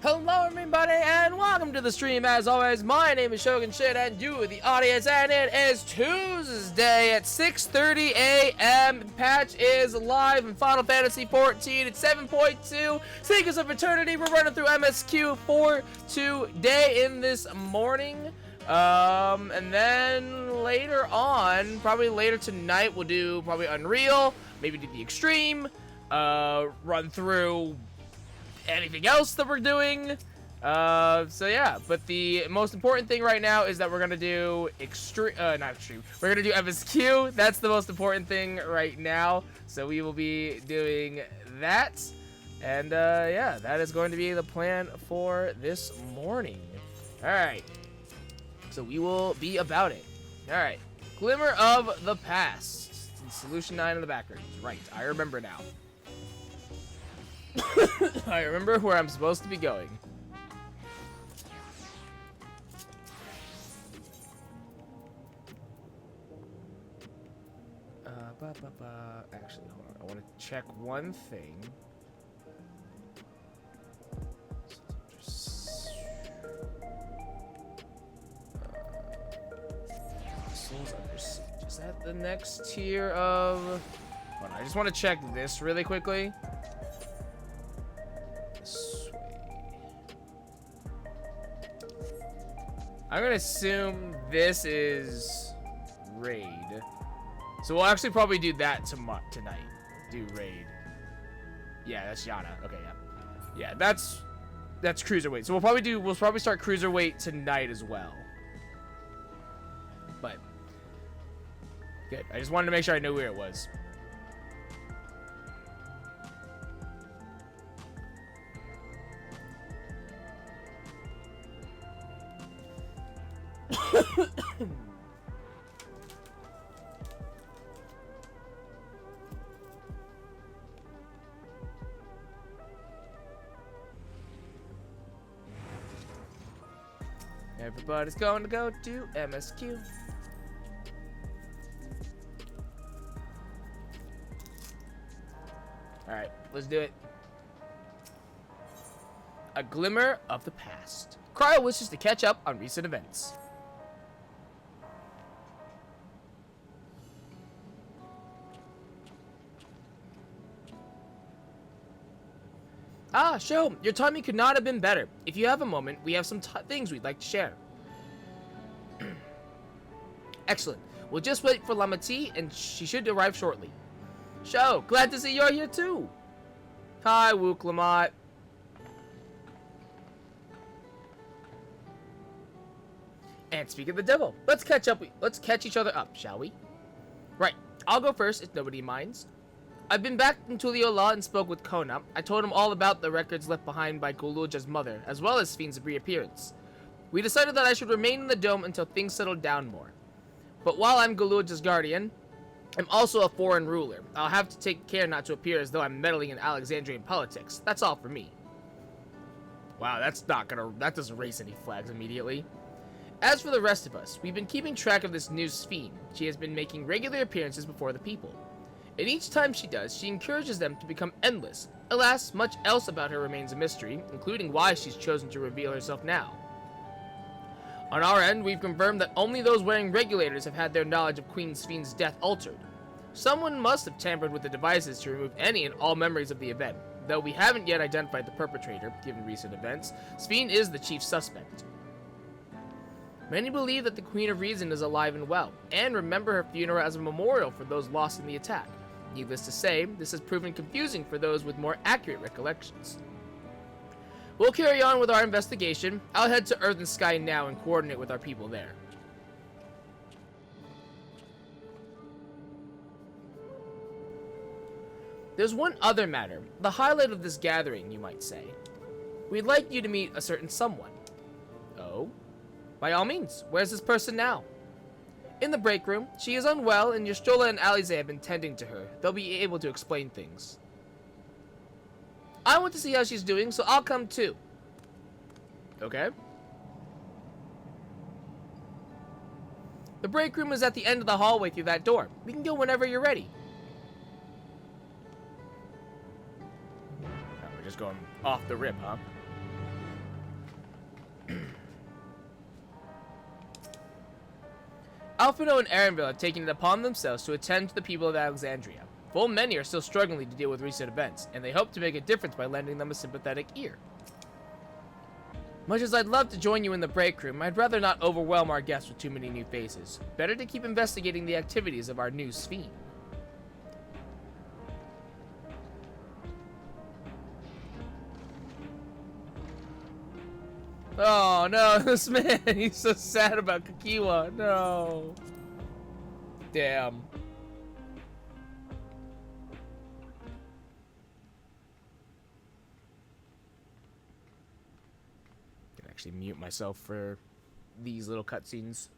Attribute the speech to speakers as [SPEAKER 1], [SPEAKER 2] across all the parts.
[SPEAKER 1] Hello everybody and welcome to the stream. As always, my name is Shogun Shit and you the audience, and it is Tuesday at 6:30 a.m. The patch is live in Final Fantasy 14. It's 7.2. Seekers of Eternity. We're running through MSQ for today in this morning. And then later on, probably later tonight, we'll do probably Unreal, maybe do the Extreme, run through anything else that we're doing. So yeah, but the most important thing right now is that we're gonna do not extreme. We're gonna do MSQ. That's the most important thing right now. So we will be doing that, and yeah, that is going to be the plan for this morning. All right, so we will be about it. All right, Glimmer of the Past. It's Solution 9 in the background. Right, I remember now. I remember where I'm supposed to be going. Actually, hold on. I want to check one thing. Souls Under Siege. Is that the next tier of... Hold on, I just want to check this really quickly. I'm gonna assume this is raid. So we'll actually probably do that tonight. Do raid. Yeah, that's Yana. Okay, yeah. Yeah, that's cruiserweight. So we'll probably start cruiserweight tonight as well. But good. I just wanted to make sure I knew where it was. Everybody's going to go to MSQ. Alright, let's do it. A Glimmer of the Past. Cryo wishes to catch up on recent events. Ah, Sho, your timing could not have been better. If you have a moment, we have some things we'd like to share. Excellent. We'll just wait for Lamati, and she should arrive shortly. Sho, glad to see you're here too. Hi, Wook Lamont. And speak of the devil, let's catch each other up, shall we? Right, I'll go first if nobody minds. I've been back in Tuliola and spoke with Kona. I told him all about the records left behind by Guluja's mother, as well as Fiend's reappearance. We decided that I should remain in the dome until things settled down more. But while I'm Guluja's guardian, I'm also a foreign ruler. I'll have to take care not to appear as though I'm meddling in Alexandrian politics. That's all for me. Wow, that doesn't raise any flags immediately. As for the rest of us, we've been keeping track of this new Fiend. She has been making regular appearances before the people. And each time she does, she encourages them to become endless. Alas, much else about her remains a mystery, including why she's chosen to reveal herself now. On our end, we've confirmed that only those wearing regulators have had their knowledge of Queen Fiend's death altered. Someone must have tampered with the devices to remove any and all memories of the event. Though we haven't yet identified the perpetrator, given recent events, Fiend is the chief suspect. Many believe that the Queen of Reason is alive and well, and remember her funeral as a memorial for those lost in the attack. Needless to say, this has proven confusing for those with more accurate recollections. We'll carry on with our investigation. I'll head to Earth and Sky now and coordinate with our people there. There's one other matter, the highlight of this gathering, you might say. We'd like you to meet a certain someone. Oh? By all means, where's this person now? In the break room. She is unwell, and Yastrola and Alize have been tending to her. They'll be able to explain things. I want to see how she's doing, so I'll come too. Okay. The break room is at the end of the hallway through that door. We can go whenever you're ready. We're just going off the rip, huh? Alphino and Arenville have taken it upon themselves to attend to the people of Alexandria. Full many are still struggling to deal with recent events, and they hope to make a difference by lending them a sympathetic ear. Much as I'd love to join you in the break room, I'd rather not overwhelm our guests with too many new faces. Better to keep investigating the activities of our new Sphene. Oh no, this man, he's so sad about Kakiwa. No. Damn. I can actually mute myself for these little cutscenes.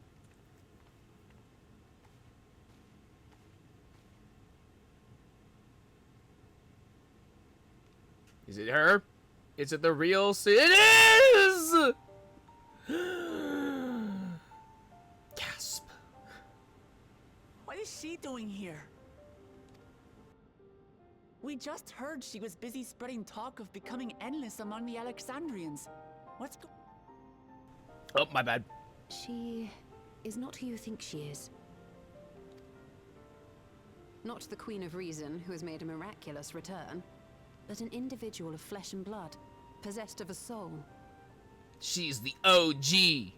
[SPEAKER 1] Is it her? Is it the real It is! Gasp.
[SPEAKER 2] What is she doing here? We just heard she was busy spreading talk of becoming endless among the Alexandrians. What's go-
[SPEAKER 1] Oh, my bad.
[SPEAKER 3] She is not who you think she is. Not the Queen of Reason, who has made a miraculous return, but an individual of flesh and blood, possessed of a soul.
[SPEAKER 1] She's the OG.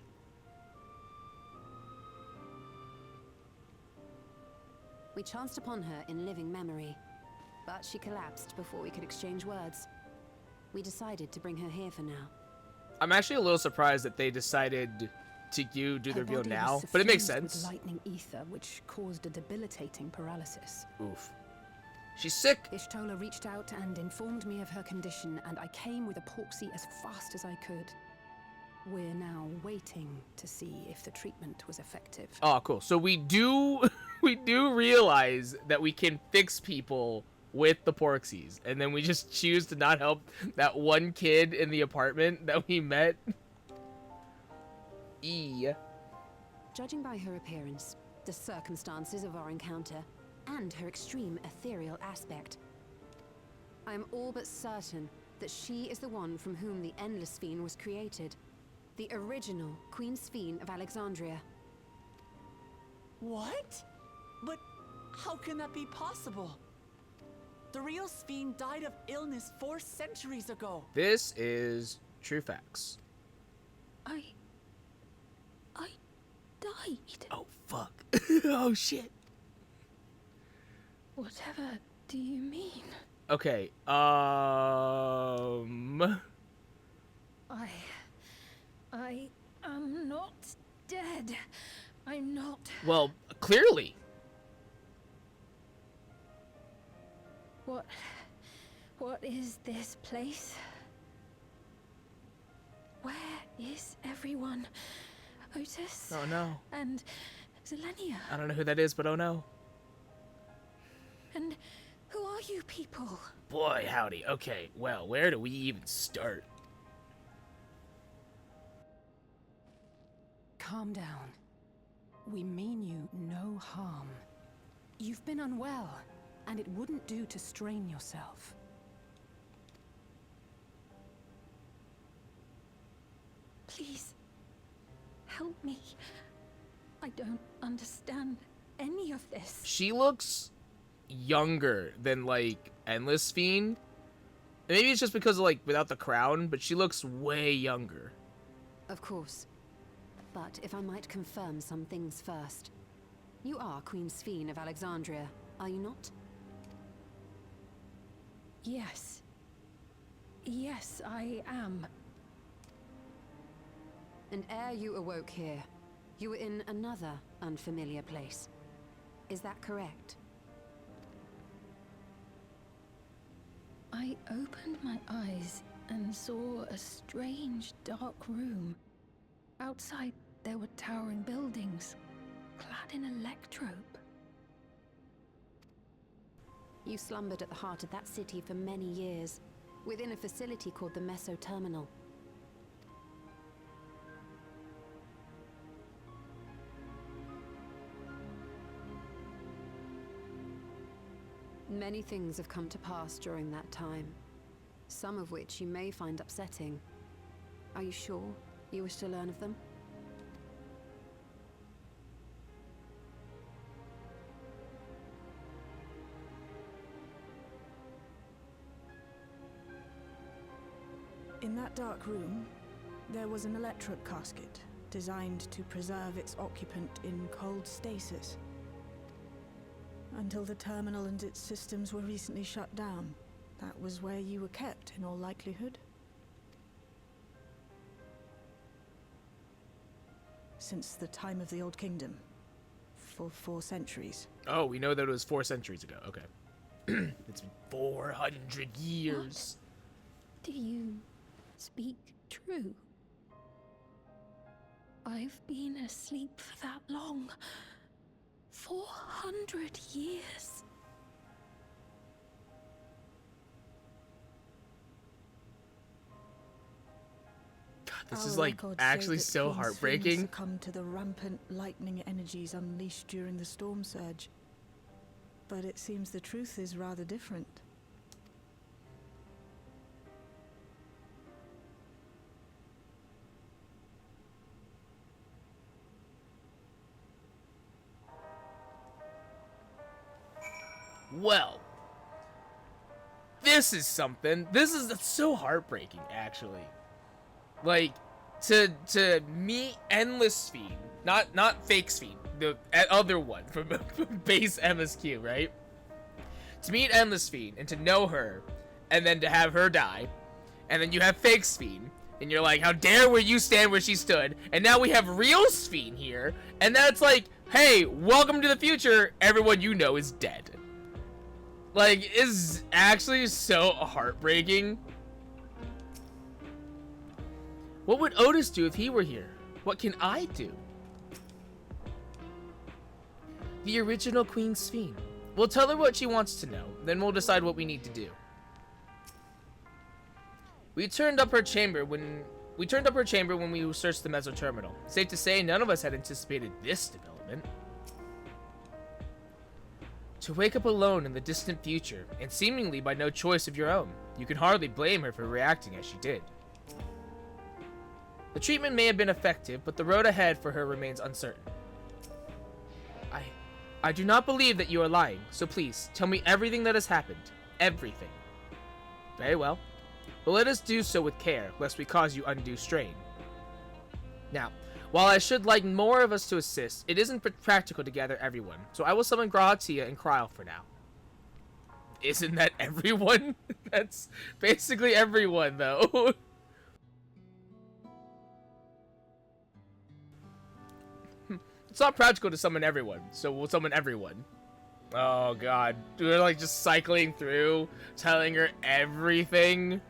[SPEAKER 3] We chanced upon her in living memory, but she collapsed before we could exchange words. We decided to bring her here for now.
[SPEAKER 1] I'm actually a little surprised that they decided to do the reveal now, but it makes sense.
[SPEAKER 4] With lightning ether, which caused a debilitating paralysis.
[SPEAKER 1] Oof. She's sick.
[SPEAKER 4] Ishtola reached out and informed me of her condition, and I came with a porksy as fast as I could. We're now waiting to see if the treatment was effective.
[SPEAKER 1] Oh, cool. So we do realize that we can fix people with the porksies, and then we just choose to not help that one kid in the apartment that we met.
[SPEAKER 3] Judging by her appearance, the circumstances of our encounter, and her extreme ethereal aspect, I am all but certain that she is the one from whom the Endless Sphene was created. The original Queen Sphene of Alexandria.
[SPEAKER 2] What? But how can that be possible? The real Sphene died of illness 4 centuries ago.
[SPEAKER 1] This is true facts.
[SPEAKER 4] I died.
[SPEAKER 1] Oh, fuck. Oh, shit.
[SPEAKER 4] Whatever do you mean?
[SPEAKER 1] Okay,
[SPEAKER 4] I am not dead. I'm not.
[SPEAKER 1] Well, clearly.
[SPEAKER 4] What is this place? Where is everyone? Otis?
[SPEAKER 1] Oh, no.
[SPEAKER 4] And Zelenia?
[SPEAKER 1] I don't know who that is, but oh, no.
[SPEAKER 4] And who are you people?
[SPEAKER 1] Boy, howdy. Okay, well, where do we even start?
[SPEAKER 4] Calm down. We mean you no harm. You've been unwell, and it wouldn't do to strain yourself. Please, help me. I don't understand any of this.
[SPEAKER 1] She looks younger than, like, Endless Fiend. Maybe it's just because of, like, without the crown, but she looks way younger.
[SPEAKER 3] Of course. But if I might confirm some things first. You are Queen Sphene of Alexandria, are you not?
[SPEAKER 4] Yes. Yes, I am.
[SPEAKER 3] And ere you awoke here, you were in another unfamiliar place. Is that correct?
[SPEAKER 4] I opened my eyes and saw a strange, dark room. Outside, there were towering buildings, clad in electrope.
[SPEAKER 3] You slumbered at the heart of that city for many years, within a facility called the Meso Terminal. Many things have come to pass during that time, some of which you may find upsetting. Are you sure you wish to learn of them?
[SPEAKER 5] In that dark room, there was an electrode casket designed to preserve its occupant in cold stasis. Until the terminal and its systems were recently shut down, that was where you were kept, in all likelihood. Since the time of the Old Kingdom. For 4 centuries.
[SPEAKER 1] Oh, we know that it was 4 centuries ago. Okay. It's been 400 years.
[SPEAKER 4] Do you speak true? I've been asleep for that long. 400 years.
[SPEAKER 1] This
[SPEAKER 5] Our
[SPEAKER 1] is like
[SPEAKER 5] records
[SPEAKER 1] actually
[SPEAKER 5] say that
[SPEAKER 1] so
[SPEAKER 5] Queen Sphene
[SPEAKER 1] heartbreaking.
[SPEAKER 5] succumbed to the rampant lightning energies unleashed during the storm surge. But it seems the truth is rather different.
[SPEAKER 1] Well, this is something. That's so heartbreaking, actually. Like, to meet Endless Fiend, not Fake Fiend, the other one from base MSQ, right? To meet Endless Fiend and to know her, and then to have her die, and then you have Fake Fiend, and you're like, how dare will you stand where she stood? And now we have Real Fiend here, and that's like, hey, welcome to the future. Everyone you know is dead. Like, is actually so heartbreaking. What would Otis do if he were here? What can I do? The original Queen Sphene. We'll tell her what she wants to know, then we'll decide what we need to do. We turned up her chamber when we searched the Meso Terminal. Safe to say, none of us had anticipated this development. To wake up alone in the distant future, and seemingly by no choice of your own, you can hardly blame her for reacting as she did. The treatment may have been effective, but the road ahead for her remains uncertain. I do not believe that you are lying, so please, tell me everything that has happened. Everything. Very well. But let us do so with care, lest we cause you undue strain. Now, while I should like more of us to assist, it isn't practical to gather everyone, so I will summon Grahatia and Kryl for now. Isn't that everyone? That's basically everyone, though. It's not practical to summon everyone, so we'll summon everyone. Oh god, we're like just cycling through, telling her everything.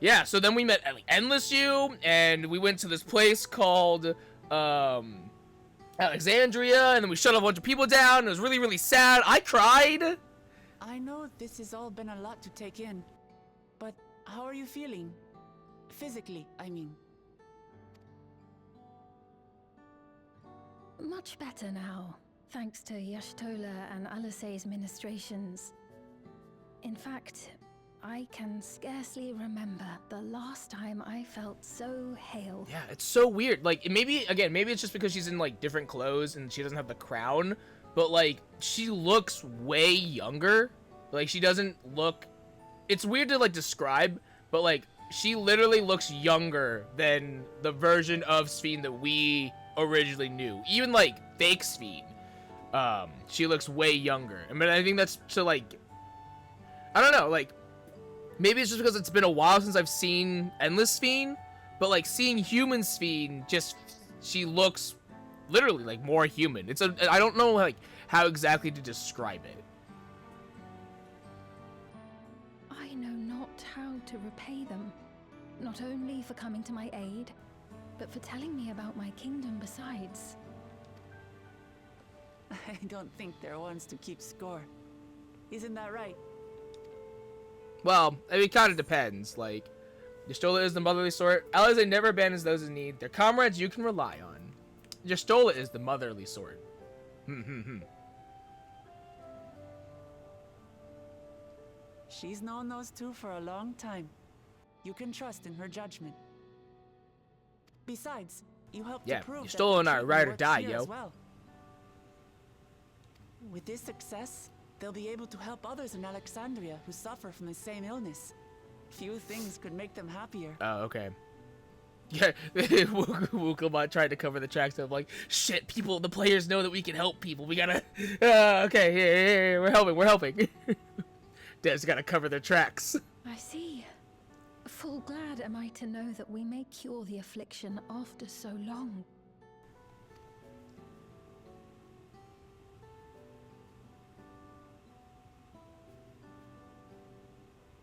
[SPEAKER 1] Yeah, so then we met like Endless You, and we went to this place called Alexandria, and then we shut a bunch of people down, and it was really, really sad. I cried!
[SPEAKER 2] I know this has all been a lot to take in, but how are you feeling? Physically, I mean.
[SPEAKER 4] Much better now, thanks to Y'shtola and Alisei's ministrations. In fact, I can scarcely remember the last time I felt so hale.
[SPEAKER 1] Yeah, it's so weird. Like, maybe it's just because she's in, like, different clothes and she doesn't have the crown, but, like, she looks way younger. Like, she doesn't look... It's weird to, like, describe, but, like, she literally looks younger than the version of Sphene that we originally knew. Even, like, fake Sphene. She looks way younger. I mean, I think that's to, like... I don't know, like... Maybe it's just because it's been a while since I've seen Endless Sphene, but, like, seeing human Sphene, just... She looks literally, like, more human. I don't know, like, how exactly to describe it.
[SPEAKER 4] I know not how to repay them. Not only for coming to my aid, but for telling me about my kingdom besides.
[SPEAKER 2] I don't think they're ones to keep score. Isn't that right?
[SPEAKER 1] Well, I mean, it kind of depends. Like, Y'shtola is the motherly sort. Alizé never abandons those in need. They're comrades you can rely on. Y'shtola is the motherly sort.
[SPEAKER 2] She's known those two for a long time. You can trust in her judgment. Besides, you helped to prove that
[SPEAKER 1] Y'shtola and I
[SPEAKER 2] the
[SPEAKER 1] ride or
[SPEAKER 2] treatment
[SPEAKER 1] die,
[SPEAKER 2] works here
[SPEAKER 1] yo.
[SPEAKER 2] as well. With this success, they'll be able to help others in Alexandria who suffer from the same illness. Few things could make them happier.
[SPEAKER 1] Oh, okay. Yeah, Wukelbot tried to cover the tracks of like, shit, people, the players know that we can help people. We gotta, okay, yeah, we're helping. Dev's gotta cover their tracks.
[SPEAKER 4] I see. Full glad am I to know that we may cure the affliction after so long.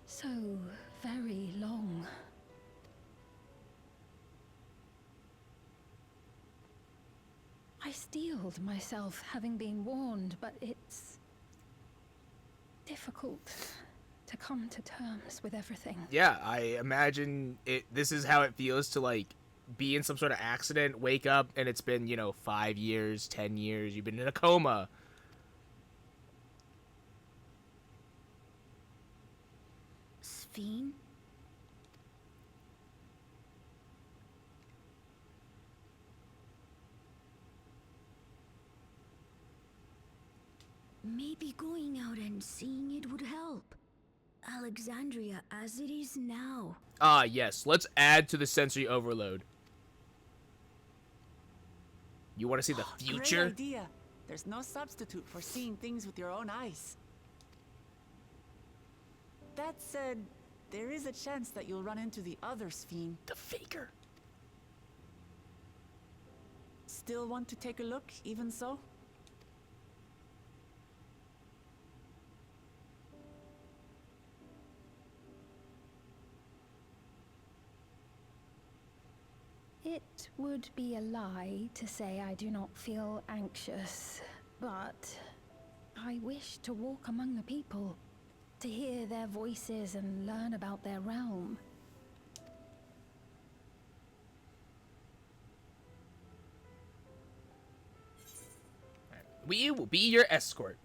[SPEAKER 4] So very long. I steeled myself having been warned, but it's difficult to come to terms with everything.
[SPEAKER 1] Yeah, I imagine this is how it feels to like be in some sort of accident, wake up, and it's been, 5 years, 10 years, you've been in a coma.
[SPEAKER 6] Sphene? Maybe going out and seeing it would help. Alexandria as it is now.
[SPEAKER 1] Ah, yes, let's add to the sensory overload. You want to see the future?
[SPEAKER 2] Great idea. There's no substitute for seeing things with your own eyes. That said, there is a chance that you'll run into the other Sphene.
[SPEAKER 1] The faker.
[SPEAKER 2] Still want to take a look, even so?
[SPEAKER 4] It would be a lie to say I do not feel anxious, but I wish to walk among the people, to hear their voices and learn about their realm.
[SPEAKER 1] We will be your escort.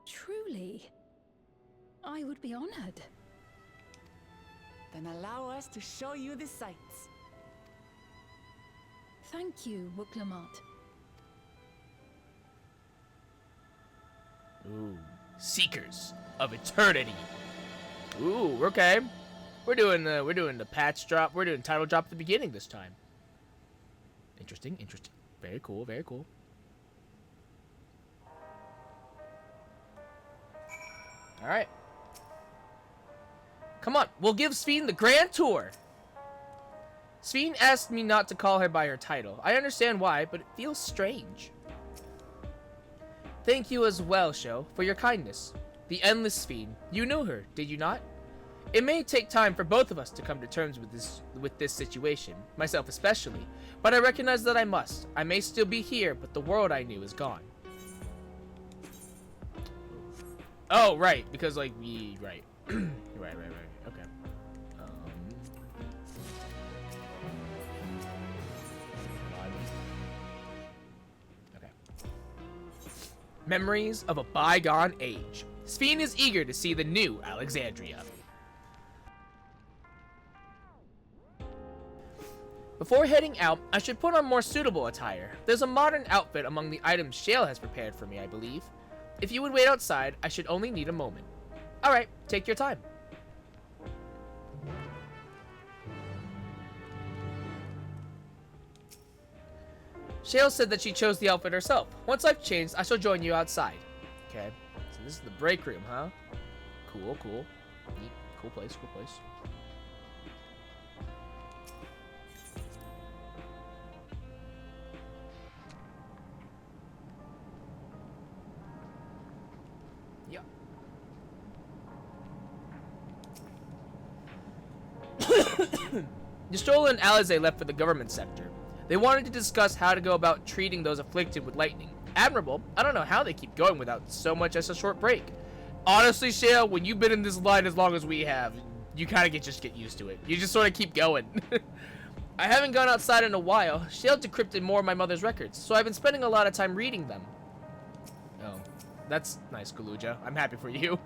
[SPEAKER 4] Truly, I would be honored.
[SPEAKER 2] Then allow us to show you the sights.
[SPEAKER 4] Thank you, Wuklamot.
[SPEAKER 1] Ooh, Seekers of Eternity. Ooh, okay. We're doing the patch drop. We're doing title drop at the beginning this time. Interesting, interesting. Very cool, very cool. All right. Come on, we'll give Sphene the grand tour. Sphene asked me not to call her by her title. I understand why, but it feels strange. Thank you as well, Sho, for your kindness. The Endless Sphene. You knew her, did you not? It may take time for both of us to come to terms with this situation, myself especially, but I recognize that I must. I may still be here, but the world I knew is gone. Oh, right, because, like, right. right, okay. Okay. Memories of a bygone age. Sphene is eager to see the new Alexandria. Before heading out, I should put on more suitable attire. There's a modern outfit among the items Shale has prepared for me, I believe. If you would wait outside, I should only need a moment. Alright, take your time. Shale said that she chose the outfit herself. Once I've changed, I shall join you outside. Okay, so this is the break room, huh? Cool, cool. Neat. Cool place, cool place. Yeah. Yastrola and Alize left for the government sector. They wanted to discuss how to go about treating those afflicted with lightning. Admirable. I don't know how they keep going without so much as a short break. Honestly, Shale, when you've been in this line as long as we have, you kind of just get used to it. You just sort of keep going. I haven't gone outside in a while. Shale decrypted more of my mother's records, so I've been spending a lot of time reading them. Oh, that's nice, Kaluja. I'm happy for you.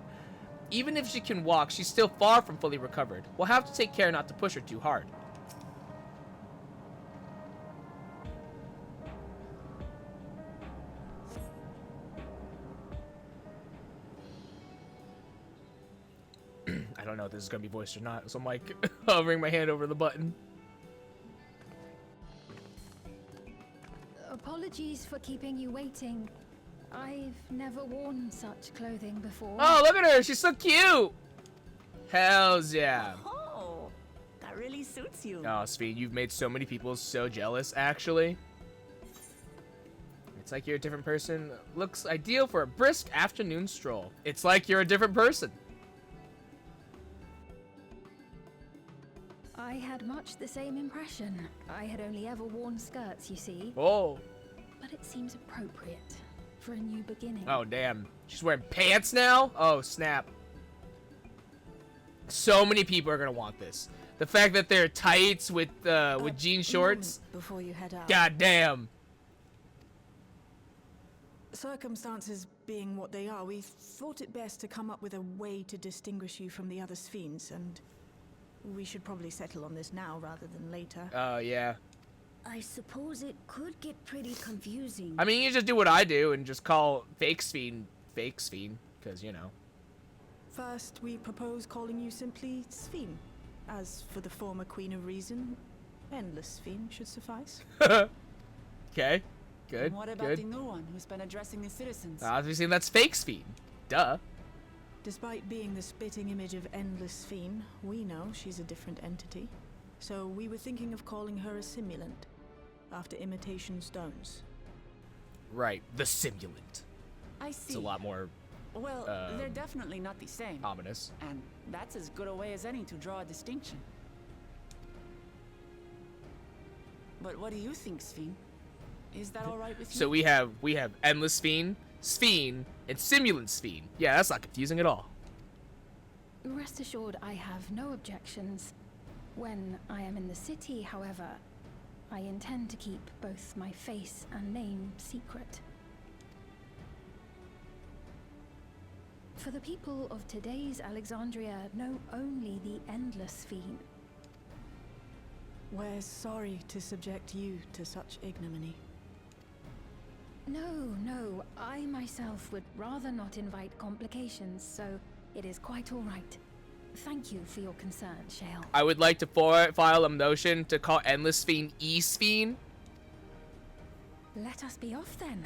[SPEAKER 1] Even if she can walk, she's still far from fully recovered. We'll have to take care not to push her too hard. don't know if this is gonna be voiced or not, so I'm like hovering my hand over the button.
[SPEAKER 4] Apologies for keeping you waiting. I've never worn such clothing before.
[SPEAKER 1] Oh, look at her! She's so cute! Hells yeah.
[SPEAKER 2] Oh, that really suits you.
[SPEAKER 1] Oh, Sphene, you've made so many people so jealous, actually. It's like you're a different person. Looks ideal for a brisk afternoon stroll. It's like you're a different person.
[SPEAKER 4] I had much the same impression. I had only ever worn skirts, you see.
[SPEAKER 1] Oh.
[SPEAKER 4] But it seems appropriate for a new beginning.
[SPEAKER 1] Oh, damn. She's wearing pants now? Oh, snap. So many people are gonna want this. The fact that they're tights with jean shorts.
[SPEAKER 5] Before you head out.
[SPEAKER 1] God damn.
[SPEAKER 5] Circumstances being what they are, we thought it best to come up with a way to distinguish you from the other Sphenes, and we should probably settle on this now rather than later.
[SPEAKER 1] Oh, yeah.
[SPEAKER 6] I suppose it could get pretty confusing.
[SPEAKER 1] I mean, you just do what I do and just call fake Sphene, because, you know.
[SPEAKER 5] First, we propose calling you simply Sphene. As for the former Queen of Reason, Endless Sphene should suffice.
[SPEAKER 1] Okay. Good.
[SPEAKER 2] And what about
[SPEAKER 1] good.
[SPEAKER 2] the new one who's been addressing the citizens?
[SPEAKER 1] Obviously, that's fake Sphene. Duh.
[SPEAKER 5] Despite being the spitting image of Endless Sphene, we know she's a different entity. So we were thinking of calling her a simulant, after imitation stones.
[SPEAKER 1] Right. The simulant.
[SPEAKER 2] I see.
[SPEAKER 1] It's a lot more
[SPEAKER 2] Well, they're definitely not the same.
[SPEAKER 1] ominous.
[SPEAKER 2] And that's as good a way as any to draw a distinction. But what do you think, Sphene? Is that all right with you?
[SPEAKER 1] So we have Endless Sphene, Sphene, and Simulant Sphene. Yeah, that's not confusing at all.
[SPEAKER 4] Rest assured, I have no objections. When I am in the city, however, I intend to keep both my face and name secret. For the people of today's Alexandria know only the Endless Sphene.
[SPEAKER 5] We're sorry to subject you to such ignominy.
[SPEAKER 4] No, I myself would rather not invite complications, so it is quite all right. Thank you for your concern, Shale.
[SPEAKER 1] I would like to file a motion to call Endless Sphene E-Sphene.
[SPEAKER 4] Let us be off then.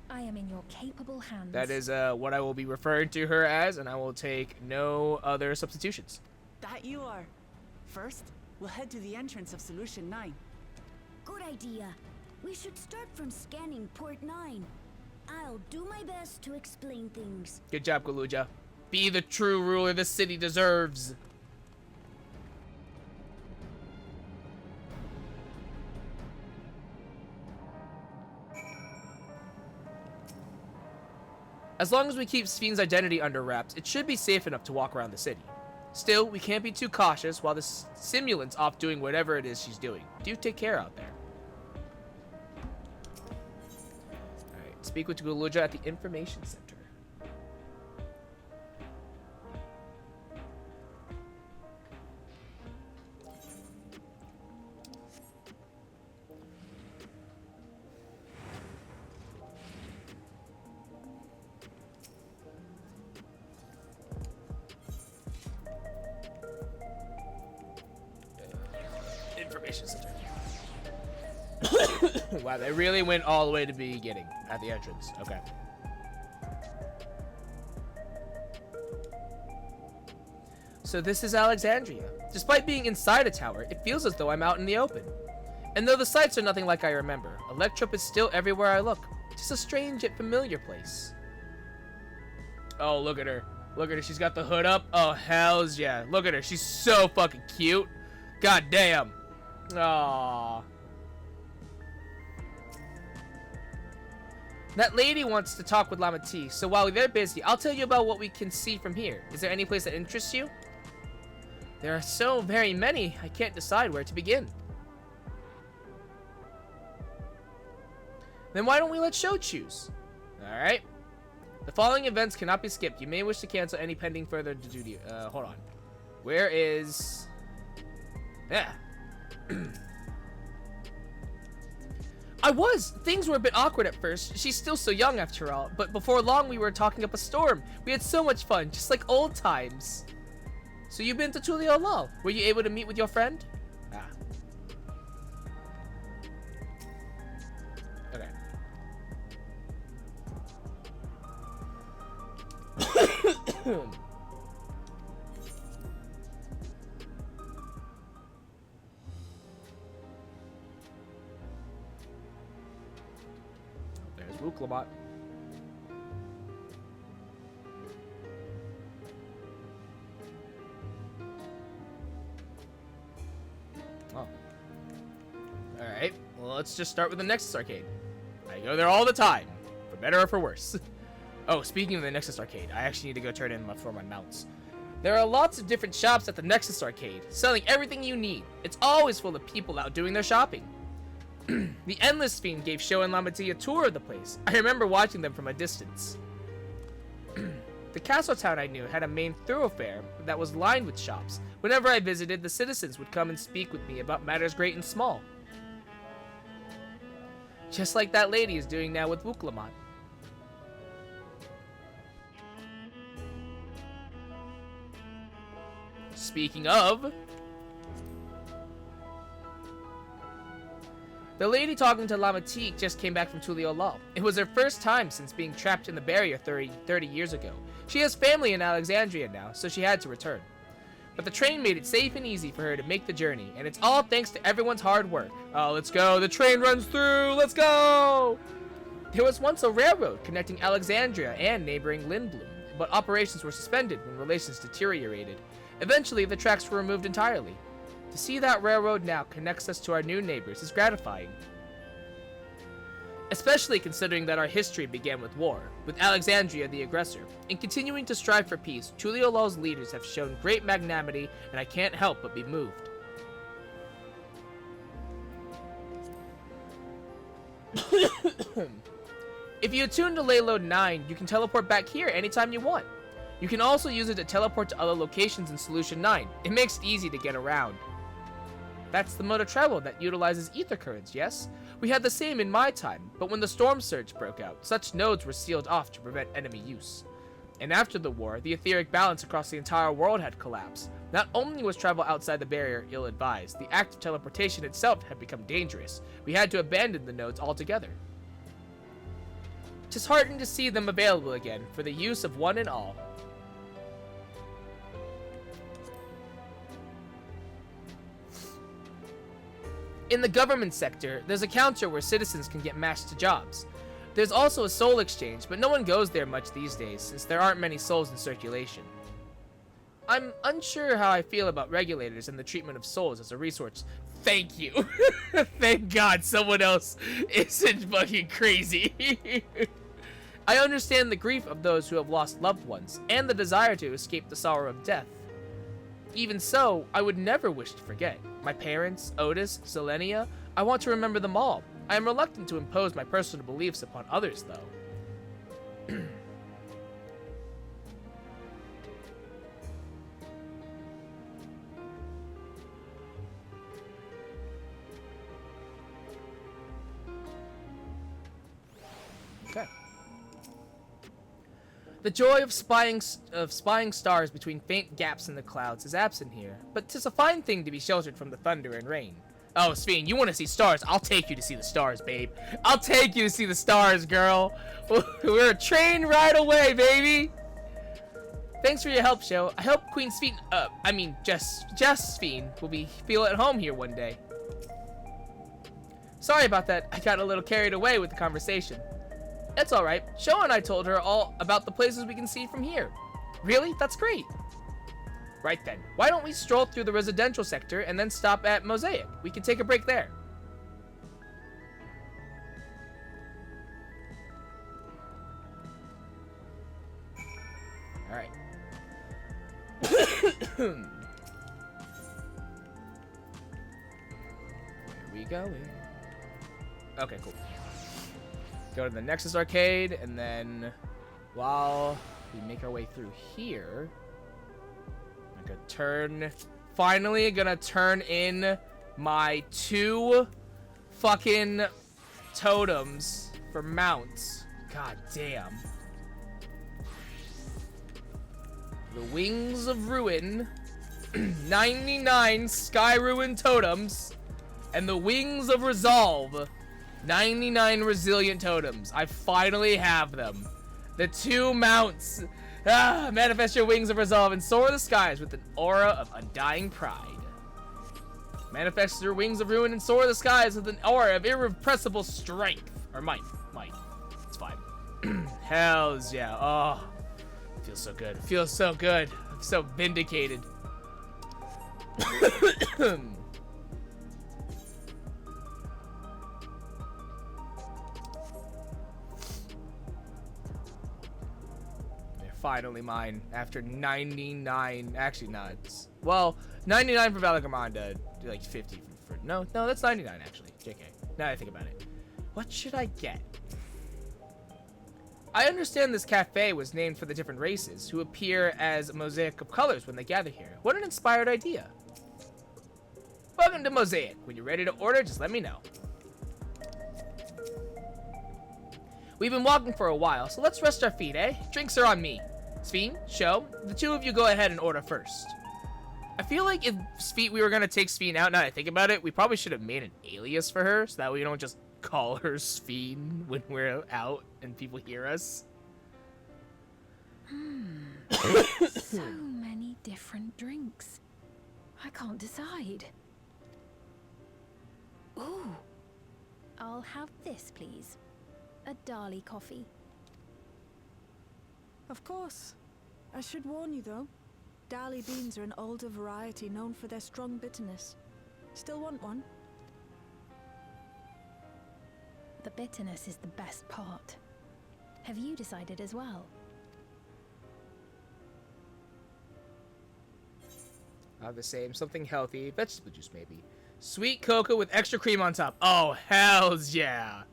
[SPEAKER 4] I am in your capable hands.
[SPEAKER 1] That is what I will be referring to her as, and I will take no other substitutions.
[SPEAKER 2] That you are. First, we'll head to the entrance of Solution 9.
[SPEAKER 6] Good idea. We should start from scanning Port 9. I'll do my best to explain things.
[SPEAKER 1] Good job, Galuja. Be the true ruler the city deserves. As long as we keep Sphene's identity under wraps, it should be safe enough to walk around the city. Still, we can't be too cautious while the simulant's off doing whatever it is she's doing. Do take care out there. Alright, speak with Galuja at the Information Center. Information Center. Wow, they really went all the way to the beginning at the entrance. Okay. So this is Alexandria. Despite being inside a tower, it feels as though I'm out in the open. And though the sights are nothing like I remember, Electrop is still everywhere I look. Just a strange yet familiar place. Oh, look at her. Look at her. She's got the hood up. Oh, hells yeah. Look at her. She's so fucking cute. God damn. Aww. That lady wants to talk with Lama T, so while they're busy, I'll tell you about what we can see from here. Is there any place that interests you? There are so very many, I can't decide where to begin. Then why don't we let Sho choose? Alright. The following events cannot be skipped. You may wish to cancel any pending further duty. Hold on. Where is... Yeah. Things were a bit awkward at first. She's still so young after all. But before long, we were talking up a storm. We had so much fun, just like old times. So you've been to Tulio Law. Were you able to meet with your friend? Ah. Okay. There's Wuklabot. Oh. Alright, well, let's just start with the Nexus Arcade. I go there all the time, for better or for worse. Oh, speaking of the Nexus Arcade, I actually need to go turn in for my mounts. There are lots of different shops at the Nexus Arcade, selling everything you need. It's always full of people out doing their shopping. The Endless Fiend gave Sho and Lamati a tour of the place. I remember watching them from a distance. The castle town I knew had a main thoroughfare that was lined with shops. Whenever I visited, the citizens would come and speak with me about matters great and small. Just like that lady is doing now with Wuklamot. Speaking of, the lady talking to Lamatique just came back from Tulio Law. It was her first time since being trapped in the barrier 30 years ago. She has family in Alexandria now, so she had to return. But the train made it safe and easy for her to make the journey, and it's all thanks to everyone's hard work. Oh, let's go. The train runs through. Let's go. There was once a railroad connecting Alexandria and neighboring Lindblom, but operations were suspended when relations deteriorated. Eventually, the tracks were removed entirely. To see that railroad now connects us to our new neighbors is gratifying. Especially considering that our history began with war, with Alexandria the aggressor. In continuing to strive for peace, Tulio Law's leaders have shown great magnanimity, and I can't help but be moved. If you attune to Layload 9, you can teleport back here anytime you want. You can also use it to teleport to other locations in Solution 9. It makes it easy to get around. That's the mode of travel that utilizes ether currents, yes? We had the same in my time, but when the storm surge broke out, such nodes were sealed off to prevent enemy use. And after the war, the etheric balance across the entire world had collapsed. Not only was travel outside the barrier ill-advised, the act of teleportation itself had become dangerous. We had to abandon the nodes altogether. Tis heartening to see them available again for the use of one and all. In the government sector, there's a counter where citizens can get matched to jobs. There's also a soul exchange, but no one goes there much these days since there aren't many souls in circulation. I'm unsure how I feel about regulators and the treatment of souls as a resource. Thank you. Thank God someone else isn't fucking crazy. I understand the grief of those who have lost loved ones and the desire to escape the sorrow of death. Even so, I would never wish to forget. My parents, Otis, Selenia, I want to remember them all. I am reluctant to impose my personal beliefs upon others, though. Okay. The joy of spying stars between faint gaps in the clouds is absent here, but 'tis a fine thing to be sheltered from the thunder and rain. Oh, Sphene, you want to see stars? I'll take you to see the stars, babe. I'll take you to see the stars, girl. We're a train ride away, baby. Thanks for your help, Sho. I hope Queen Sphene, Jess Sphene will feel at home here one day. Sorry about that. I got a little carried away with the conversation. It's alright. Sho and I told her all about the places we can see from here. Really? That's great. Right then, why don't we stroll through the residential sector and then stop at Mosaic? We can take a break there. Alright. Where are we going? Okay, cool. Go to the Nexus Arcade, and then while we make our way through here, finally gonna turn in my 2 fucking totems for mounts. God damn. The Wings of Ruin 99 Sky Ruin totems and the Wings of Resolve. 99 resilient totems. I finally have them. The 2 mounts. Manifest your Wings of Resolve and soar the skies with an aura of undying pride. Manifest your Wings of Ruin and soar the skies with an aura of irrepressible strength. Or might. It's fine. Hells yeah. Oh. Feels so good. Feels so good. I'm so vindicated. Finally mine after 99. Actually, no, it's well 99 for Valagamanda, like 50 for no, that's 99 actually. JK. Now that I think about it, what should I get? I understand this cafe was named for the different races who appear as a mosaic of colors when they gather here. What an inspired idea! Welcome to Mosaic. When you're ready to order, just let me know. We've been walking for a while, so let's rest our feet, eh? Drinks are on me. Sphene, Sho, the 2 of you go ahead and order first. I feel like if we were gonna take Sphene out, now that I think about it, we probably should have made an alias for her, so that we don't just call her Sphene when we're out and people hear us.
[SPEAKER 4] So many different drinks. I can't decide. Ooh.
[SPEAKER 7] I'll have this, please. A Dali coffee.
[SPEAKER 5] Of course. I should warn you though. Dali beans are an older variety known for their strong bitterness. Still want one?
[SPEAKER 7] The bitterness is the best part. Have you decided as well?
[SPEAKER 1] The same. Something healthy. Vegetable juice, maybe. Sweet cocoa with extra cream on top. Oh, hells yeah.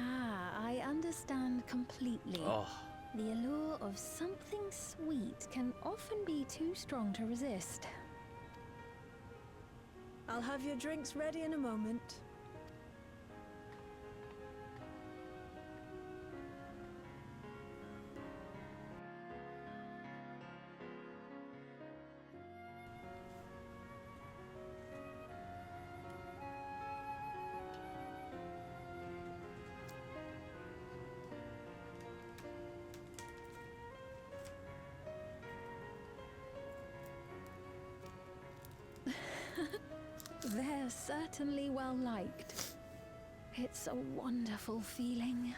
[SPEAKER 7] I understand completely.
[SPEAKER 1] Oh.
[SPEAKER 7] The allure of something sweet can often be too strong to resist.
[SPEAKER 5] I'll have your drinks ready in a moment.
[SPEAKER 7] They're certainly well liked. It's a wonderful feeling,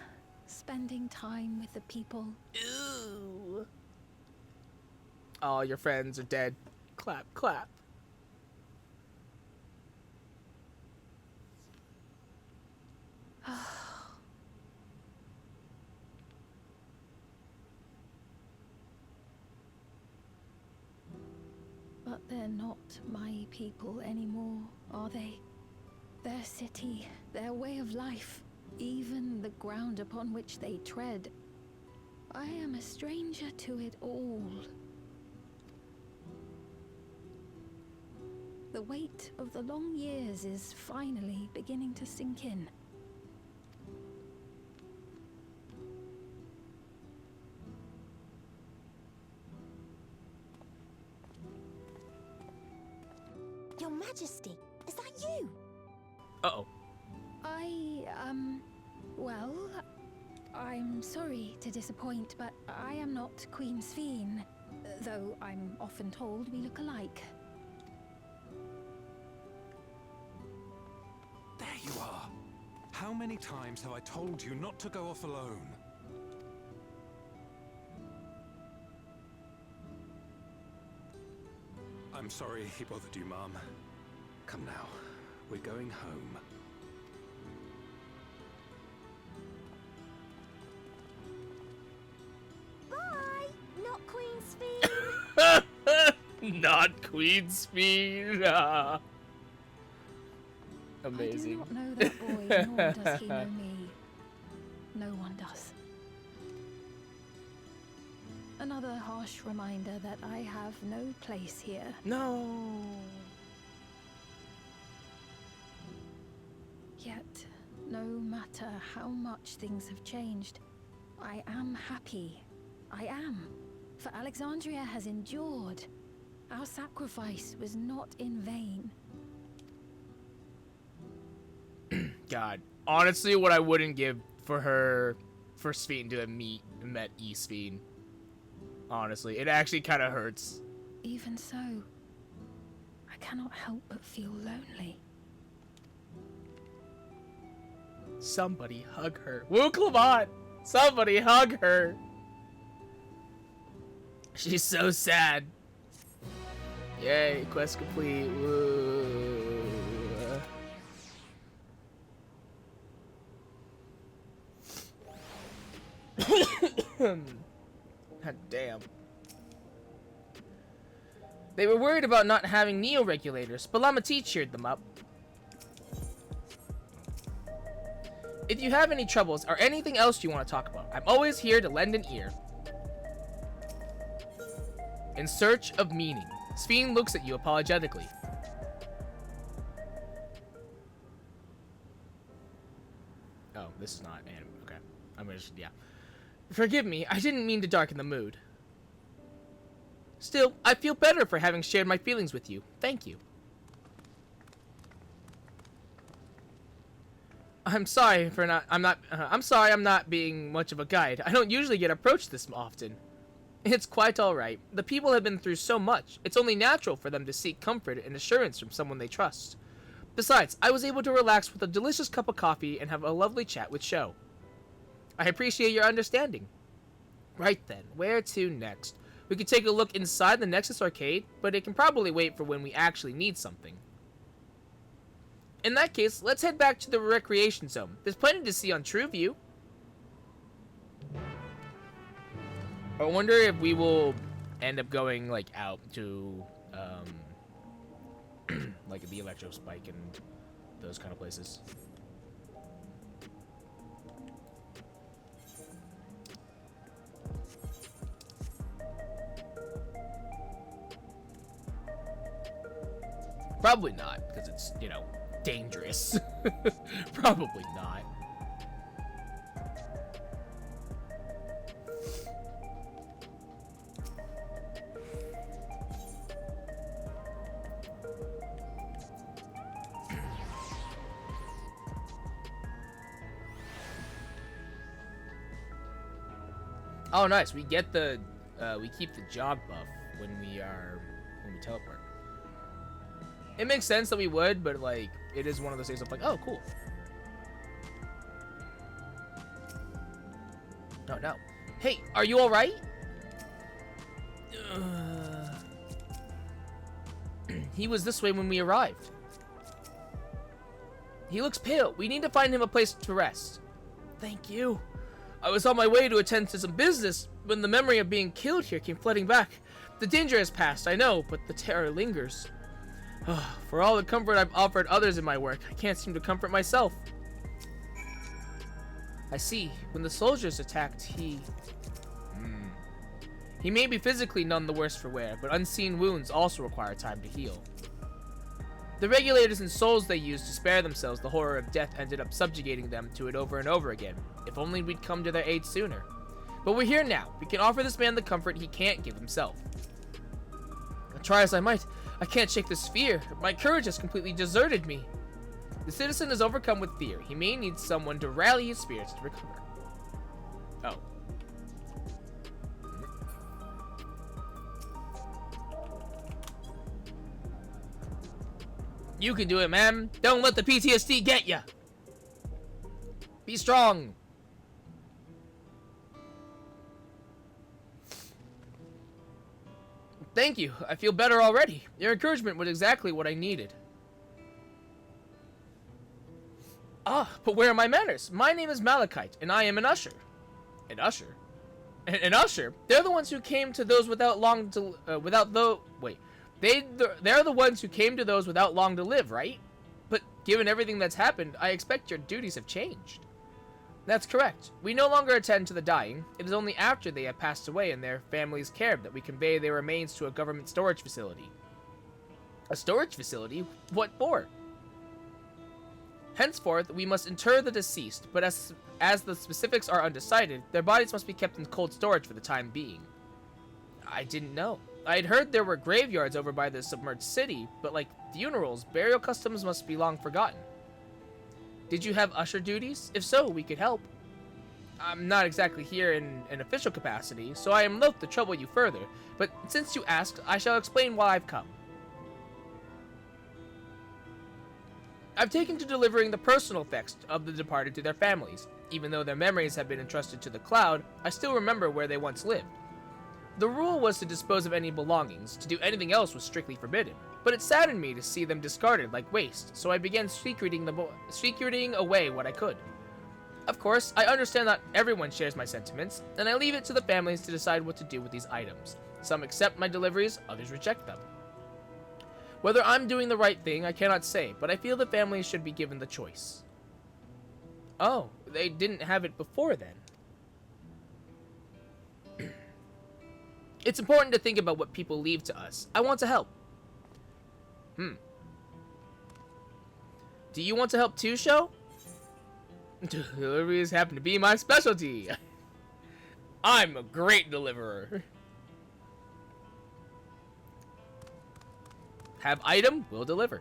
[SPEAKER 7] spending time with the people.
[SPEAKER 1] Ew. All your friends are dead. Clap, clap.
[SPEAKER 7] But they're not my people anymore, are they? Their city, their way of life, even the ground upon which they tread. I am a stranger to it all. The weight of the long years is finally beginning to sink in.
[SPEAKER 6] Your Majesty, is that you?
[SPEAKER 1] Uh-oh.
[SPEAKER 7] Well, I'm sorry to disappoint, but I am not Queen Sphene, though I'm often told we look alike.
[SPEAKER 8] There you are. How many times have I told you not to go off alone? I'm sorry he bothered you, Mom. Come now, we're going home.
[SPEAKER 6] Bye, not Queen Sphene.
[SPEAKER 1] Not Queen Sphene. Amazing.
[SPEAKER 7] I do not know that boy, nor does he know me. No one does. Another harsh reminder that I have no place here.
[SPEAKER 1] No.
[SPEAKER 7] Yet, no matter how much things have changed, I am happy. I am. For Alexandria has endured. Our sacrifice was not in vain.
[SPEAKER 1] God, honestly, what I wouldn't give for Sphene to have met Sphene. Honestly, it actually kind of hurts.
[SPEAKER 7] Even so, I cannot help but feel lonely.
[SPEAKER 1] Somebody hug her. Woo, Clement! Somebody hug her! She's so sad. Yay, quest complete. Woo. God damn. They were worried about not having neo-regulators, but Lamati cheered them up. If you have any troubles or anything else you want to talk about, I'm always here to lend an ear. In search of meaning. Sphene looks at you apologetically. Oh, this is not anime. Okay. I'm gonna just, yeah. Forgive me, I didn't mean to darken the mood. Still, I feel better for having shared my feelings with you. Thank you. I'm sorry I'm not being much of a guide. I don't usually get approached this often. It's quite alright. The people have been through so much. It's only natural for them to seek comfort and assurance from someone they trust. Besides, I was able to relax with a delicious cup of coffee and have a lovely chat with Sho. I appreciate your understanding. Right then, where to next? We could take a look inside the Nexus Arcade, but it can probably wait for when we actually need something. In that case, let's head back to the recreation zone. There's plenty to see on True View. I wonder if we will end up going, like, out to, like, the Electro Spike and those kind of places. Probably not, because it's, you know, dangerous. Probably not. Oh, nice. We get the, we keep the jog buff when we teleport. It makes sense that we would, but, like, it is one of those things of, like, oh, cool. No, no. Hey, are you alright? He was this way when we arrived. He looks pale. We need to find him a place to rest. Thank you. I was on my way to attend to some business when the memory of being killed here came flooding back. The danger has passed, I know, but the terror lingers. For all the comfort I've offered others in my work, I can't seem to comfort myself. I see. When the soldiers attacked, he may be physically none the worse for wear, but unseen wounds also require time to heal. The regulators and souls they used to spare themselves the horror of death ended up subjugating them to it over and over again. If only we'd come to their aid sooner. But we're here now. We can offer this man the comfort he can't give himself. Try as I might, I can't shake this fear. My courage has completely deserted me. The citizen is overcome with fear. He may need someone to rally his spirits to recover. Oh. You can do it, man. Don't let the PTSD get ya. Be strong. Thank you. I feel better already. Your encouragement was exactly what I needed. Ah, but where are my manners? My name is Malachite, and I am an usher. An usher? An usher? They're the ones who came to those without long to They're the ones who came to those without long to live, right? But given everything that's happened, I expect your duties have changed. That's correct. We no longer attend to the dying. It is only after they have passed away in their family's care that we convey their remains to a government storage facility. A storage facility? What for? Henceforth, we must inter the deceased, but as the specifics are undecided, their bodies must be kept in cold storage for the time being. I didn't know. I had heard there were graveyards over by the submerged city, but like funerals, burial customs must be long forgotten. Did you have usher duties? If so, we could help. I'm not exactly here in an official capacity, so I am loath to trouble you further, but since you asked, I shall explain why I've come. I've taken to delivering the personal effects of the departed to their families. Even though their memories have been entrusted to the cloud, I still remember where they once lived. The rule was to dispose of any belongings. To do anything else was strictly forbidden. But it saddened me to see them discarded like waste, so I began secreting away what I could. Of course, I understand that everyone shares my sentiments, and I leave it to the families to decide what to do with these items. Some accept my deliveries, others reject them. Whether I'm doing the right thing, I cannot say, but I feel the families should be given the choice. Oh, they didn't have it before then. It's important to think about what people leave to us. I want to help. Do you want to help too, Sho? Deliveries happen to be my specialty. I'm a great deliverer. Have item, will deliver.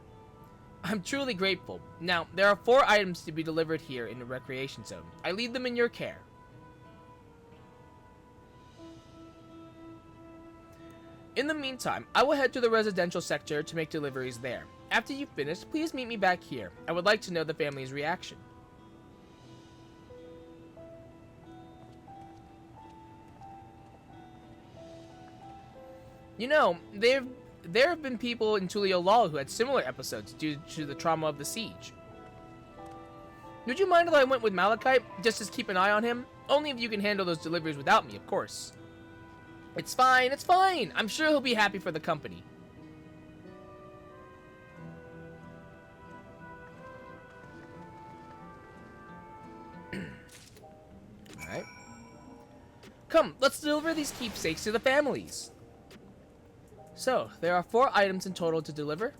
[SPEAKER 1] I'm truly grateful. Now, there are 4 items to be delivered here in the recreation zone. I leave them in your care. In the meantime, I will head to the residential sector to make deliveries there. After you've finished, please meet me back here. I would like to know the family's reaction. You know, there have been people in Tuliolal who had similar episodes due to the trauma of the siege. Would you mind if I went with Malachite, just to keep an eye on him? Only if you can handle those deliveries without me, of course. It's fine, it's fine! I'm sure he'll be happy for the company. Alright. Come, let's deliver these keepsakes to the families. So, there are 4 items in total to deliver.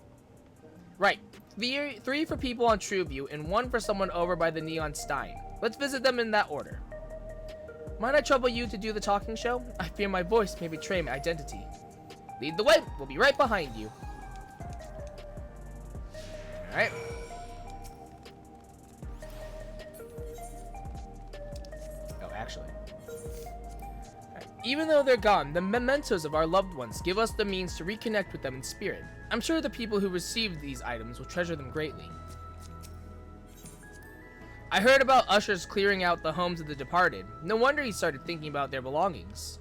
[SPEAKER 1] Right. 3 for people on Trueview and 1 for someone over by the Neon Stein. Let's visit them in that order. Might I trouble you to do the talking show? I fear my voice may betray my identity. Lead the way. We'll be right behind you. Alright. Oh, actually. Even though they're gone, the mementos of our loved ones give us the means to reconnect with them in spirit. I'm sure the people who received these items will treasure them greatly. I heard about ushers clearing out the homes of the departed. No wonder he started thinking about their belongings.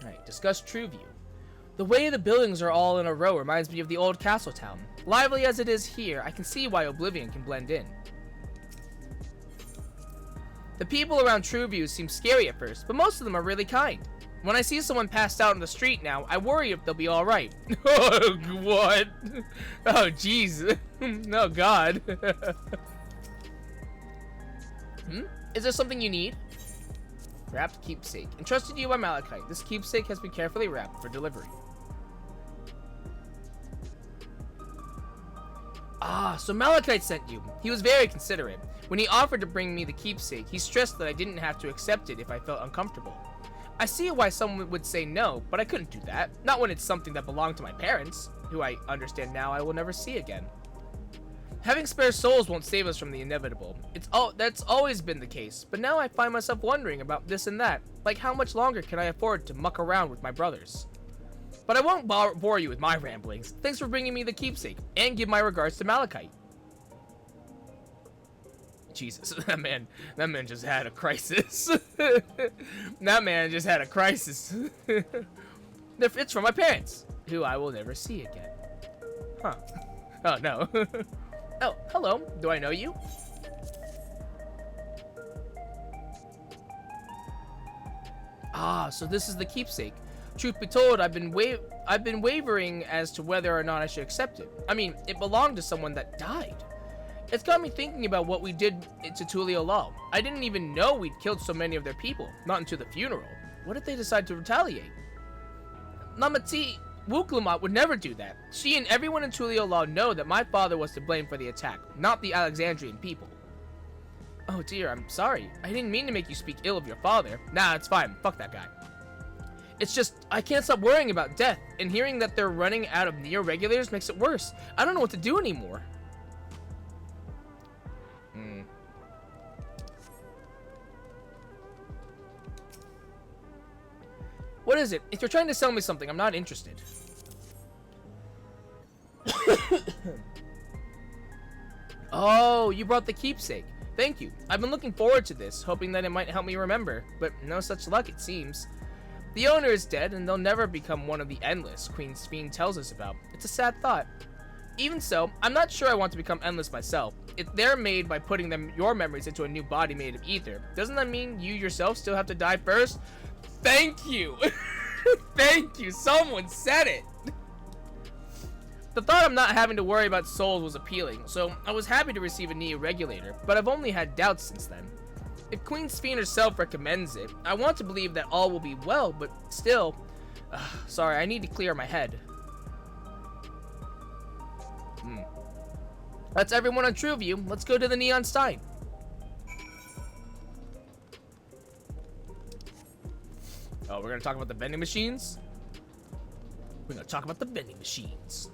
[SPEAKER 1] Alright, discuss Trueview. The way the buildings are all in a row reminds me of the old castle town. Lively as it is here, I can see why Oblivion can blend in. The people around Trueview seem scary at first, but most of them are really kind. When I see someone passed out on the street now, I worry if they'll be alright. Oh, what? Oh, jeez. Oh, God. Is there something you need? Wrapped keepsake. Entrusted to you by Malachite. This keepsake has been carefully wrapped for delivery. Ah, so Malachite sent you. He was very considerate. When he offered to bring me the keepsake, he stressed that I didn't have to accept it if I felt uncomfortable. I see why someone would say no, but I couldn't do that. Not when it's something that belonged to my parents, who I understand now I will never see again. Having spare souls won't save us from the inevitable. That's always been the case, but now I find myself wondering about this and that. Like, how much longer can I afford to muck around with my brothers? But I won't bore you with my ramblings. Thanks for bringing me the keepsake, and give my regards to Malachite. Jesus, that man just had a crisis. That man just had a crisis. It's from my parents, who I will never see again. Huh. Oh, no. Oh, hello. Do I know you? Ah, so this is the keepsake. Truth be told, I've been wavering as to whether or not I should accept it. I mean, it belonged to someone that died. It's got me thinking about what we did to Tulio Law. I didn't even know we'd killed so many of their people, not until the funeral. What if they decide to retaliate? Lamati Wuklamat would never do that. She and everyone in Tulio Law know that my father was to blame for the attack, not the Alexandrian people. Oh dear, I'm sorry. I didn't mean to make you speak ill of your father. Nah, it's fine. Fuck that guy. It's just, I can't stop worrying about death, and hearing that they're running out of neo-regulators makes it worse. I don't know what to do anymore. What is it? If you're trying to sell me something, I'm not interested. Oh, you brought the keepsake. Thank you. I've been looking forward to this, hoping that it might help me remember, but no such luck it seems. The owner is dead, and they'll never become one of the endless Queen Sphene tells us about. It's a sad thought. Even so, I'm not sure I want to become endless myself. If they're made by putting your memories into a new body made of ether, doesn't that mean you yourself still have to die first? Thank you! Thank you! Someone said it! The thought of not having to worry about souls was appealing, so I was happy to receive a neo-regulator, but I've only had doubts since then. If Queen Sphene herself recommends it, I want to believe that all will be well, but still... sorry, I need to clear my head. That's everyone on TrueView. Let's go to the Neon Stein. Oh, we're gonna talk about the vending machines? We're gonna talk about the vending machines.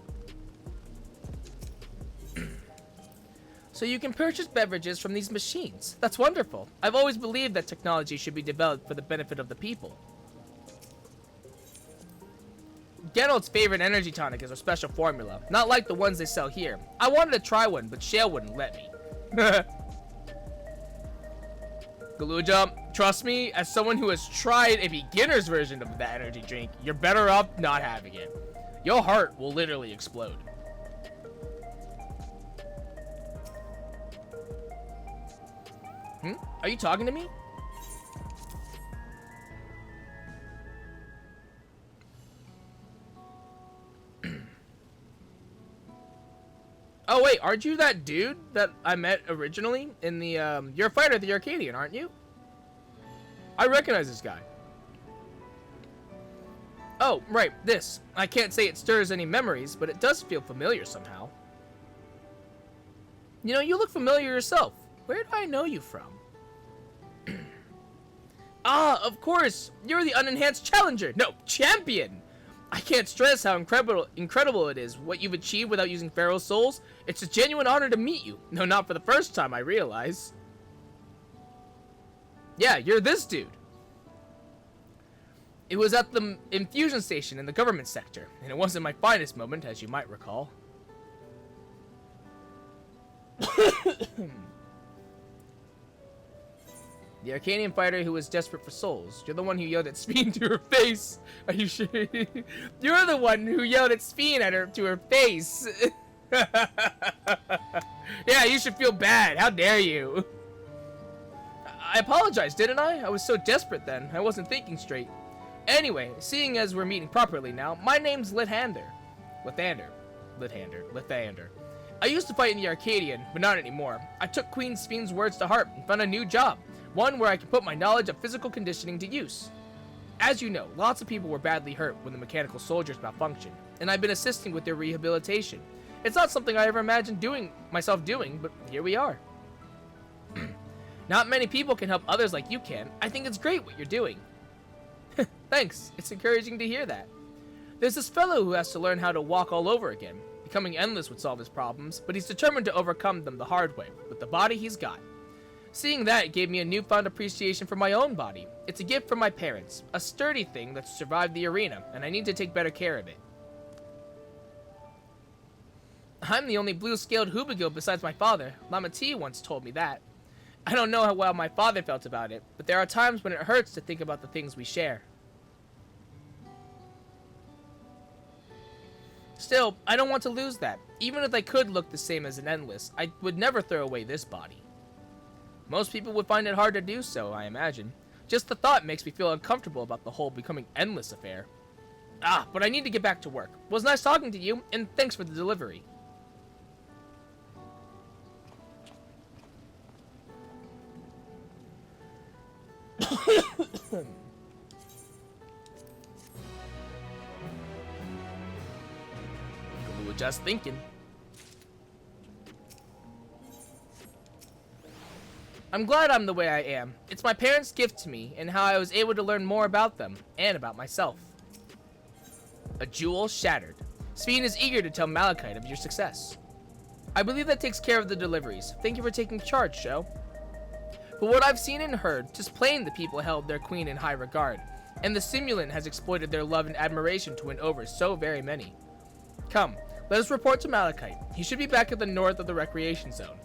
[SPEAKER 1] So you can purchase beverages from these machines. That's wonderful. I've always believed that technology should be developed for the benefit of the people. Geralt's favorite energy tonic is a special formula, not like the ones they sell here. I wanted to try one, but Shale wouldn't let me. Galuja, trust me, as someone who has tried a beginner's version of that energy drink, you're better off not having it. Your heart will literally explode. Are you talking to me? Oh wait, aren't you that dude that I met originally in the, you're a fighter at the Arcadian, aren't you? I recognize this guy. Oh, right, this. I can't say it stirs any memories, but it does feel familiar somehow. You know, you look familiar yourself. Where do I know you from? Ah, of course! You're the unenhanced challenger! No, champion! I can't stress how incredible it is what you've achieved without using Pharaoh's souls. It's a genuine honor to meet you. No, not for the first time, I realize. Yeah, you're this dude. It was at the infusion station in the government sector, and it wasn't my finest moment, as you might recall. The Arcanian fighter who was desperate for souls. You're the one who yelled at Sphene to her face. Are you sure? You're the one who yelled at Sphene to her face. Yeah, you should feel bad. How dare you? I apologized, didn't I? I was so desperate then. I wasn't thinking straight. Anyway, seeing as we're meeting properly now, my name's Lathander. I used to fight in the Arcadian, but not anymore. I took Queen Sphene's words to heart and found a new job. One where I can put my knowledge of physical conditioning to use. As you know, lots of people were badly hurt when the mechanical soldiers malfunctioned, and I've been assisting with their rehabilitation. It's not something I ever imagined myself doing, but here we are. Not many people can help others like you can. I think it's great what you're doing. Thanks, it's encouraging to hear that. There's this fellow who has to learn how to walk all over again. Becoming endless would solve his problems, but he's determined to overcome them the hard way, with the body he's got. Seeing that gave me a newfound appreciation for my own body. It's a gift from my parents, a sturdy thing that's survived the arena, and I need to take better care of it. I'm the only blue-scaled Hubigo besides my father. Lama T once told me that. I don't know how well my father felt about it, but there are times when it hurts to think about the things we share. Still, I don't want to lose that. Even if I could look the same as an endless, I would never throw away this body. Most people would find it hard to do so, I imagine. Just the thought makes me feel uncomfortable about the whole becoming endless affair. But I need to get back to work. It was nice talking to you, and thanks for the delivery. We were just thinking. I'm glad I'm the way I am. It's my parents' gift to me, and how I was able to learn more about them, and about myself. A jewel shattered. Sphene is eager to tell Malachite of your success. I believe that takes care of the deliveries. Thank you for taking charge, Sho. But what I've seen and heard, 'tis plain the people held their queen in high regard, and the simulant has exploited their love and admiration to win over so very many. Come, let us report to Malachite. He should be back at the north of the recreation zone.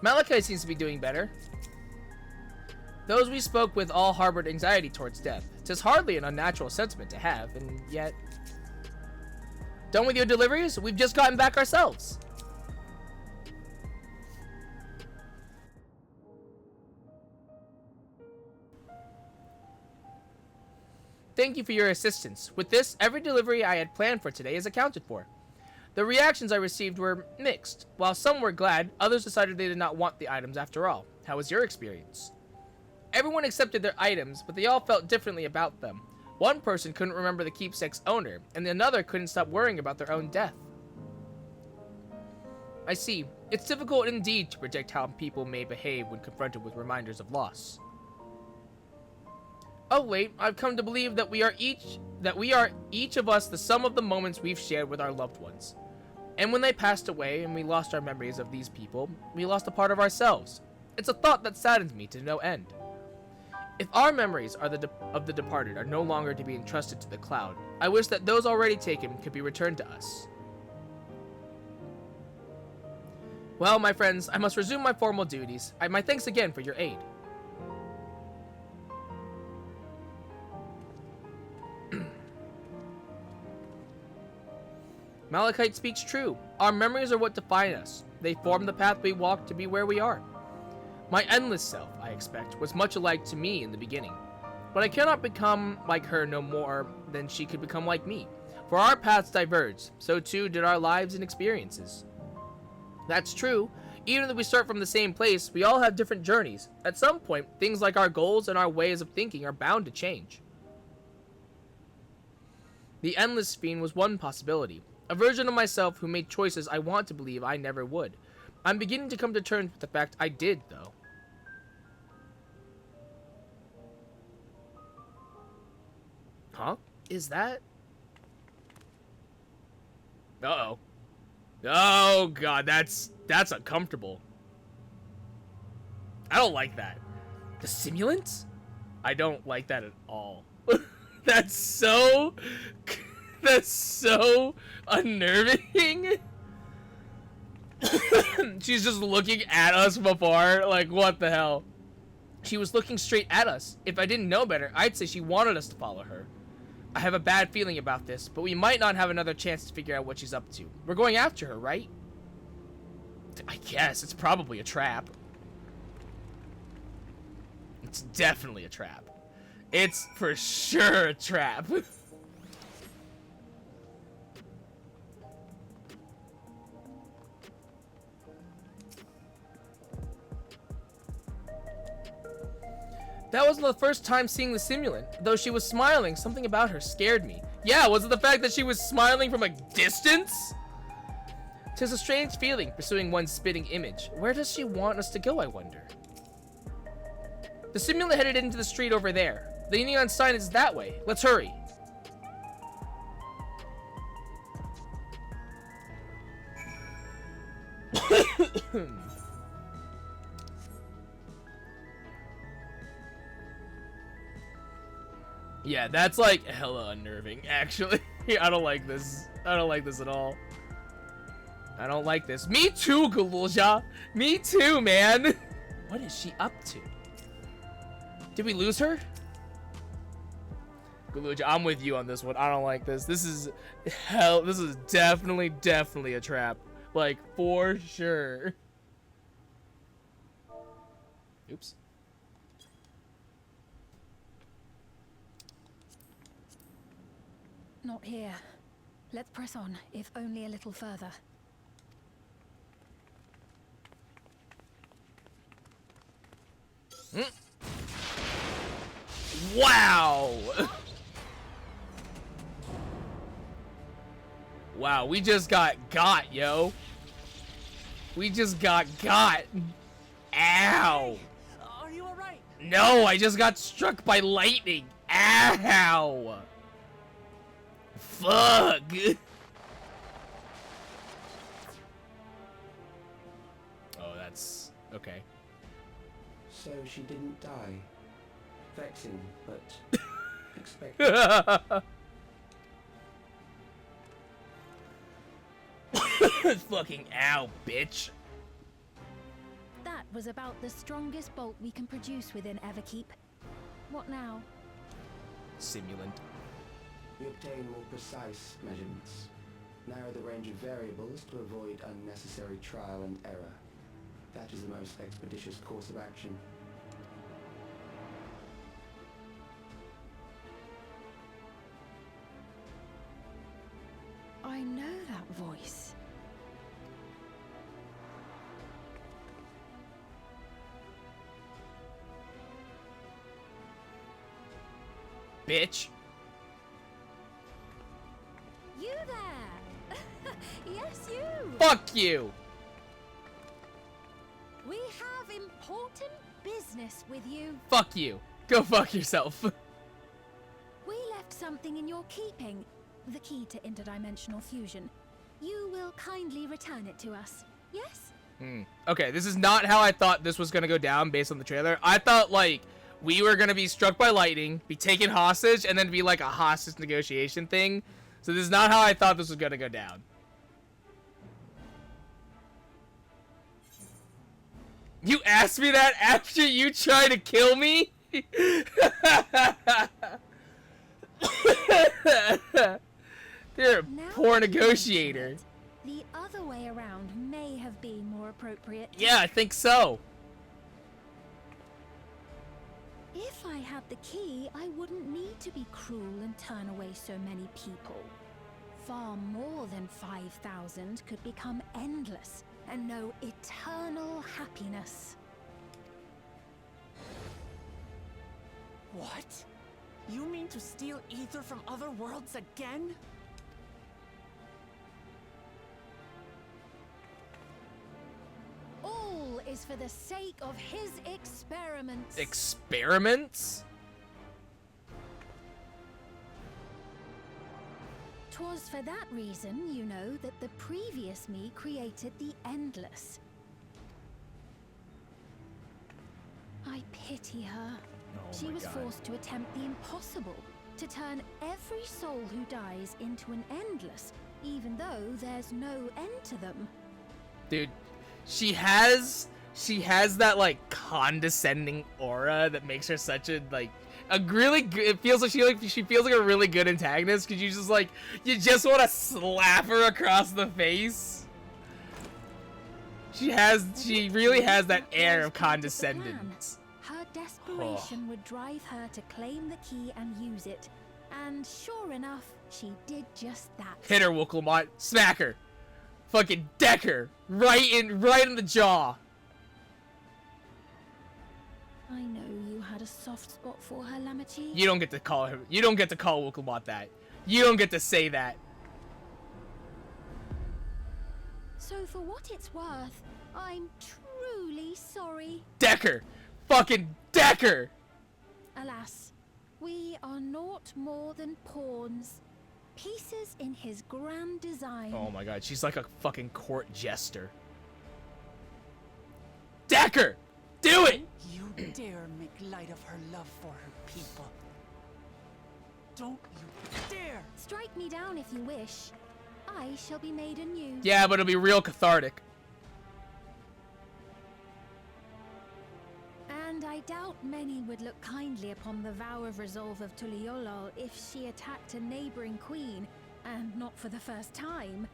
[SPEAKER 1] Malachite seems to be doing better. Those we spoke with all harbored anxiety towards death. 'Tis hardly an unnatural sentiment to have, and yet... Done with your deliveries? We've just gotten back ourselves. Thank you for your assistance. With this, every delivery I had planned for today is accounted for. The reactions I received were mixed. While some were glad, others decided they did not want the items after all. How was your experience? Everyone accepted their items, but they all felt differently about them. One person couldn't remember the keepsake's owner, and another couldn't stop worrying about their own death. I see. It's difficult indeed to predict how people may behave when confronted with reminders of loss. Of late, I've come to believe that we are each of us the sum of the moments we've shared with our loved ones. And when they passed away and we lost our memories of these people, we lost a part of ourselves. It's a thought that saddens me to no end. If our memories of the departed are no longer to be entrusted to the cloud, I wish that those already taken could be returned to us. Well, my friends, I must resume my formal duties. My thanks again for your aid. Malachite speaks true. Our memories are what define us. They form the path we walk to be where we are. My endless self, I expect, was much alike to me in the beginning. But I cannot become like her no more than she could become like me. For our paths diverged, so too did our lives and experiences. That's true. Even if we start from the same place, we all have different journeys. At some point, things like our goals and our ways of thinking are bound to change. The Endless Fiend was one possibility. A version of myself who made choices I want to believe I never would. I'm beginning to come to terms with the fact I did, though. Huh? Is that? Uh-oh. Oh, God, that's uncomfortable. I don't like that. The simulant? I don't like that at all. That's so unnerving. She's just looking at us from afar, like, what the hell? She was looking straight at us. If I didn't know better, I'd say she wanted us to follow her. I have a bad feeling about this, but we might not have another chance to figure out what she's up to. We're going after her, right? I guess. It's probably a trap. It's definitely a trap. It's for sure a trap. That wasn't the first time seeing the simulant. Though she was smiling, something about her scared me. Yeah, was it the fact that she was smiling from a distance? 'Tis a strange feeling, pursuing one's spitting image. Where does she want us to go, I wonder? The simulant headed into the street over there. The neon sign is that way. Let's hurry. Yeah, that's like hella unnerving, actually. I don't like this. I don't like this at all. I don't like this. Me too, Galulja. Me too, man. What is she up to? Did we lose her? Galulja, I'm with you on this one. I don't like this. This is hell. This is definitely a trap. Like, for sure. Oops.
[SPEAKER 7] Not here. Let's press on, if only a little further.
[SPEAKER 1] Wow! Wow, we just got, yo. We just got. Ow!
[SPEAKER 2] Are you alright?
[SPEAKER 1] No, I just got struck by lightning. Ow! Fuck! Oh, that's okay.
[SPEAKER 9] So she didn't die. Vexing, but expected.
[SPEAKER 1] Fucking ow, bitch.
[SPEAKER 7] That was about the strongest bolt we can produce within Everkeep. What now?
[SPEAKER 1] Simulant.
[SPEAKER 9] We obtain more precise measurements. Narrow the range of variables to avoid unnecessary trial and error. That is the most expeditious course of action.
[SPEAKER 7] I know that voice.
[SPEAKER 1] Bitch.
[SPEAKER 7] You there! Yes, you!
[SPEAKER 1] Fuck you!
[SPEAKER 7] We have important business with you.
[SPEAKER 1] Fuck you. Go fuck yourself.
[SPEAKER 7] We left something in your keeping. The key to interdimensional fusion. You will kindly return it to us, yes?
[SPEAKER 1] Okay, this is not how I thought this was gonna go down based on the trailer. I thought, like, we were gonna be struck by lightning, be taken hostage, and then be like a hostage negotiation thing. So this is not how I thought this was gonna go down. You asked me that after you tried to kill me? You're a
[SPEAKER 7] Now
[SPEAKER 1] poor
[SPEAKER 7] that you
[SPEAKER 1] negotiator.
[SPEAKER 7] mention it, the other way around may have been more appropriate.
[SPEAKER 1] Yeah, I think so.
[SPEAKER 7] If I had the key, I wouldn't need to be cruel and turn away so many people. Far more than 5,000 could become endless and know eternal happiness.
[SPEAKER 2] What? You mean to steal ether from other worlds again?
[SPEAKER 7] All is for the sake of his experiments.
[SPEAKER 1] Experiments?
[SPEAKER 7] 'Twas for that reason, you know, that the previous me created the Endless. I pity her.
[SPEAKER 1] Oh
[SPEAKER 7] She
[SPEAKER 1] my
[SPEAKER 7] was
[SPEAKER 1] God.
[SPEAKER 7] forced to attempt the impossible, to turn every soul who dies into an Endless, even though there's no end to them.
[SPEAKER 1] Dude, she has that like condescending aura that makes her such a like a really good, it feels like she feels like a really good antagonist because you just like you just want to slap her across the face. She really has that air of condescendence.
[SPEAKER 7] Her desperation would drive her to claim the key and use it. And sure enough, she did just that.
[SPEAKER 1] Hit her, Wooklemot. Smack her. Fucking deck her. Right in the jaw.
[SPEAKER 7] I know you had a soft spot for her, Lamachi.
[SPEAKER 1] You don't get to call her. You don't get to call Wooklemot that. You don't get to say that.
[SPEAKER 7] So for what it's worth, I'm truly sorry.
[SPEAKER 1] Deck her. Fucking deck her.
[SPEAKER 7] Alas, we are naught more than pawns. Pieces in his grand design.
[SPEAKER 1] Oh my god, she's like a fucking court jester. Decker! Do it!
[SPEAKER 2] You dare make light of her love for her people. Don't you dare!
[SPEAKER 7] Strike me down if you wish. I shall be made anew.
[SPEAKER 1] Yeah, but it'll be real cathartic.
[SPEAKER 7] And I doubt many would look kindly upon the vow of resolve of Tuliolol if she attacked a neighboring queen, and not for the first time.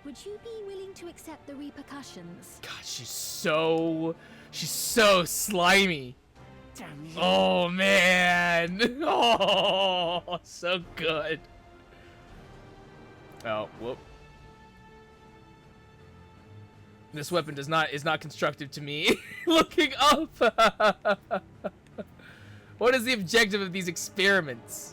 [SPEAKER 7] Would you be willing to accept the repercussions?
[SPEAKER 1] God, she's so slimy.
[SPEAKER 2] Damn you.
[SPEAKER 1] Oh man. Oh, so good. Oh, whoop. This weapon is not constructive to me. Looking up. What is the objective of these experiments?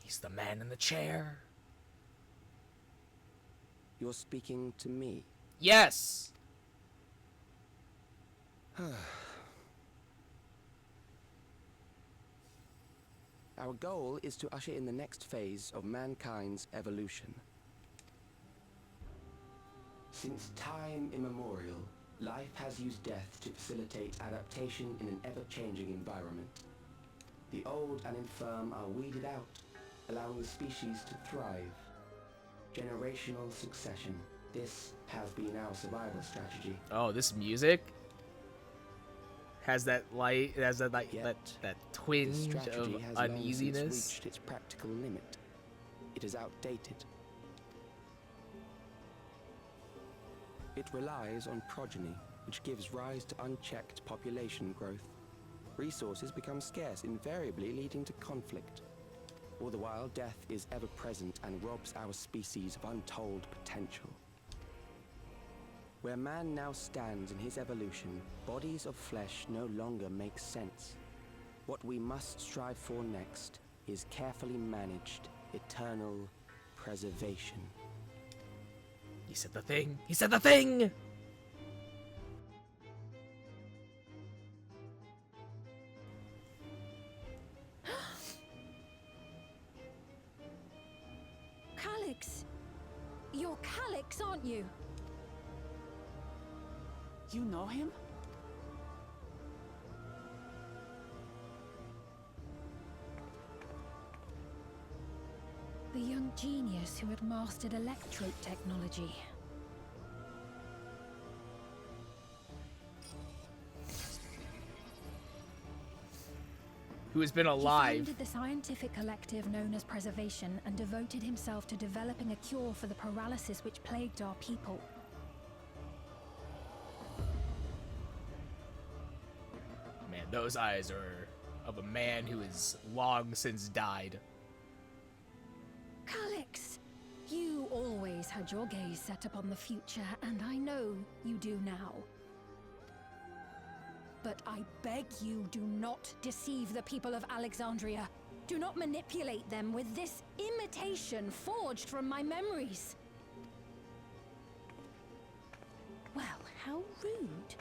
[SPEAKER 1] He's the man in the chair.
[SPEAKER 9] You're speaking to me.
[SPEAKER 1] Yes.
[SPEAKER 9] Our goal is to usher in the next phase of mankind's evolution. Since time immemorial, life has used death to facilitate adaptation in an ever-changing environment. The old and infirm are weeded out, allowing the species to thrive. Generational succession. This has been our survival strategy.
[SPEAKER 1] Oh, this music has that light. It has that like
[SPEAKER 9] Yet,
[SPEAKER 1] that
[SPEAKER 9] This
[SPEAKER 1] twinge
[SPEAKER 9] strategy
[SPEAKER 1] of
[SPEAKER 9] has long since
[SPEAKER 1] uneasiness.
[SPEAKER 9] reached its practical limit. It is outdated. It relies on progeny, which gives rise to unchecked population growth. Resources become scarce, invariably leading to conflict. All the while, death is ever present and robs our species of untold potential. Where man now stands in his evolution, bodies of flesh no longer make sense. What we must strive for next is carefully managed, eternal preservation.
[SPEAKER 1] He said the thing. He said the thing.
[SPEAKER 7] Calyx! You're Calyx, aren't you?
[SPEAKER 2] You know him?
[SPEAKER 7] The young genius who had mastered electrope technology.
[SPEAKER 1] Who has been
[SPEAKER 7] He
[SPEAKER 1] alive?
[SPEAKER 7] founded the scientific collective known as Preservation and devoted himself to developing a cure for the paralysis which plagued our people.
[SPEAKER 1] Man, those eyes are of a man who has long since died.
[SPEAKER 7] Calyx, you always had your gaze set upon the future, and I know you do now. But I beg you, do not deceive the people of Alexandria. Do not manipulate them with this imitation forged from my memories. Well, how rude.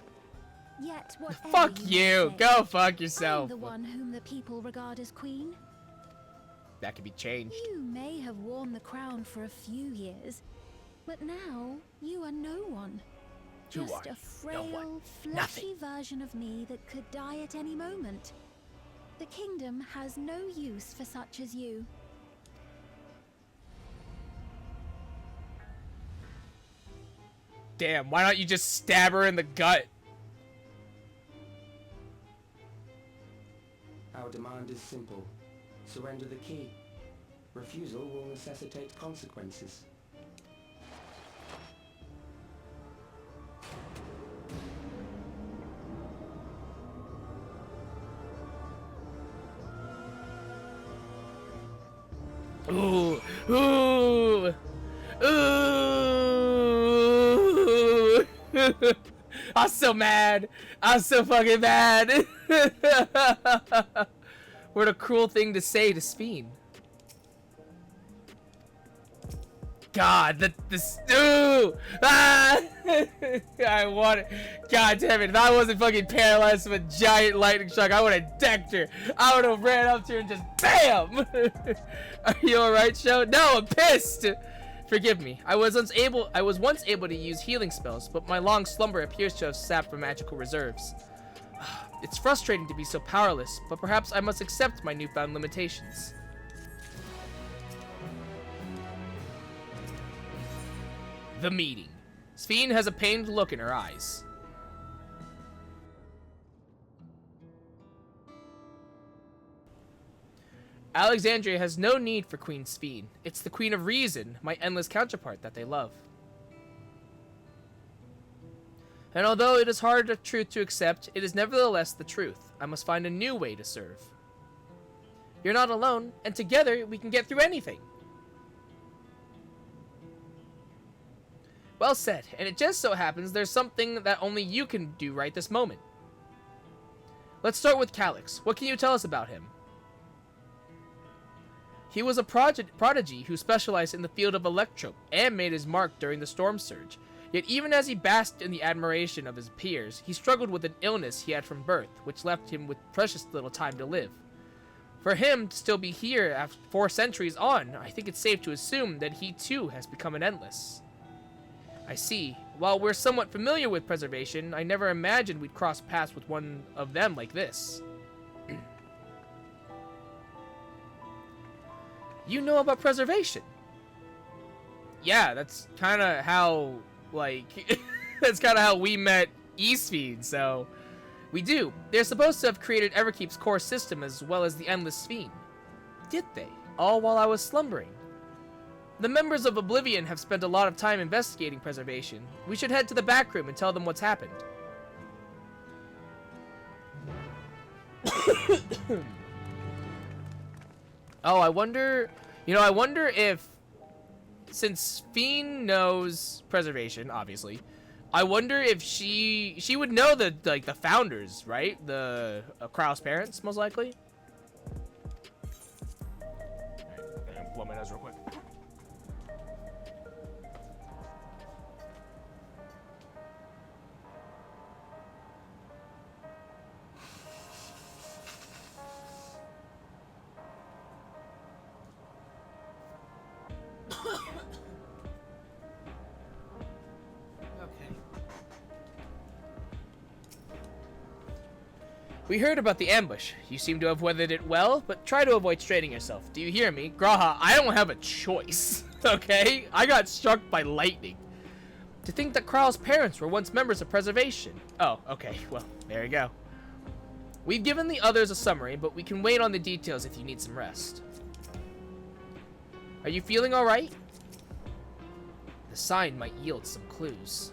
[SPEAKER 7] Yet whatever
[SPEAKER 1] Fuck
[SPEAKER 7] may
[SPEAKER 1] you.
[SPEAKER 7] say,
[SPEAKER 1] Go fuck
[SPEAKER 7] I'm
[SPEAKER 1] yourself.
[SPEAKER 7] the one whom the people regard as queen.
[SPEAKER 1] That could be changed.
[SPEAKER 7] You may have worn the crown for a few years, but now you are no one.
[SPEAKER 1] You
[SPEAKER 7] Just
[SPEAKER 1] are
[SPEAKER 7] a
[SPEAKER 1] no
[SPEAKER 7] frail,
[SPEAKER 1] one.
[SPEAKER 7] fleshy
[SPEAKER 1] Nothing.
[SPEAKER 7] version of me that could die at any moment. The kingdom has no use for such as you.
[SPEAKER 1] Damn, why don't you just stab her in the gut?
[SPEAKER 9] Our demand is simple. Surrender the key. Refusal will necessitate consequences.
[SPEAKER 1] Ooh, ooh, ooh. I'm so mad. I'm so fucking mad. What a cruel thing to say to Speen. God, the stew! Ah! I want it. God damn it, if I wasn't fucking paralyzed from a giant lightning shock, I would have decked her. I would have ran up to her and just BAM! Are you alright, Sho? No, I'm pissed! Forgive me. I was once able to use healing spells, but my long slumber appears to have sapped my magical reserves. It's frustrating to be so powerless, but perhaps I must accept my newfound limitations. The meeting. Sphene has a pained look in her eyes. Alexandria has no need for Queen Sphene. It's the Queen of Reason, my endless counterpart, that they love. And although it is hard a truth to accept, it is nevertheless the truth. I must find a new way to serve. You're not alone, and together we can get through anything. Well said, and it just so happens there's something that only you can do right this moment. Let's start with Calyx. What can you tell us about him? He was a prodigy who specialized in the field of electro and made his mark during the storm surge. Yet even as he basked in the admiration of his peers, he struggled with an illness he had from birth, which left him with precious little time to live. For him to still be here after 4 centuries on, I think it's safe to assume that he too has become an endless. I see. While we're somewhat familiar with preservation, I never imagined we'd cross paths with one of them like this. You know about preservation? Yeah, that's kind of how, like, that's kind of how we met XIV, so... We do. They're supposed to have created Everkeep's core system as well as the Endless Sphene. Did they? All while I was slumbering. The members of Oblivion have spent a lot of time investigating preservation. We should head to the back room and tell them what's happened. Oh, I wonder... You know, I wonder if... Since Sphene knows preservation, obviously, I wonder if she would know the, like, the founders, right? The Krau's parents, most likely. Blow my nose real quick. We heard about the ambush. You seem to have weathered it well, but try to avoid straining yourself. Do you hear me? Graha, I don't have a choice, okay? I got struck by lightning. To think that Krau's parents were once members of preservation. Oh, okay, well, there you go. We've given the others a summary, but we can wait on the details if you need some rest. Are you feeling alright? The sign might yield some clues.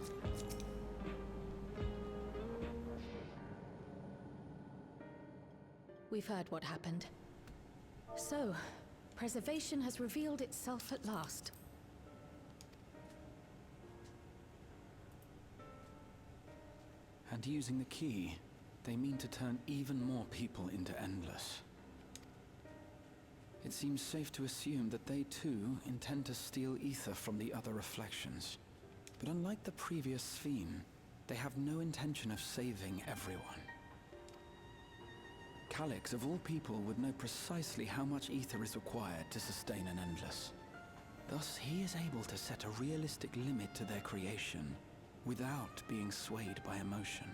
[SPEAKER 3] We've heard what happened. So, preservation has revealed itself at last.
[SPEAKER 10] And using the key, they mean to turn even more people into Endless. It seems safe to assume that they too intend to steal ether from the other reflections. But unlike the previous Sphene, they have no intention of saving everyone. Calyx, of all people, would know precisely how much ether is required to sustain an Endless. Thus, he is able to set a realistic limit to their creation, without being swayed by emotion.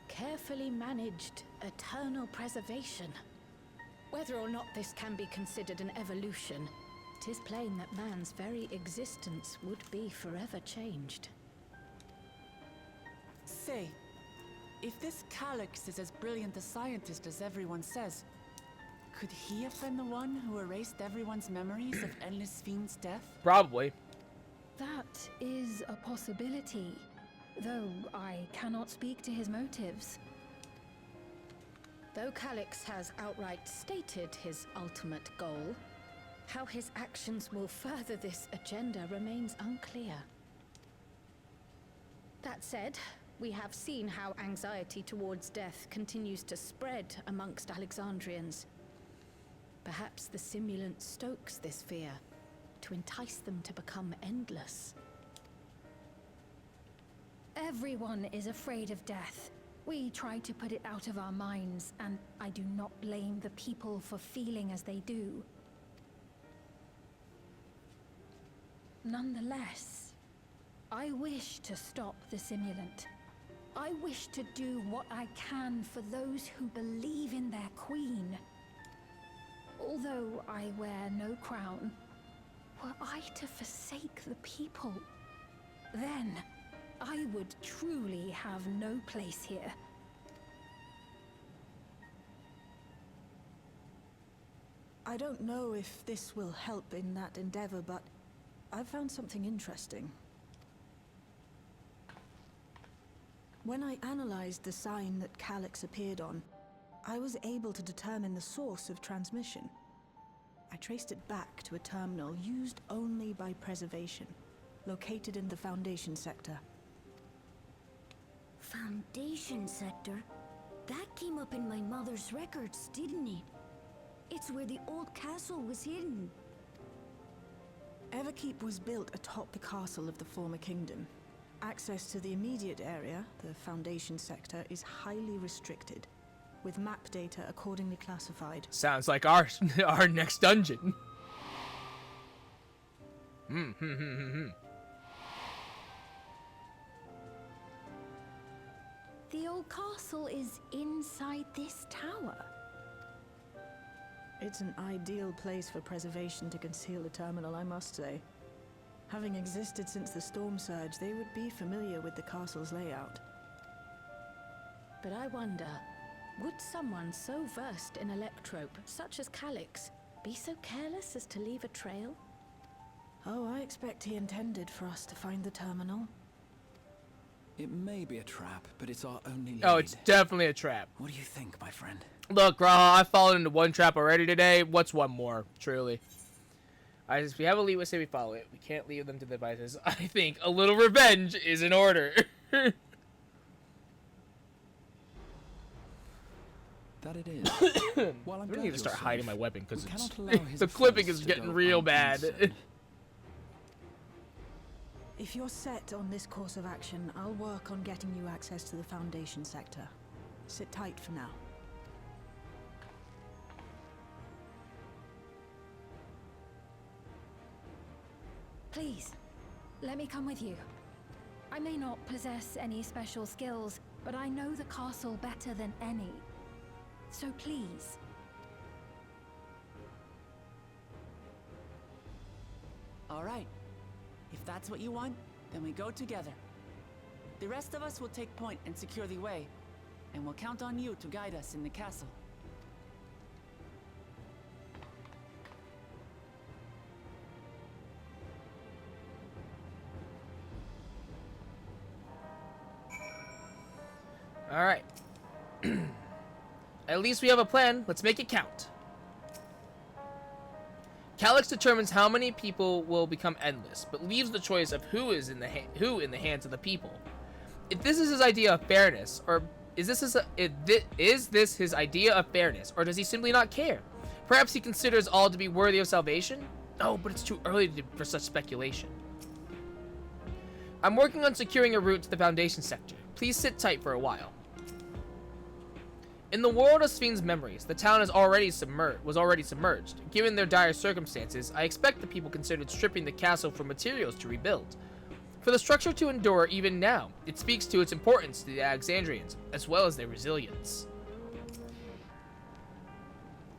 [SPEAKER 7] Carefully managed eternal preservation. Whether or not this can be considered an evolution, it is plain that man's very existence would be forever changed.
[SPEAKER 2] Say, if this Calyx is as brilliant a scientist as everyone says, could he have been the one who erased everyone's memories of Endless Sphene's death?
[SPEAKER 1] Probably.
[SPEAKER 4] That is a possibility, though I cannot speak to his motives.
[SPEAKER 7] Though Calyx has outright stated his ultimate goal, how his actions will further this agenda remains unclear. That said, we have seen how anxiety towards death continues to spread amongst Alexandrians. Perhaps the simulant stokes this fear,
[SPEAKER 4] to entice them to become endless.
[SPEAKER 7] Everyone is afraid of death. We try to put it out of our minds, and I do not blame the people for feeling as they do. Nonetheless, I wish to stop the simulant. I wish to do what I can for those who believe in their queen. Although I wear no crown, were I to forsake the people, then I would truly have no place here.
[SPEAKER 5] I don't know if this will help in that endeavor, but I've found something interesting. When I analyzed the sign that Calyx appeared on, I was able to determine the source of transmission. I traced it back to a terminal used only by preservation, located in the Foundation sector.
[SPEAKER 6] Foundation sector? That came up in my mother's records, didn't it? It's where the old castle was hidden.
[SPEAKER 5] Everkeep was built atop the castle of the former kingdom. Access to the immediate area, the Foundation sector, is highly restricted, with map data accordingly classified.
[SPEAKER 1] Sounds like our next dungeon.
[SPEAKER 7] The old castle is inside this tower.
[SPEAKER 5] It's an ideal place for preservation to conceal a terminal, I must say. Having existed since the storm surge, they would be familiar with the castle's layout.
[SPEAKER 4] But I wonder, would someone so versed in electrope, such as Calyx, be so careless as to leave a trail?
[SPEAKER 5] Oh, I expect he intended for us to find the terminal.
[SPEAKER 10] It may be a trap, but it's our only lead.
[SPEAKER 1] Oh, it's definitely a trap.
[SPEAKER 10] What do you think, my friend?
[SPEAKER 1] Look, Graha, I've fallen into one trap already today. What's one more, truly? If we have a lead, we say we follow it. We can't leave them to the devices. I think a little revenge is in order.
[SPEAKER 10] That it is. Well, I'm
[SPEAKER 1] I need to start hiding my weapon because
[SPEAKER 10] the
[SPEAKER 1] clipping is getting real bad.
[SPEAKER 5] If you're set on this course of action, I'll work on getting you access to the Foundation sector. Sit tight for now.
[SPEAKER 7] Please, let me come with you. I may not possess any special skills, but I know the castle better than any. So please.
[SPEAKER 2] All right. If that's what you want, then we go together. The rest of us will take point and secure the way, and we'll count on you to guide us in the castle.
[SPEAKER 1] All right. At least we have a plan. Let's make it count. Calyx determines how many people will become endless, but leaves the choice of who in the hands of the people. If this is his idea of fairness, or is this his idea of fairness, or does he simply not care? Perhaps he considers all to be worthy of salvation? No, but it's too early for such speculation. I'm working on securing a route to the Foundation sector. Please sit tight for a while. In the world of Sven's memories, the town was already submerged. Given their dire circumstances, I expect the people considered stripping the castle for materials to rebuild. For the structure to endure even now, it speaks to its importance to the Alexandrians, as well as their resilience.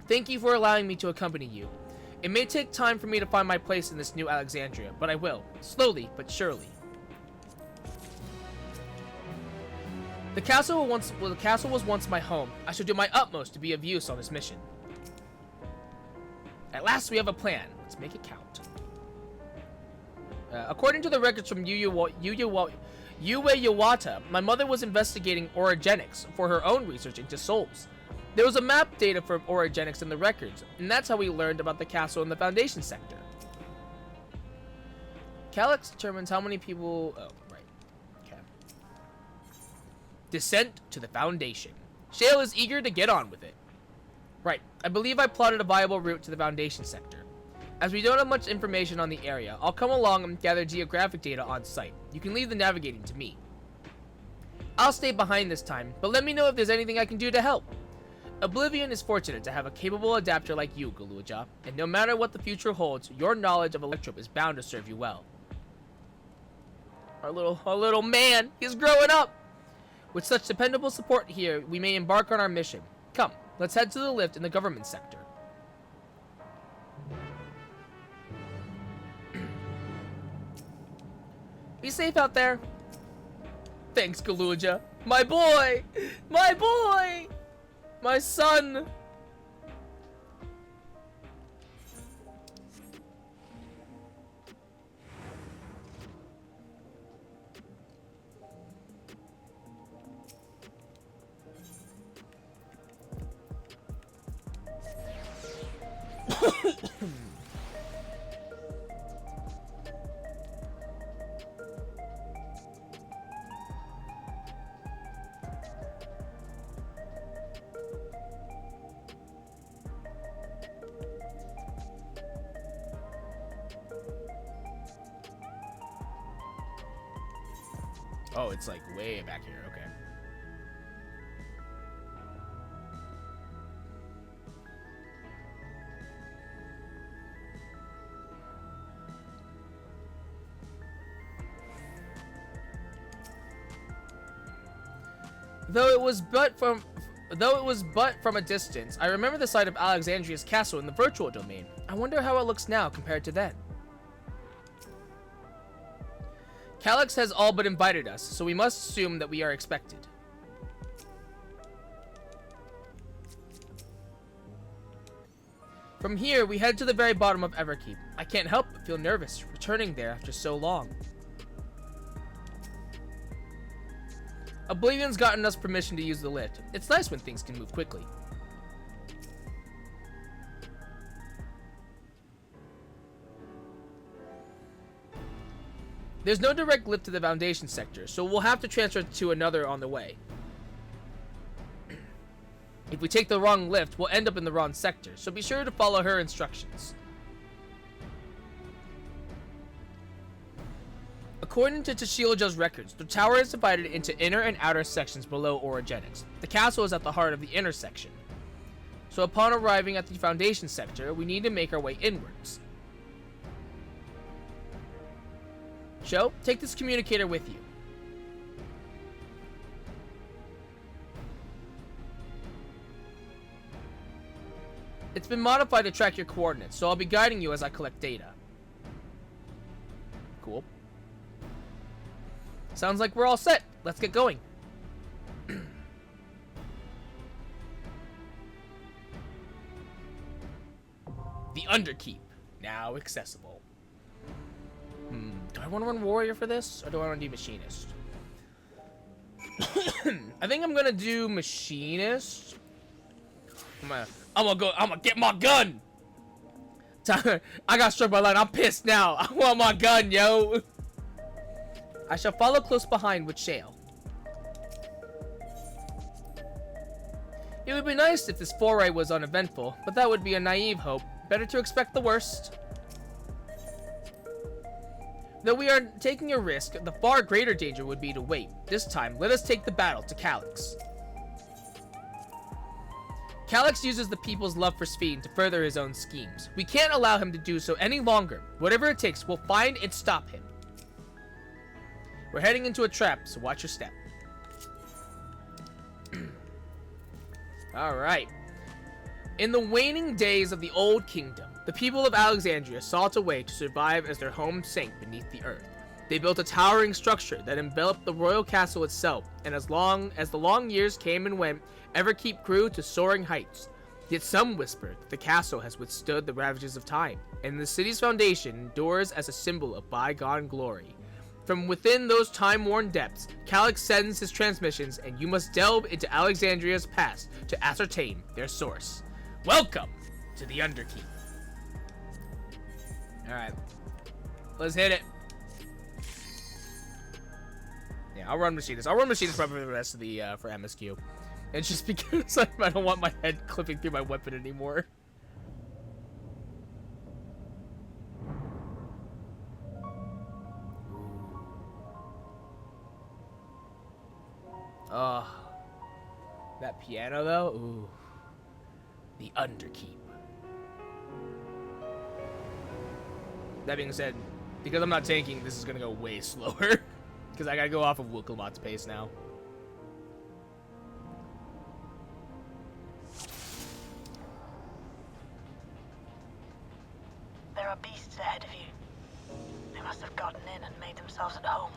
[SPEAKER 1] Thank you for allowing me to accompany you. It may take time for me to find my place in this new Alexandria, but I will, slowly but surely. The castle was once my home. I shall do my utmost to be of use on this mission. At last we have a plan. Let's make it count. According to the records from Yue Yawata, my mother was investigating orogenics for her own research into souls. There was a map data for orogenics in the records, and that's how we learned about the castle in the Foundation sector. Calyx determines how many people... Oh, right. Okay. Descent to the Foundation. Shale is eager to get on with it. Right. I believe I plotted a viable route to the Foundation sector. As we don't have much information on the area, I'll come along and gather geographic data on site. You can leave the navigating to me. I'll stay behind this time, but let me know if there's anything I can do to help. Oblivion is fortunate to have a capable adapter like you, Galuja, and no matter what the future holds, your knowledge of Electrope is bound to serve you well. Our little man, he's growing up! With such dependable support here, we may embark on our mission. Come, let's head to the lift in the government sector. Be safe out there. Thanks, Galuja. My boy! My boy! My son! Oh, it's like way back here. Okay. Though it was but from a distance, I remember the site of Alexandria's castle in the virtual domain. I wonder how it looks now compared to then. Calyx has all but invited us, so we must assume that we are expected. From here, we head to the very bottom of Everkeep. I can't help but feel nervous returning there after so long. Oblivion's gotten us permission to use the lift. It's nice when things can move quickly. There's no direct lift to the Foundation sector, so we'll have to transfer to another on the way. If we take the wrong lift, we'll end up in the wrong sector, so be sure to follow her instructions. According to Tashilaja's records, the tower is divided into inner and outer sections below Orogenics. The castle is at the heart of the inner section. So upon arriving at the Foundation sector, we need to make our way inwards. Sho, take this communicator with you. It's been modified to track your coordinates, so I'll be guiding you as I collect data. Cool. Sounds like we're all set. Let's get going. The Underkeep, now accessible. Do I want to run Warrior for this, or do I want to do Machinist? I think I'm gonna do Machinist. I'm gonna get my gun. I got struck by lightning. I'm pissed now. I want my gun, yo. I shall follow close behind with Shale. It would be nice if this foray was uneventful, but that would be a naive hope. Better to expect the worst. Though we are taking a risk, the far greater danger would be to wait. This time, let us take the battle to Calyx. Calyx uses the people's love for speed to further his own schemes. We can't allow him to do so any longer. Whatever it takes, we'll find and stop him. We're heading into a trap, so watch your step. Alright. In the waning days of the Old Kingdom, the people of Alexandria sought a way to survive as their home sank beneath the earth. They built a towering structure that enveloped the royal castle itself, and as the long years came and went, Everkeep grew to soaring heights. Yet some whispered that the castle has withstood the ravages of time, and the city's foundation endures as a symbol of bygone glory. From within those time-worn depths, Calyx sends his transmissions, and you must delve into Alexandria's past to ascertain their source. Welcome to the Underkeep. Alright. Let's hit it. Yeah, I'll run Machinist. I'll run Machinist probably for the rest of the, for MSQ. It's just because I don't want my head clipping through my weapon anymore. That piano though, ooh. The Underkeep. That being said, because I'm not tanking, this is gonna go way slower. Because I gotta go off of Wilkelmot's pace now.
[SPEAKER 11] There are beasts ahead of you. They must have gotten in and made themselves at home.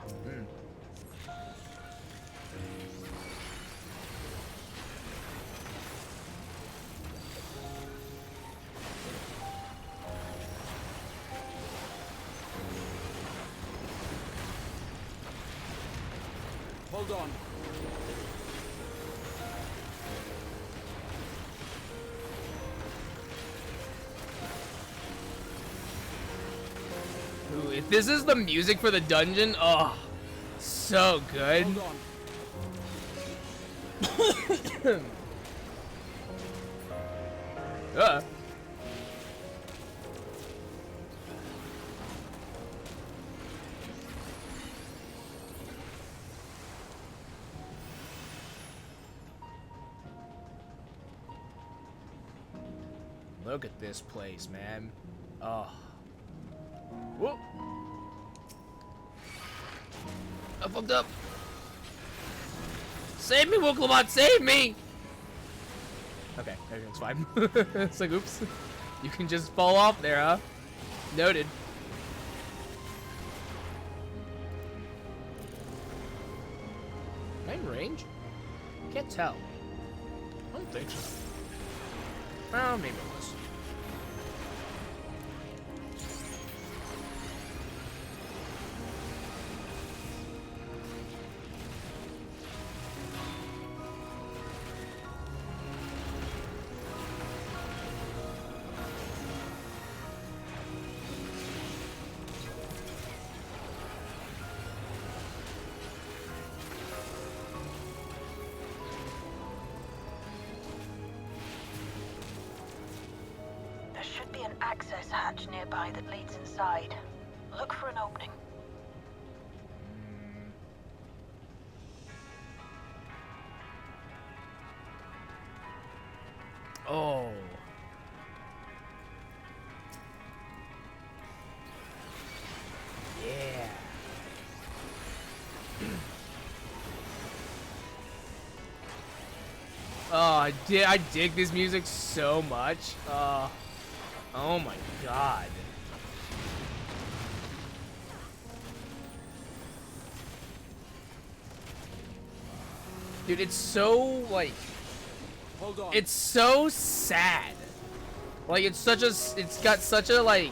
[SPEAKER 10] Hold on.
[SPEAKER 1] Ooh, if this is the music for the dungeon, oh, so good.
[SPEAKER 10] Hold on.
[SPEAKER 1] Look at this place, man. Oh. Whoop. I fucked up. Save me, Wilkelmot, save me! Okay, everything's fine. It's like, oops. You can just fall off there, huh? Noted. Am I in range? Can't tell. I don't think so. Well, maybe it was.
[SPEAKER 11] There should be an access hatch nearby that leads inside. Look for an opening.
[SPEAKER 1] Oh. Yeah. Oh, I dig this music so much. Oh my god. Dude, it's so like
[SPEAKER 10] Hold on.
[SPEAKER 1] it's so sad. Like it's got such a like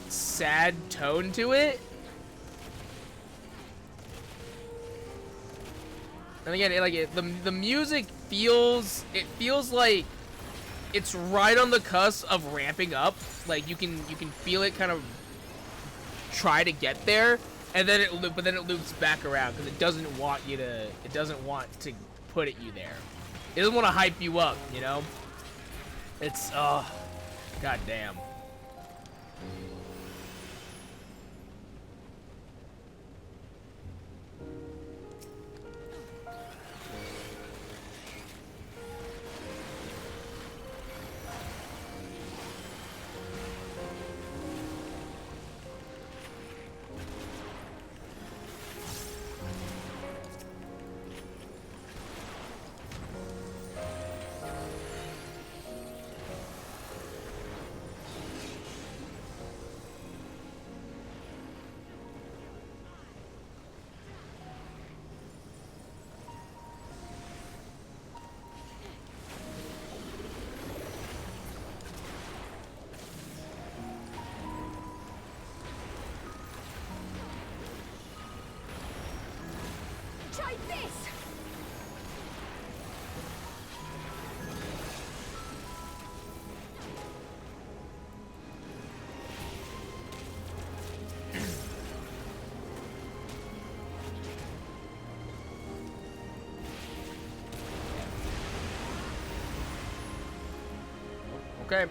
[SPEAKER 1] sad tone to it. And again, the music feels like it's right on the cusp of ramping up. Like you can feel it kind of try to get there, and then it loops back around because it doesn't want to put you there. It doesn't want to hype you up, you know. It's god damn.
[SPEAKER 3] Try this!
[SPEAKER 1] Okay.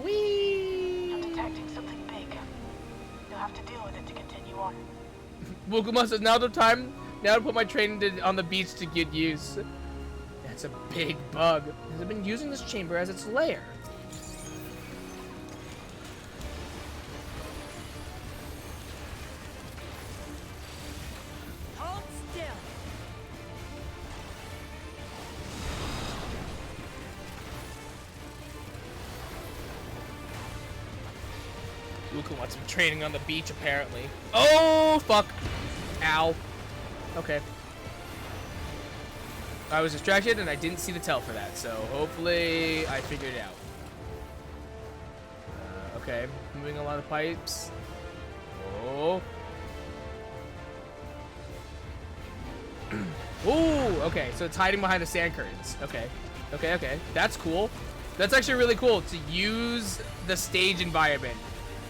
[SPEAKER 1] Whee!
[SPEAKER 11] I'm detecting something big. You'll have to deal with it to continue on.
[SPEAKER 1] Wilkelmot says now the time Now to put my train on the beach to good use. That's a big bug. Has it been using this chamber as its lair?
[SPEAKER 2] Hold still.
[SPEAKER 1] Luca wants some training on the beach, apparently. Oh, fuck. Ow. Okay. I was distracted and I didn't see the tell for that, so hopefully I figured it out. Okay, moving along the pipes. Oh. Ooh, okay, so it's hiding behind the sand curtains. Okay, okay. That's cool. That's actually really cool to use the stage environment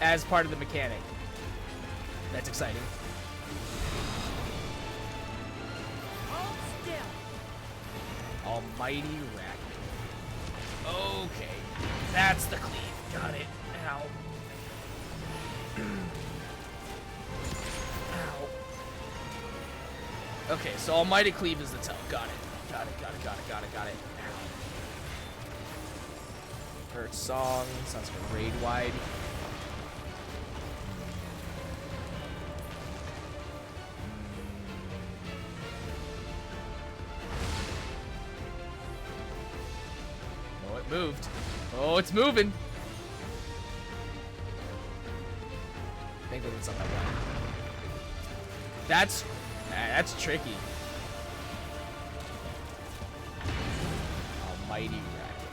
[SPEAKER 1] as part of the mechanic. That's exciting.
[SPEAKER 2] Hold still.
[SPEAKER 1] Almighty racket. Okay, that's the cleave. Got it. Ow. Ow. Okay, so Almighty Cleave is the tell. Got it. Got it. Ow. Hurt song. Sounds like a raid wide. Oh, it moved. Oh, it's moving. I think that's something like that. That's tricky. Almighty racket.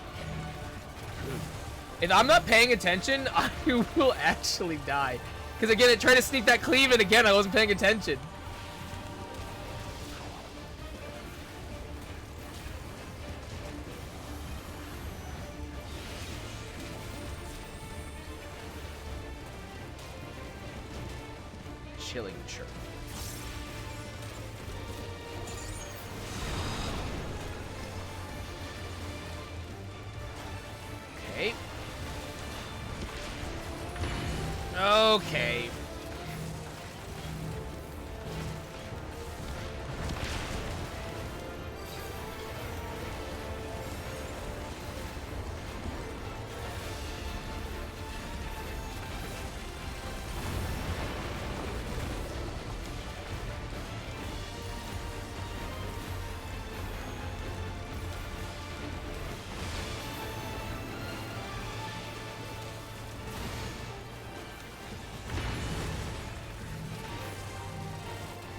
[SPEAKER 1] If I'm not paying attention, I will actually die. Because again, it tried to sneak that cleave in again. I wasn't paying attention. Chilling chirp. Okay. Okay.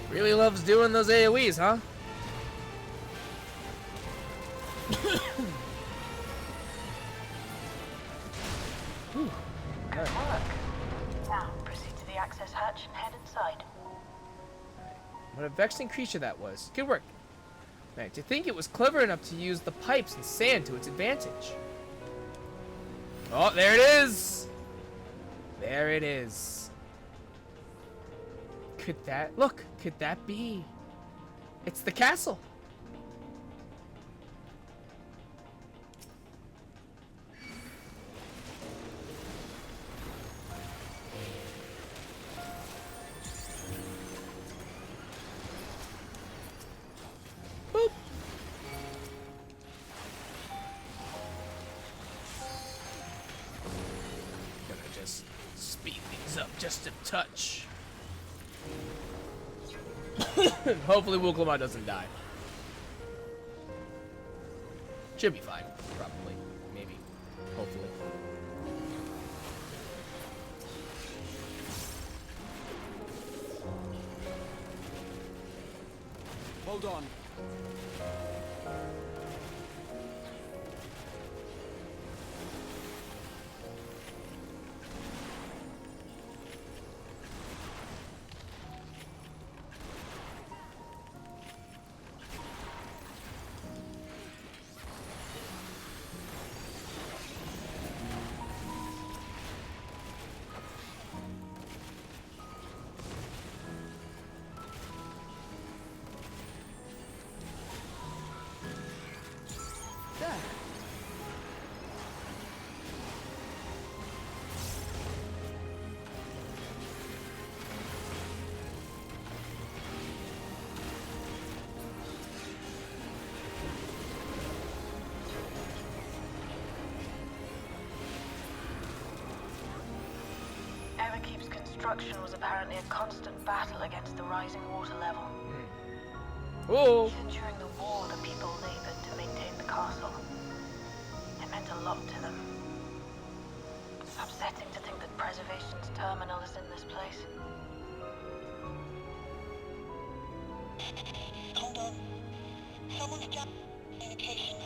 [SPEAKER 1] Really loves doing those AoEs, huh?
[SPEAKER 11] Good work. Now, proceed to the access hatch and head inside.
[SPEAKER 1] What a vexing creature that was. Good work. Right, to think it was clever enough to use the pipes and sand to its advantage. Oh, there it is! There it is. Could that... Look, could that be... It's the castle. Boop. Gonna just speed things up just a touch. Hopefully Wuklama doesn't die. Should be fine, probably. Maybe. Hopefully.
[SPEAKER 10] Hold on.
[SPEAKER 11] construction was apparently a constant battle against the rising water level.
[SPEAKER 1] Oh.
[SPEAKER 11] Even during the war, the people labored to maintain the castle. It meant a lot to them. It's upsetting to think that Preservation's terminal is in this place.
[SPEAKER 12] Hold on. Someone's down communication.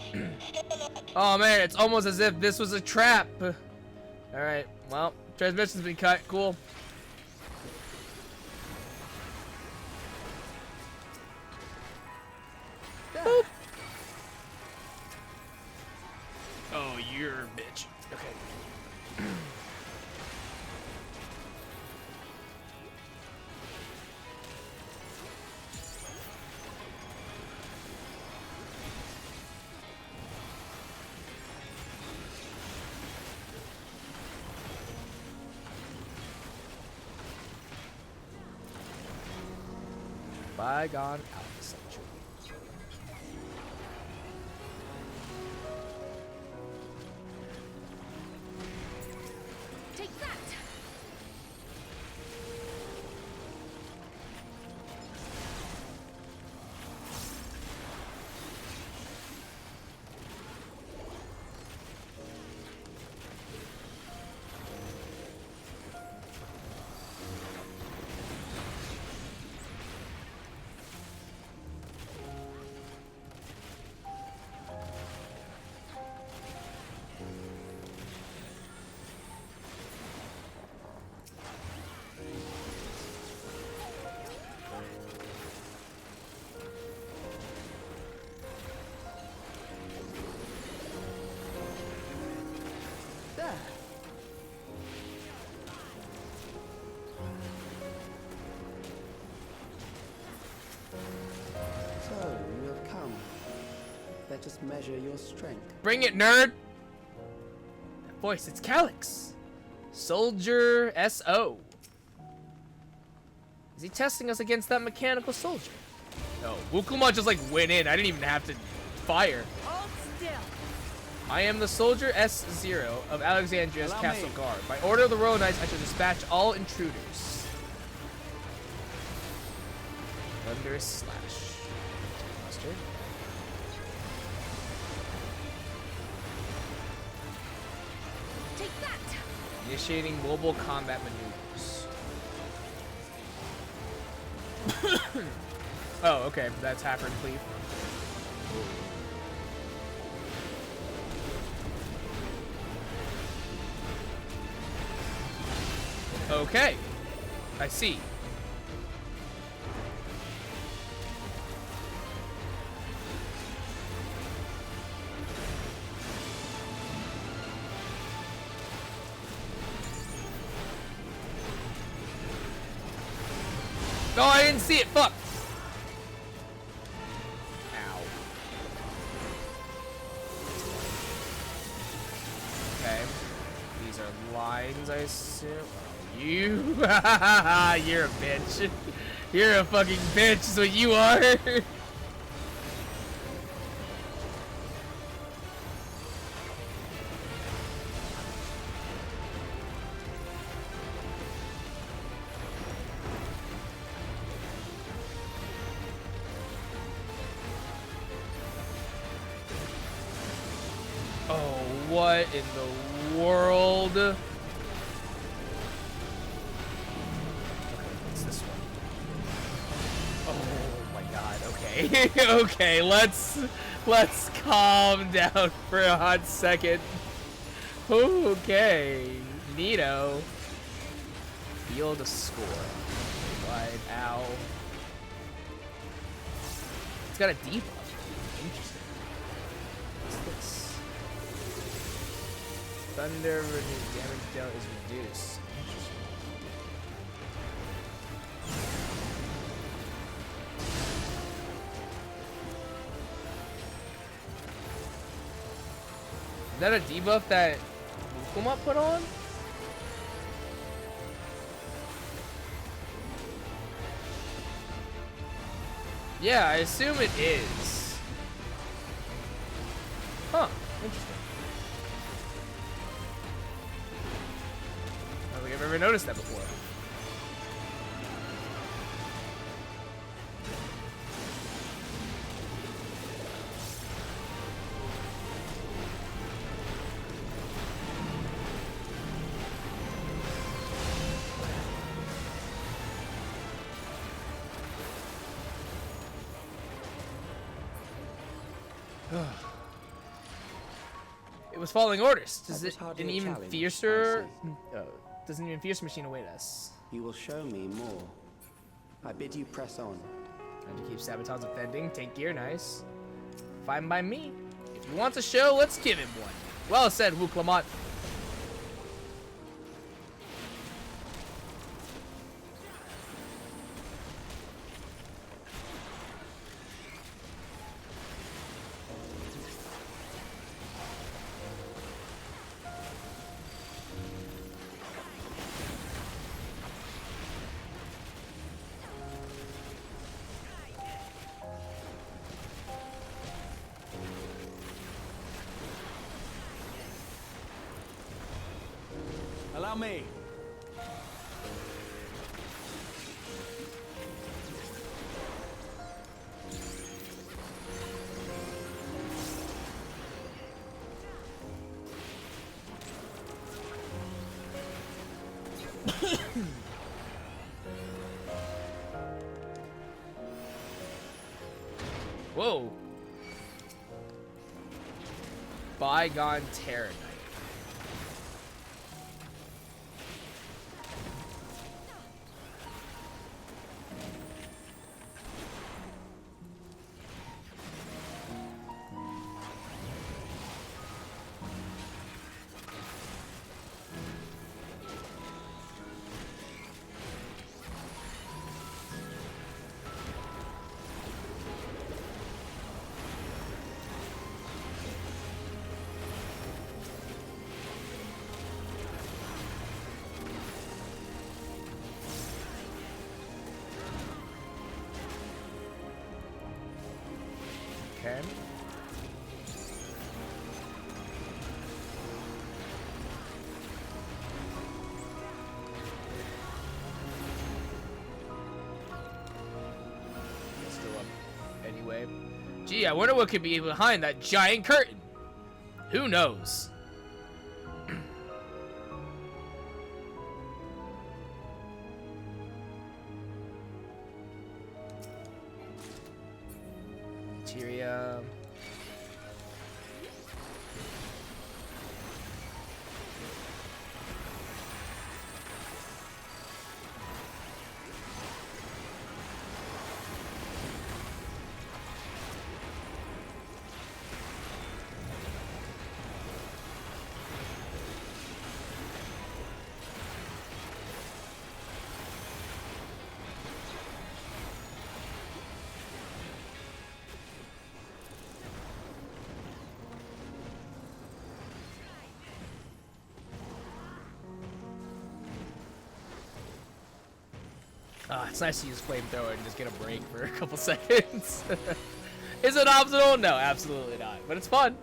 [SPEAKER 1] Oh man, it's almost as if this was a trap. Alright, well, transmission's been cut. Cool. Boop. Oh, you're a bitch. Okay. Bygone Alpha Sanctuary.
[SPEAKER 3] Take that!
[SPEAKER 9] So, you have come. Let us measure your strength.
[SPEAKER 1] Bring it, nerd! That voice, it's Calyx. Soldier SO. Is he testing us against that mechanical soldier? No, Wukuma just like went in. I didn't even have to fire.
[SPEAKER 2] Hold still.
[SPEAKER 1] I am the soldier S0 of Alexandria's
[SPEAKER 10] Allow
[SPEAKER 1] Castle
[SPEAKER 10] me.
[SPEAKER 1] Guard. By order of the Royal Knights, I shall dispatch all intruders. Thunderous slash. Mustard.
[SPEAKER 3] Take that!
[SPEAKER 1] Initiating mobile combat maneuvers. Oh, okay. That's Hafford Cleave. Okay. I see. Oh, I didn't see it. Fuck. Ow. Okay. These are lines, I assume. Oh, you. You're a bitch. You're a fucking bitch, is what you are. Oh, what in the world? Okay, what's this one? Oh my god, okay. Okay, let's calm down for a hot second. Okay, neato. Field a score. Wide, ow. It's got a debuff. Interesting. What's this? Thunder reduced. Damage dealt is reduced. Interesting. Is that a debuff that Wukuma put on? Yeah, I assume it is. Huh, interesting. I don't think I've ever noticed that before. was following orders. Does
[SPEAKER 9] That was
[SPEAKER 1] it
[SPEAKER 9] hardly
[SPEAKER 1] an
[SPEAKER 9] a
[SPEAKER 1] even
[SPEAKER 9] challenge,
[SPEAKER 1] fiercer?
[SPEAKER 9] I
[SPEAKER 1] Does an even fiercer machine await us?
[SPEAKER 9] You will show me more. I bid you press on.
[SPEAKER 1] Trying to keep Sabaton's offending. Take gear, nice. Fine by me. If he wants a show, let's give him one. Well said, Wu Clement.
[SPEAKER 10] Allow me.
[SPEAKER 1] Whoa. Bygone Terror Knight. Okay. Still up anyway. Gee, I wonder what could be behind that giant curtain. Who knows? Materia. It's nice to use flamethrower and just get a break for a couple seconds. Is it optional? No, absolutely not. But it's fun.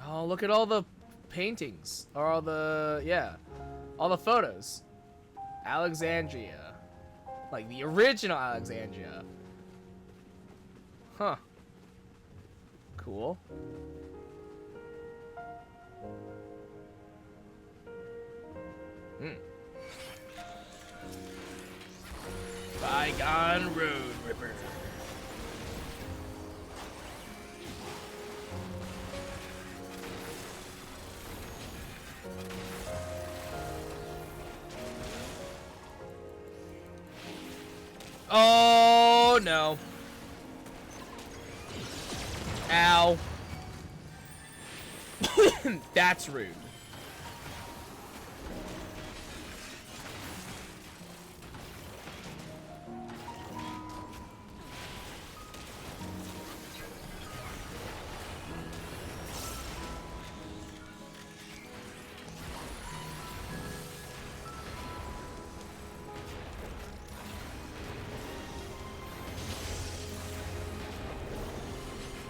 [SPEAKER 1] Oh, look at all the paintings. Or all the, yeah. All the photos. Alexandria. Like the original Alexandria. Huh. Cool. Hmm. Bygone Road Ripper. Oh no. Ow. That's rude.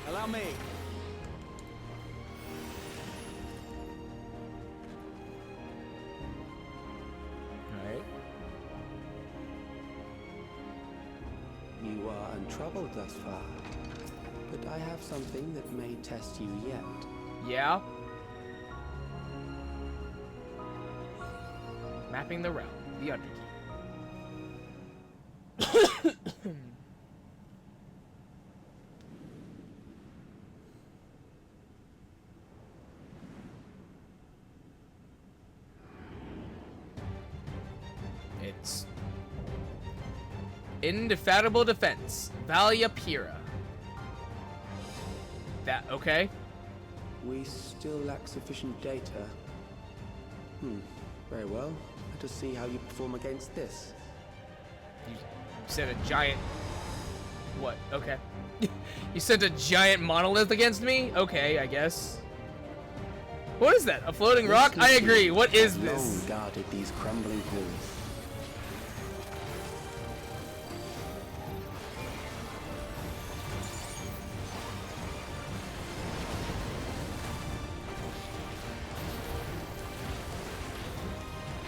[SPEAKER 10] Allow me.
[SPEAKER 1] Alright.
[SPEAKER 9] You are untroubled thus far. But but I have something that may test you yet.
[SPEAKER 1] Yeah? Mapping the realm. The Underkey. It's indefatigable defense. Valia Pura. That okay?
[SPEAKER 9] We still lack sufficient data. Very well. Let us see how you perform against this.
[SPEAKER 1] You sent a giant... What? Okay. You sent a giant monolith against me? Okay, I guess. What is that? A floating rock? I agree. What is this?
[SPEAKER 9] Long guarded these crumbling halls.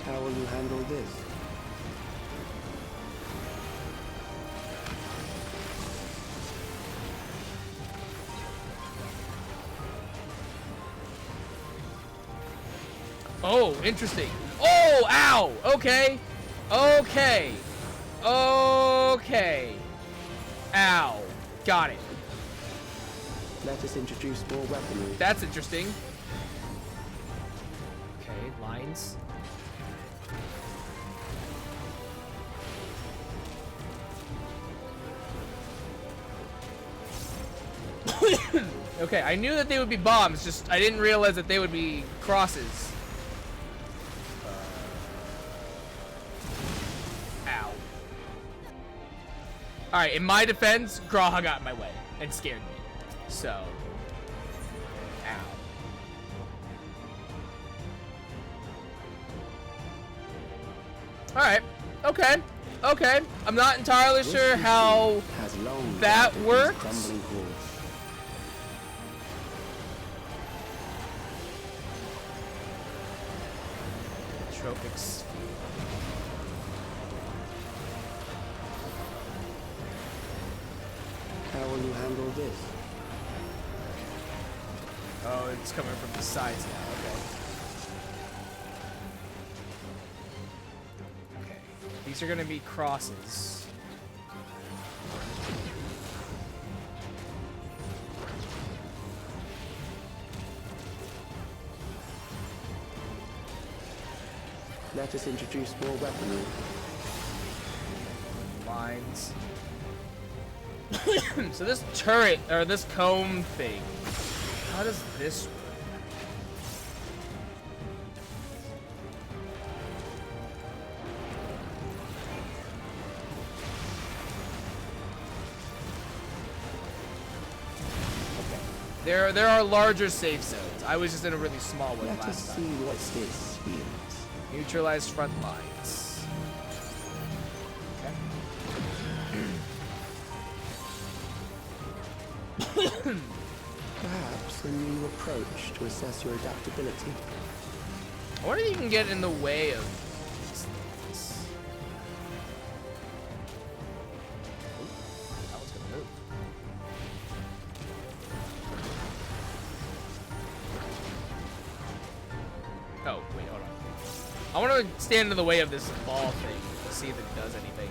[SPEAKER 9] How will you handle this?
[SPEAKER 1] Oh, interesting. Oh, ow! Okay. Okay. Okay. Ow. Got it.
[SPEAKER 9] Let us introduce more weaponry.
[SPEAKER 1] That's interesting. Okay, lines. Okay, I knew that they would be bombs, just I didn't realize that they would be crosses. Ow. Alright, in my defense, Graha got in my way and scared me. So. Ow. Alright. Okay. Okay. I'm not entirely sure how that works. Tropics.
[SPEAKER 9] How will you handle this?
[SPEAKER 1] Oh, it's coming from the sides now. Okay. Okay. These are gonna be crosses.
[SPEAKER 9] Let us introduce more weaponry.
[SPEAKER 1] Lines. So this turret, or this comb thing, how does this work? Okay. There are larger safe zones. I was just in a really small one
[SPEAKER 9] Let us
[SPEAKER 1] last
[SPEAKER 9] see
[SPEAKER 1] time.
[SPEAKER 9] what this yields.
[SPEAKER 1] Neutralize front lines. Okay.
[SPEAKER 9] Perhaps a new approach to assess your adaptability.
[SPEAKER 1] I wonder if you can get in the way of these things. Ooh, that one's gonna move. Oh, wait, hold on. I want to stand in the way of this ball thing to see if it does anything.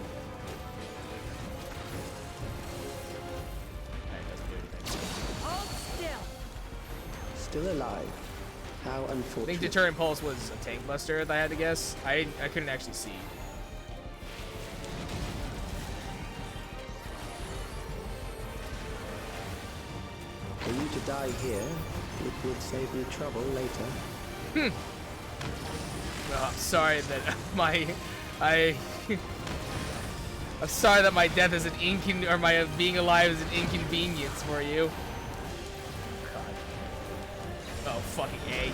[SPEAKER 1] It doesn't do anything.
[SPEAKER 2] Hold still.
[SPEAKER 9] Still alive. How
[SPEAKER 1] I
[SPEAKER 9] unfortunate.
[SPEAKER 1] think Deterrent Pulse was a tank buster, if I had to guess. I couldn't actually see.
[SPEAKER 9] For you to die here, it would save me trouble later.
[SPEAKER 1] Oh, I'm sorry that I'm sorry that my death is an or my being alive is an inconvenience for you. God. Oh, fucking A.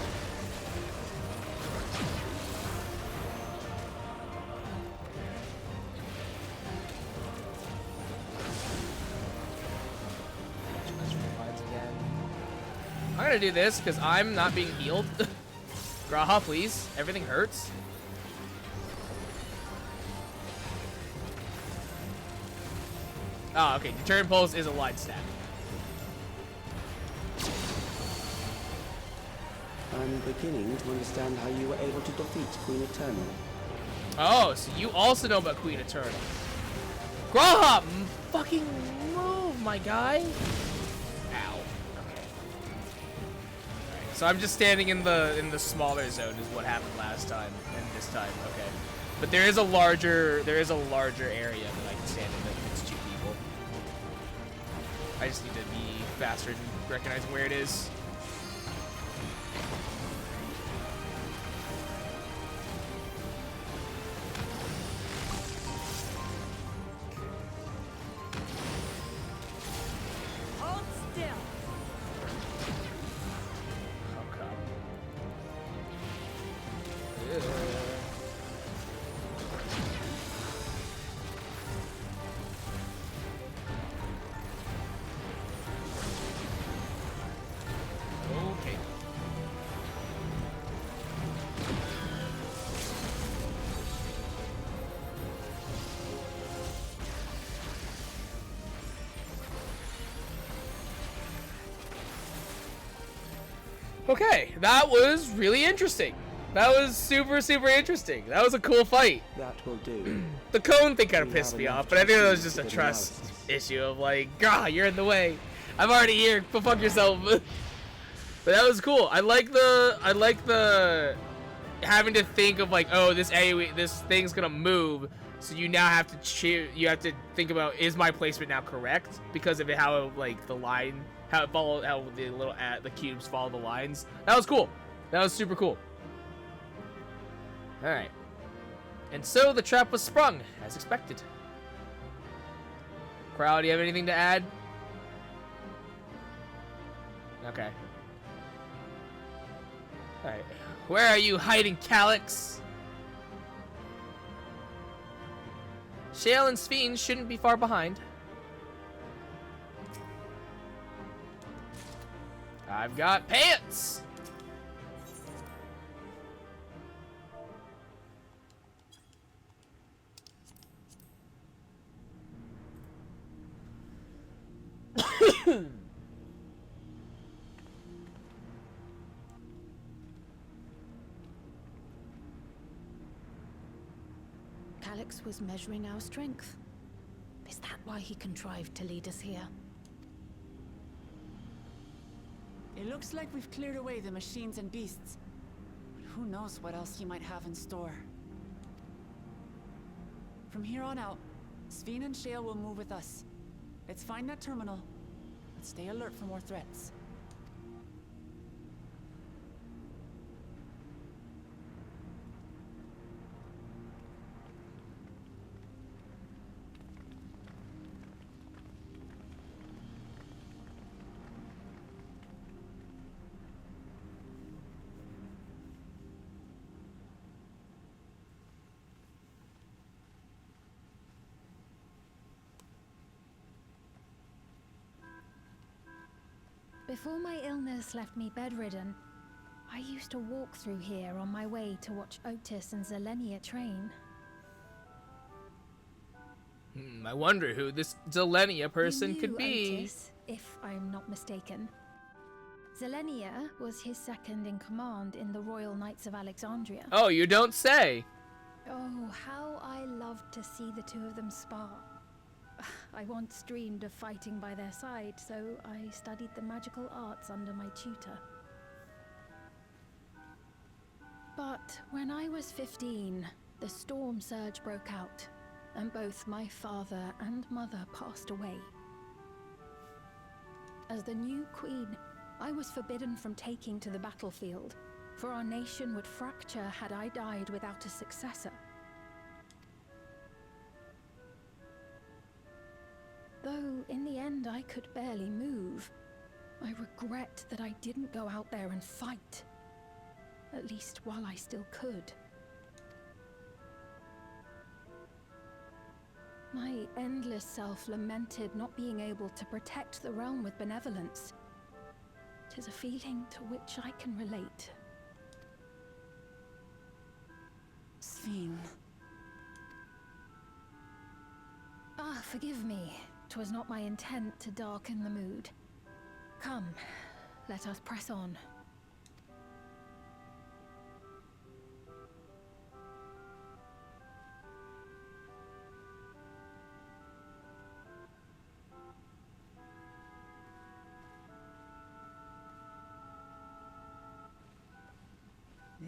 [SPEAKER 1] I'm gonna do this because I'm not being healed. Graha, please. Everything hurts. Oh, okay. Deterrent Pulse is a line stack.
[SPEAKER 9] I'm beginning to understand how you were able to defeat Queen Eternal.
[SPEAKER 1] Oh, so you also know about Queen Eternal. Graham, fucking move, my guy. Ow. Okay. Alright, so I'm just standing in the smaller zone is what happened last time and this time. Okay. But there is a larger area that I can stand in if it's 2 people. I just need to be faster in recognizing where it is.
[SPEAKER 2] Hold still.
[SPEAKER 1] Oh god. Okay. Okay, that was really interesting. That was super, super interesting. That was a cool fight.
[SPEAKER 9] That will do.
[SPEAKER 1] The cone thing kind of
[SPEAKER 9] We
[SPEAKER 1] pissed
[SPEAKER 9] have
[SPEAKER 1] me
[SPEAKER 9] enough
[SPEAKER 1] off, but I think that was
[SPEAKER 9] to
[SPEAKER 1] just a
[SPEAKER 9] good
[SPEAKER 1] trust
[SPEAKER 9] analysis.
[SPEAKER 1] issue of like, God, you're in the way. I'm already here. Go fuck yourself. But that was cool. I like the having to think of like, oh, this thing's gonna move, so you now have to you have to think about, is my placement now correct because of how like the line, how the cubes follow the lines. That was cool. That was super cool. All right. And so the trap was sprung, as expected. Crowd, do you have anything to add? Okay. Alright. Where are you hiding, Calyx? Shale and Sphene shouldn't be far behind. I've got pants!
[SPEAKER 4] Calyx was measuring our strength. Is that why he contrived to lead us here?
[SPEAKER 2] It looks like we've cleared away the machines and beasts. But who knows what else he might have in store. From here on out, Sphene and Shale will move with us. Let's find that terminal, but stay alert for more threats.
[SPEAKER 7] Before my illness left me bedridden, I used to walk through here on my way to watch Otis and Zelenia train.
[SPEAKER 1] I wonder who this Zelenia person
[SPEAKER 7] You
[SPEAKER 1] could
[SPEAKER 7] knew
[SPEAKER 1] be.
[SPEAKER 7] Otis, if I'm not mistaken. Zelenia was his second in command in the Royal Knights of Alexandria.
[SPEAKER 1] Oh, you don't say.
[SPEAKER 7] Oh, how I loved to see the two of them spar. I once dreamed of fighting by their side, so I studied the magical arts under my tutor. But when I was 15, the storm surge broke out, and both my father and mother passed away. As the new queen, I was forbidden from taking to the battlefield, for our nation would fracture had I died without a successor. Though, in the end, I could barely move, I regret that I didn't go out there and fight. At least while I still could. My endless self lamented not being able to protect the realm with benevolence. 'Tis a feeling to which I can relate.
[SPEAKER 2] Sphene.
[SPEAKER 7] Ah, forgive me. 'Twas not my intent to darken the mood. Come, let us press on.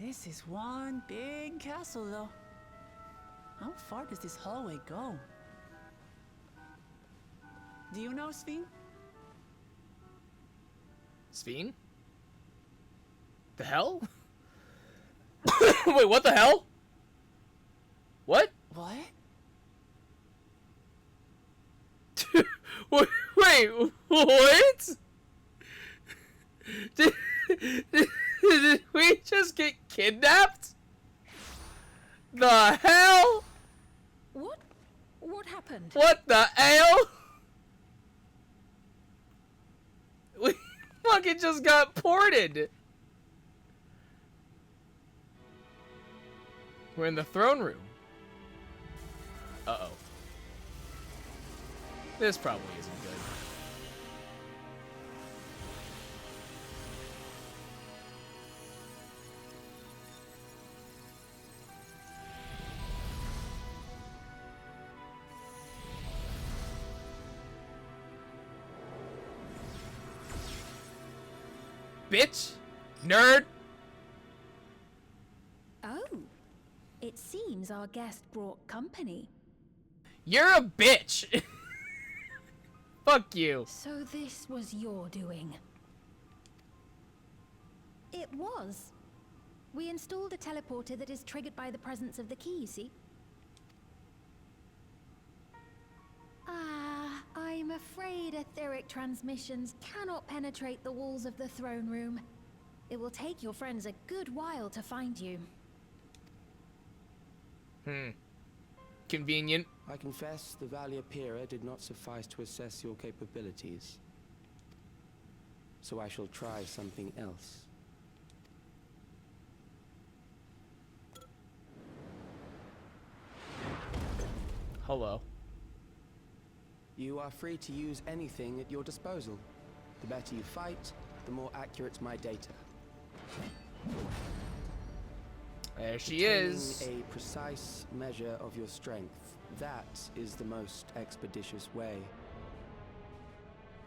[SPEAKER 2] This is one big castle, though. How far does this hallway go? Do you know, Sven?
[SPEAKER 1] Sven? The hell? Wait, what the hell? What?
[SPEAKER 2] What?
[SPEAKER 1] Wait, what? Did we just get kidnapped? The hell?
[SPEAKER 4] What happened?
[SPEAKER 1] What the hell? We fucking just got ported. We're in the throne room. Uh-oh. This probably isn't good. Bitch! Nerd!
[SPEAKER 7] Oh, it seems our guest brought company.
[SPEAKER 1] You're a bitch! Fuck you.
[SPEAKER 7] So this was your doing? It was. We installed a teleporter that is triggered by the presence of the key, you see? Ah, I'm afraid etheric transmissions cannot penetrate the walls of the throne room. It will take your friends a good while to find you.
[SPEAKER 1] Convenient.
[SPEAKER 9] I confess the Valia Pira did not suffice to assess your capabilities. So I shall try something else.
[SPEAKER 1] Hello.
[SPEAKER 9] You are free to use anything at your disposal. The better you fight, the more accurate my data.
[SPEAKER 1] There she is.
[SPEAKER 9] Obtaining a precise measure of your strength. That is the most expeditious way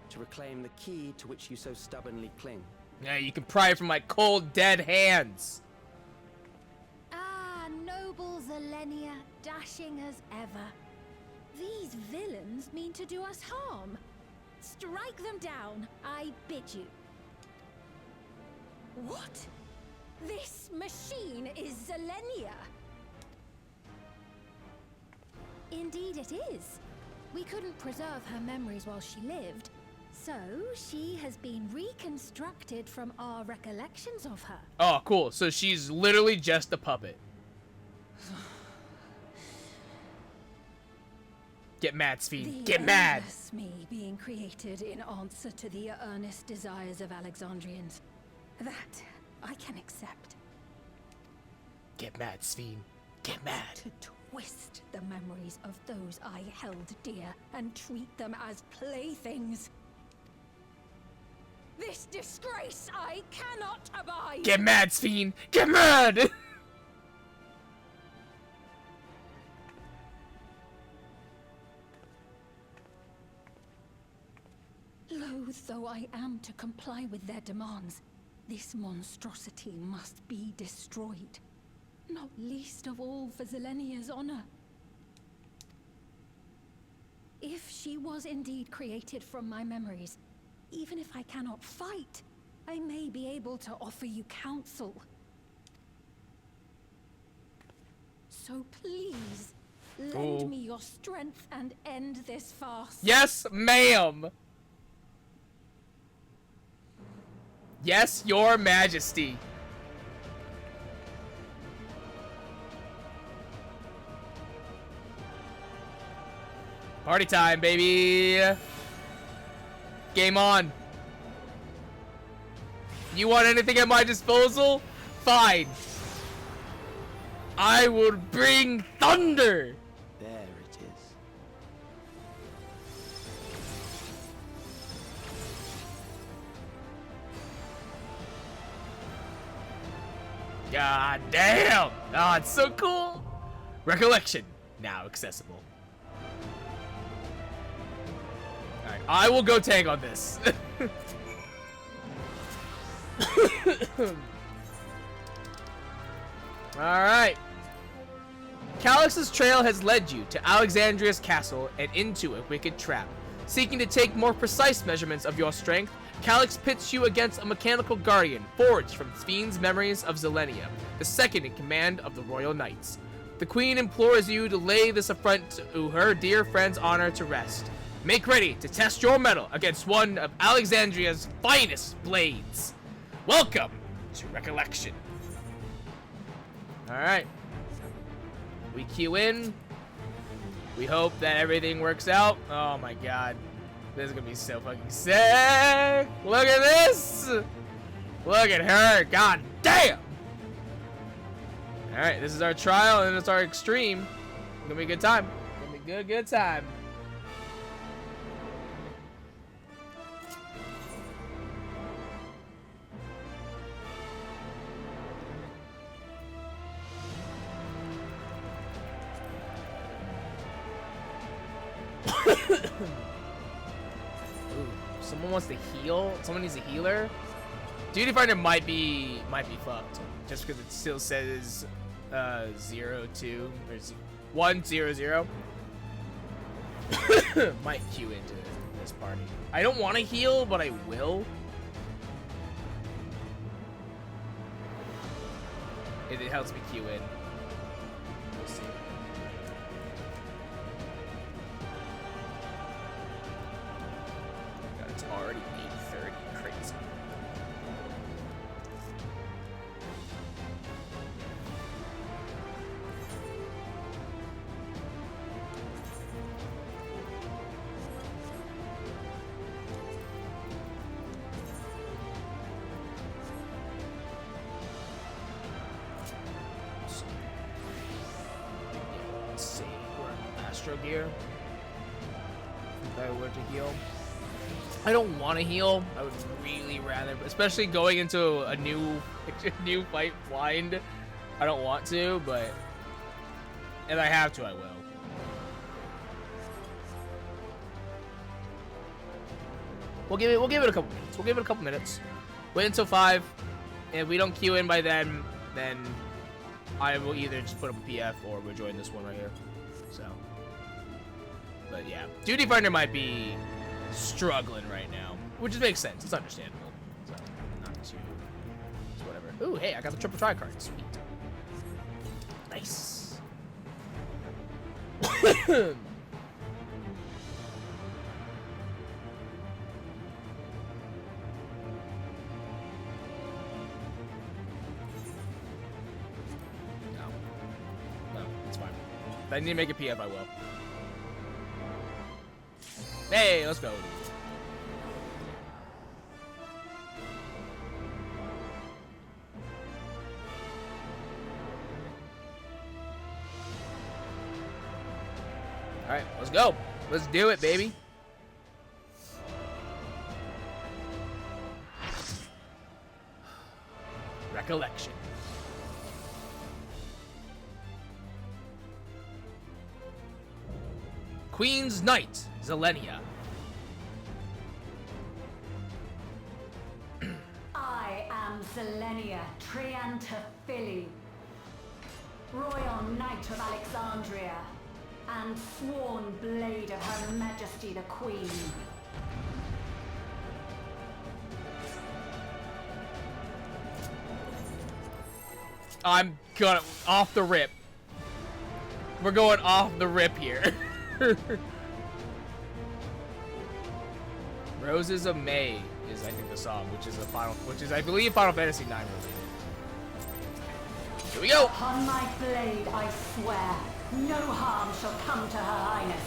[SPEAKER 9] to reclaim the key to which you so stubbornly cling.
[SPEAKER 1] Yeah, you can pry it from my cold, dead hands.
[SPEAKER 7] Ah, noble Zelenia, dashing as ever. These villains mean to do us harm. Strike them down, I bid you. What? This machine is Zelenia? Indeed it is. We couldn't preserve her memories while she lived, so she has been reconstructed from our recollections of her.
[SPEAKER 1] Oh, cool. So she's literally just a puppet. Get mad, Sven. Get mad!
[SPEAKER 7] Me being created in answer to the earnest desires of Alexandrians. That I can accept.
[SPEAKER 1] Get mad, Sven. Get mad.
[SPEAKER 7] To twist the memories of those I held dear and treat them as playthings. This disgrace I cannot abide!
[SPEAKER 1] Get mad, Sven. Get mad!
[SPEAKER 7] Loath though I am to comply with their demands, this monstrosity must be destroyed. Not least of all for Zelenia's honor. If she was indeed created from my memories, even if I cannot fight, I may be able to offer you counsel. So please, lend me your strength and end this farce.
[SPEAKER 1] Yes, ma'am. Yes, your majesty. Party time, baby. Game on. You want anything at my disposal? Fine. I will bring thunder.
[SPEAKER 9] There it is.
[SPEAKER 1] God damn! Oh, it's so cool. Recollection now accessible. Alright, I will go tank on this. Alright. Calix's trail has led you to Alexandria's castle and into a wicked trap. Seeking to take more precise measurements of your strength, Calix pits you against a mechanical guardian forged from Fiend's memories of Zelenia, the second in command of the Royal Knights. The Queen implores you to lay this affront to her dear friend's honor to rest. Make ready to test your mettle against one of Alexandria's finest blades. Welcome to Recollection. Alright. We queue in. We hope that everything works out. Oh my god. This is gonna be so fucking sick. Look at this. Look at her. God damn. Alright, this is our trial and it's our extreme. It's gonna be a good time. It's gonna be a good time. Ooh, someone wants to heal. Someone needs a healer. Duty Finder might be fucked, just because it still says 0, 2 or 1, 0, 0. Might queue into this party. I don't want to heal, but I will. It helps me queue in. We'll see. God, it's already 8:30. Crazy. Let's see. We're in Astro Gear. If I were to heal. I don't want to heal. I would really rather, especially going into a new fight blind. I don't want to, but if I have to, I will. We'll give it a couple minutes. We'll give it a couple minutes. Wait until 5. If we don't queue in by then I will either just put up a PF or we'll join this one right here. So, but yeah, Duty Finder might be struggling right now, which makes sense. It's understandable. So, not too. It's whatever. Ooh, hey, I got the triple try card. Sweet. Nice. No, it's fine. If I need to make a PF, I will. Hey, let's go. Alright, let's go. Let's do it, baby. Recollection. Queen's Knight, Zelenia.
[SPEAKER 13] I am Zelenia Triantaphili, Royal Knight of Alexandria, and sworn blade of Her Majesty the Queen.
[SPEAKER 1] I'm gonna off the rip. We're going off the rip here. Roses of May is, I think, the song, which is I believe Final Fantasy IX related. Here we go.
[SPEAKER 13] Upon my blade, I swear, no harm shall come to Her Highness.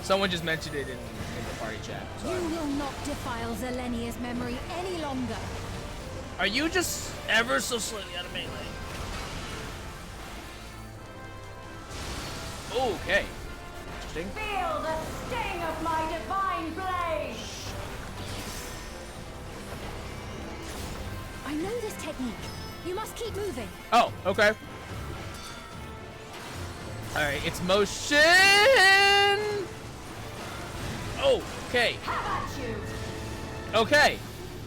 [SPEAKER 1] Someone just mentioned it in the party chat.
[SPEAKER 3] You will not defile Zelenia's memory any longer.
[SPEAKER 1] Are you just ever so slightly out of melee? Okay. Interesting.
[SPEAKER 13] Feel the sting of my divine blade!
[SPEAKER 3] I know this technique. You must keep moving.
[SPEAKER 1] Oh, okay. Alright, it's motion! Oh, okay.
[SPEAKER 13] How about you?
[SPEAKER 1] Okay.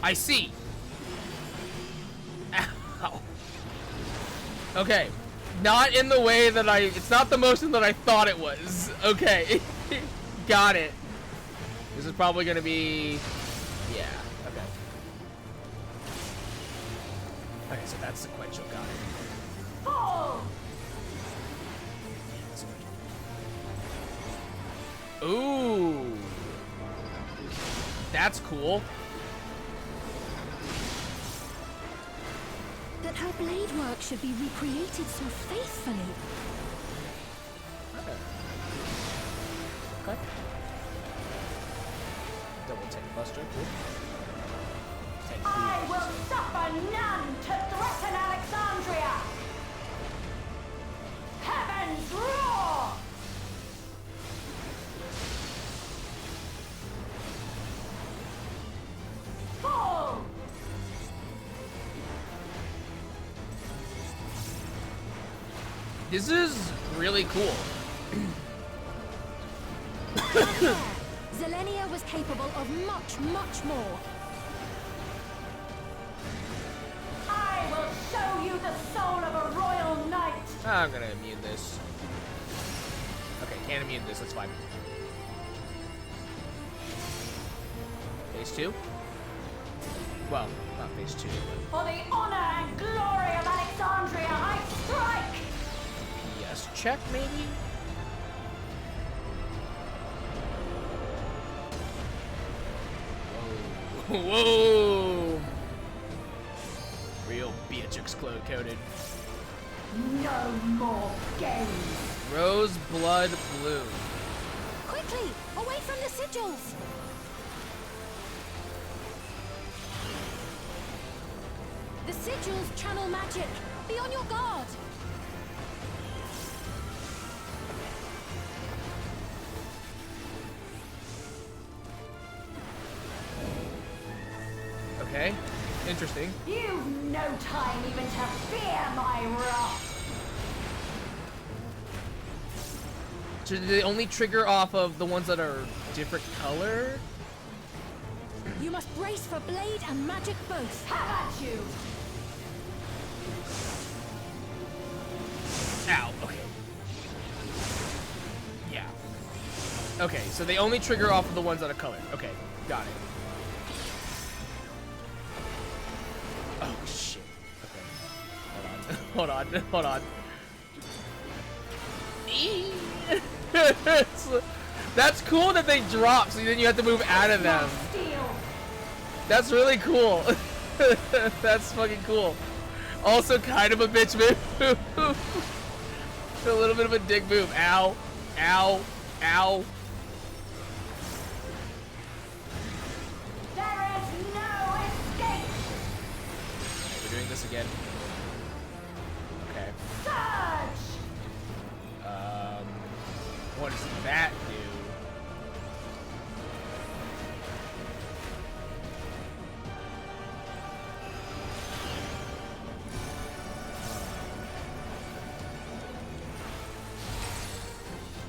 [SPEAKER 1] I see. Ow. Okay. Not in the way that it's not the motion that I thought it was. Okay. Got it. This is probably gonna be, yeah, okay. Okay, so that's sequential, got it.
[SPEAKER 13] Fall!
[SPEAKER 1] Ooh. That's cool.
[SPEAKER 7] That her blade work should be recreated so faithfully.
[SPEAKER 1] Okay. Double 10 buster, cool. 10
[SPEAKER 13] I will suffer none to threaten Alexandria! Heavens roar! Fall!
[SPEAKER 1] This is really cool.
[SPEAKER 7] Zelenia was capable of much, much more.
[SPEAKER 13] I will show you the soul of a royal knight!
[SPEAKER 1] I'm gonna immune this. Okay, can't immune this, that's fine. Phase 2? Well, not phase 2, but...
[SPEAKER 13] For the honor and glory of Alexandria, I strike!
[SPEAKER 1] Yes, check maybe? Whoa. Whoa! Real Beatrix code-coded.
[SPEAKER 13] No more games!
[SPEAKER 1] Rose Blood Blue.
[SPEAKER 7] Quickly, away from the sigils! The sigils channel magic. Be on your guard.
[SPEAKER 1] Okay, interesting.
[SPEAKER 13] You've no time even to fear my wrath!
[SPEAKER 1] So do they only trigger off of the ones that are different color?
[SPEAKER 7] You must brace for blade and magic both.
[SPEAKER 13] Have at you!
[SPEAKER 1] Ow, okay. Yeah. Okay, so they only trigger off of the ones that are colored. Okay, got it. Oh, shit. Okay. Hold on. Hold on. That's cool that they drop, so then you have to move out of them. That's really cool. That's fucking cool. Also kind of a bitch move. A little bit of a dick move. Ow. Ow. Ow.
[SPEAKER 13] There is no escape!
[SPEAKER 1] We're doing this again. Okay.
[SPEAKER 13] Surge!
[SPEAKER 1] What does that do?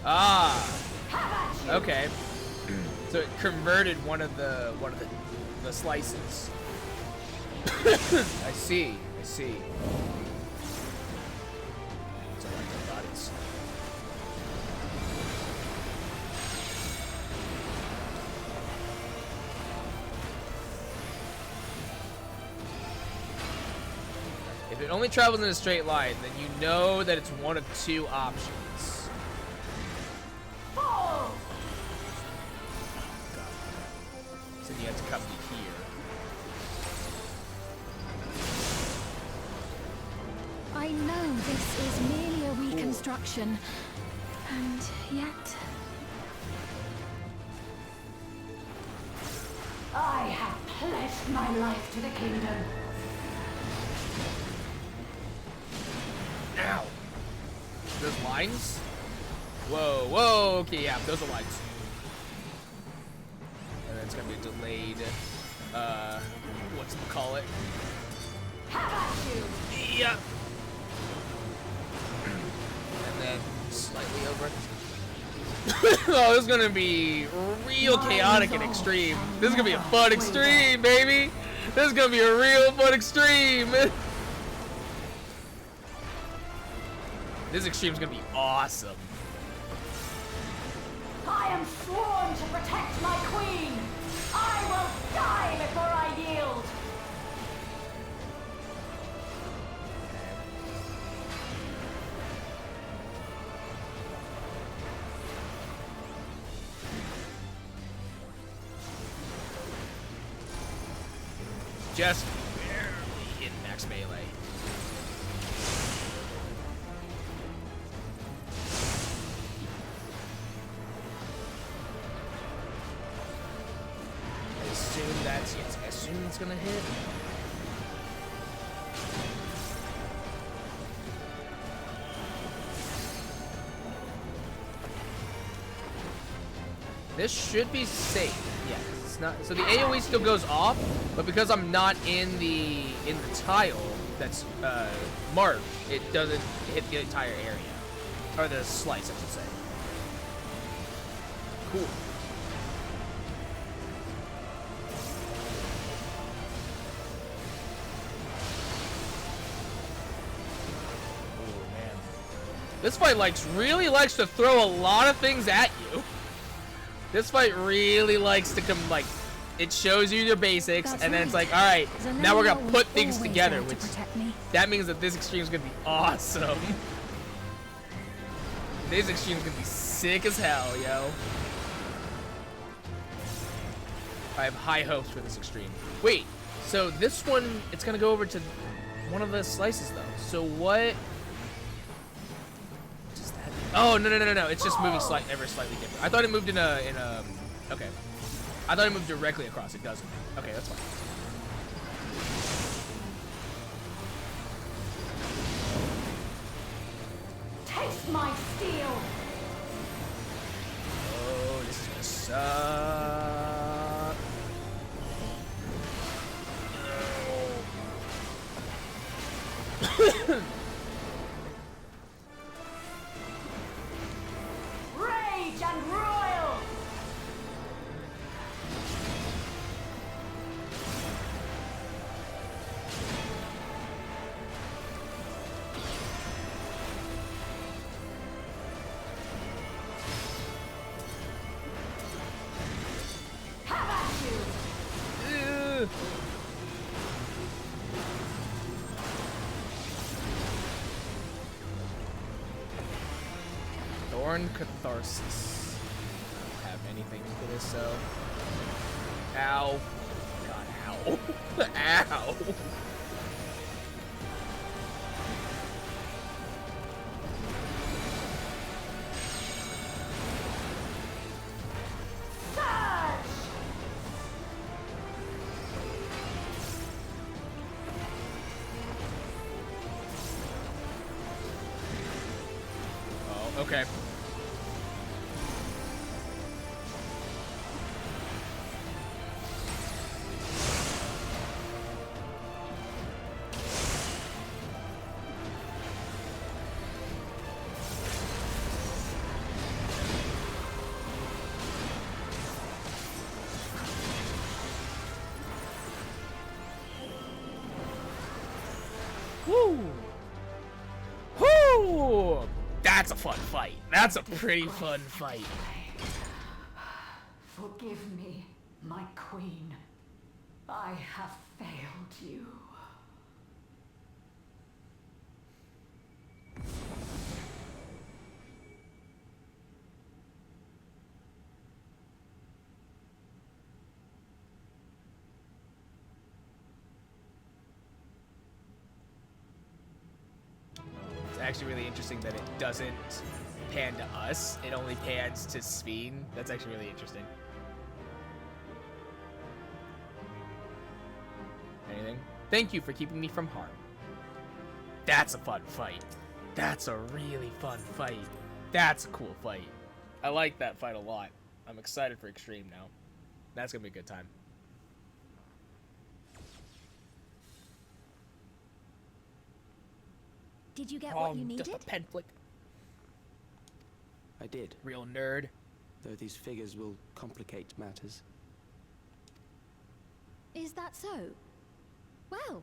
[SPEAKER 1] Ah. Okay. So it converted one of the slices. I see. I see. So like the bodies. If it only travels in a straight line, then you know that it's one of two options. So you have to come to here.
[SPEAKER 7] I know this is merely a reconstruction, and yet...
[SPEAKER 13] I have pledged my life to the kingdom.
[SPEAKER 1] Ow! Those lines? Whoa, whoa, okay, yeah, those are lines. And then it's gonna be a delayed, whatchamacallit?
[SPEAKER 13] How about you?
[SPEAKER 1] Yeah. And then slightly over. Oh, this is gonna be real chaotic and extreme. This is gonna be a fun extreme, baby! This is gonna be a real fun extreme! This extreme's gonna be awesome.
[SPEAKER 13] I am sworn to protect my queen. I will die before I yield.
[SPEAKER 1] Just barely in max melee. I assume it's gonna hit. This should be safe. Yeah, 'cause it's not. So the AOE still goes off, but because I'm not in the tile that's marked, it doesn't hit the entire area, or the slice, I should say. Cool. Oh man, this fight really likes to throw a lot of things at you. This fight really likes to come, like, it shows you your basics, and then it's like, all right, now we're gonna put things together, which that means that this extreme is gonna be awesome. This extreme is gonna be sick as hell, yo. I have high hopes for this extreme. Wait, so this one, it's gonna go over to one of the slices though. So what? Oh, no. It's just moving ever slightly different. I thought it moved in a, okay. I thought it moved directly across. It doesn't. Okay, that's fine.
[SPEAKER 13] Taste my steel.
[SPEAKER 1] Oh, this is gonna suck. No.
[SPEAKER 13] Rage and royal. Have at you.
[SPEAKER 1] Thorn Catharsis. I don't have anything for this, so. Ow. God, ow. Ow. Oh, okay. Woo! Woo! That's a fun fight. That's a pretty fun fight.
[SPEAKER 13] Forgive me, my queen. I have failed you.
[SPEAKER 1] It's actually really interesting that it doesn't pan to us. It only pans to Sveen. That's actually really interesting. Anything? Thank you for keeping me from harm. That's a fun fight. That's a really fun fight. That's a cool fight. I like that fight a lot. I'm excited for Extreme now. That's gonna be a good time.
[SPEAKER 6] Did you get what you needed?
[SPEAKER 1] Just a pen flick.
[SPEAKER 9] I did.
[SPEAKER 1] Real nerd.
[SPEAKER 9] Though these figures will complicate matters.
[SPEAKER 7] Is that so? Well,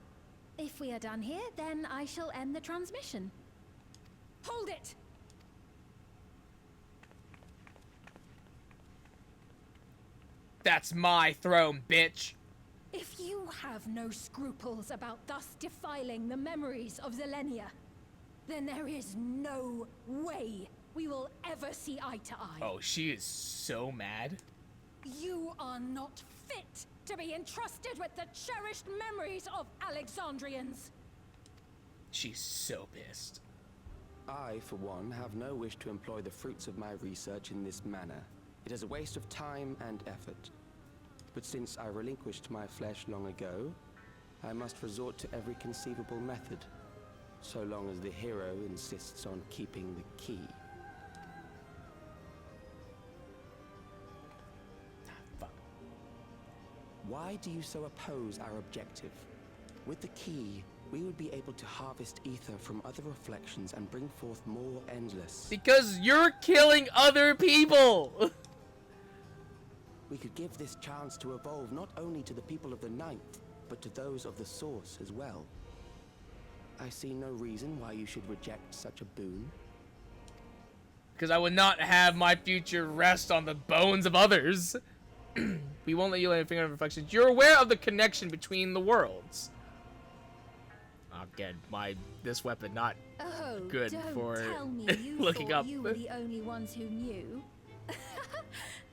[SPEAKER 7] if we are done here, then I shall end the transmission.
[SPEAKER 4] Hold it!
[SPEAKER 1] That's my throne, bitch.
[SPEAKER 4] If you have no scruples about thus defiling the memories of Zelenia, then there is no way we will ever see eye to eye.
[SPEAKER 1] Oh, she is so mad.
[SPEAKER 4] You are not fit to be entrusted with the cherished memories of Alexandrians.
[SPEAKER 1] She's so pissed.
[SPEAKER 9] I, for one, have no wish to employ the fruits of my research in this manner. It is a waste of time and effort. But since I relinquished my flesh long ago, I must resort to every conceivable method, so long as the hero insists on keeping the key.
[SPEAKER 1] Fuck.
[SPEAKER 9] Why do you so oppose our objective? With the key, we would be able to harvest ether from other reflections and bring forth more endless.
[SPEAKER 1] Because you're killing other people!
[SPEAKER 9] We could give this chance to evolve not only to the people of the Ninth, but to those of the Source as well. I see no reason why you should reject such a boon.
[SPEAKER 1] Because I would not have my future rest on the bones of others. We won't let you lay a finger on reflections. You're aware of the connection between the worlds. Again, this weapon not good
[SPEAKER 7] don't
[SPEAKER 1] for
[SPEAKER 7] tell me you
[SPEAKER 1] looking
[SPEAKER 7] thought
[SPEAKER 1] up.
[SPEAKER 7] You were the only ones who knew.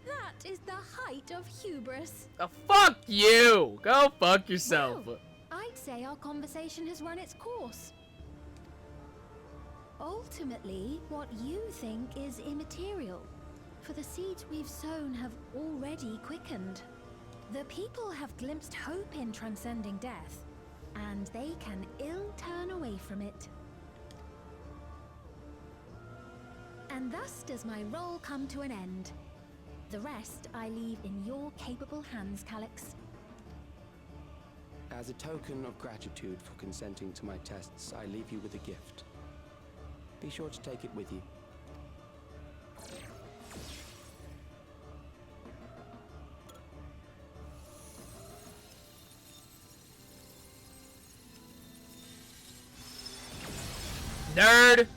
[SPEAKER 7] That is the height of hubris.
[SPEAKER 1] Oh, fuck you! Go fuck yourself.
[SPEAKER 7] Well, I'd say our conversation has run its course. Ultimately, what you think is immaterial, for the seeds we've sown have already quickened. The people have glimpsed hope in transcending death, and they can ill turn away from it. And thus does my role come to an end. The rest I leave in your capable hands, Calyx.
[SPEAKER 9] As a token of gratitude for consenting to my tests, I leave you with a gift. Be sure to take it with you.
[SPEAKER 1] Nerd!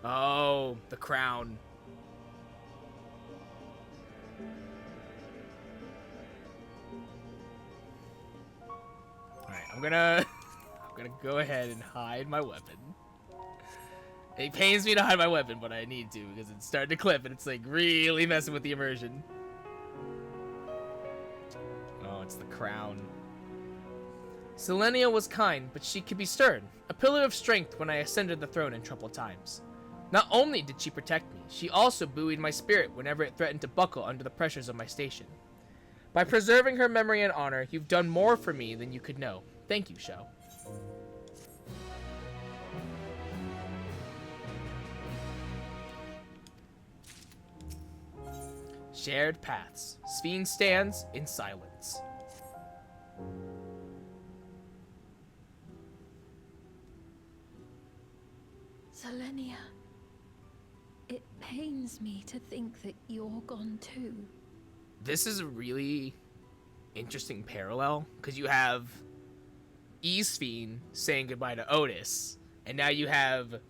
[SPEAKER 1] Oh, the crown. Alright, I'm gonna go ahead and hide my weapon. It pains me to hide my weapon, but I need to because it's starting to clip and it's like really messing with the immersion. Oh, it's the crown. Selenia was kind, but she could be stern, a pillar of strength when I ascended the throne in troubled times. Not only did she protect me, she also buoyed my spirit whenever it threatened to buckle under the pressures of my station. By preserving her memory and honor, you've done more for me than you could know. Thank you, Shao. Shared paths. Sphene stands in silence.
[SPEAKER 4] Selenia, it pains me to think that you're gone too.
[SPEAKER 1] This is a really interesting parallel, because you have Sphene saying goodbye to Otis, and now you have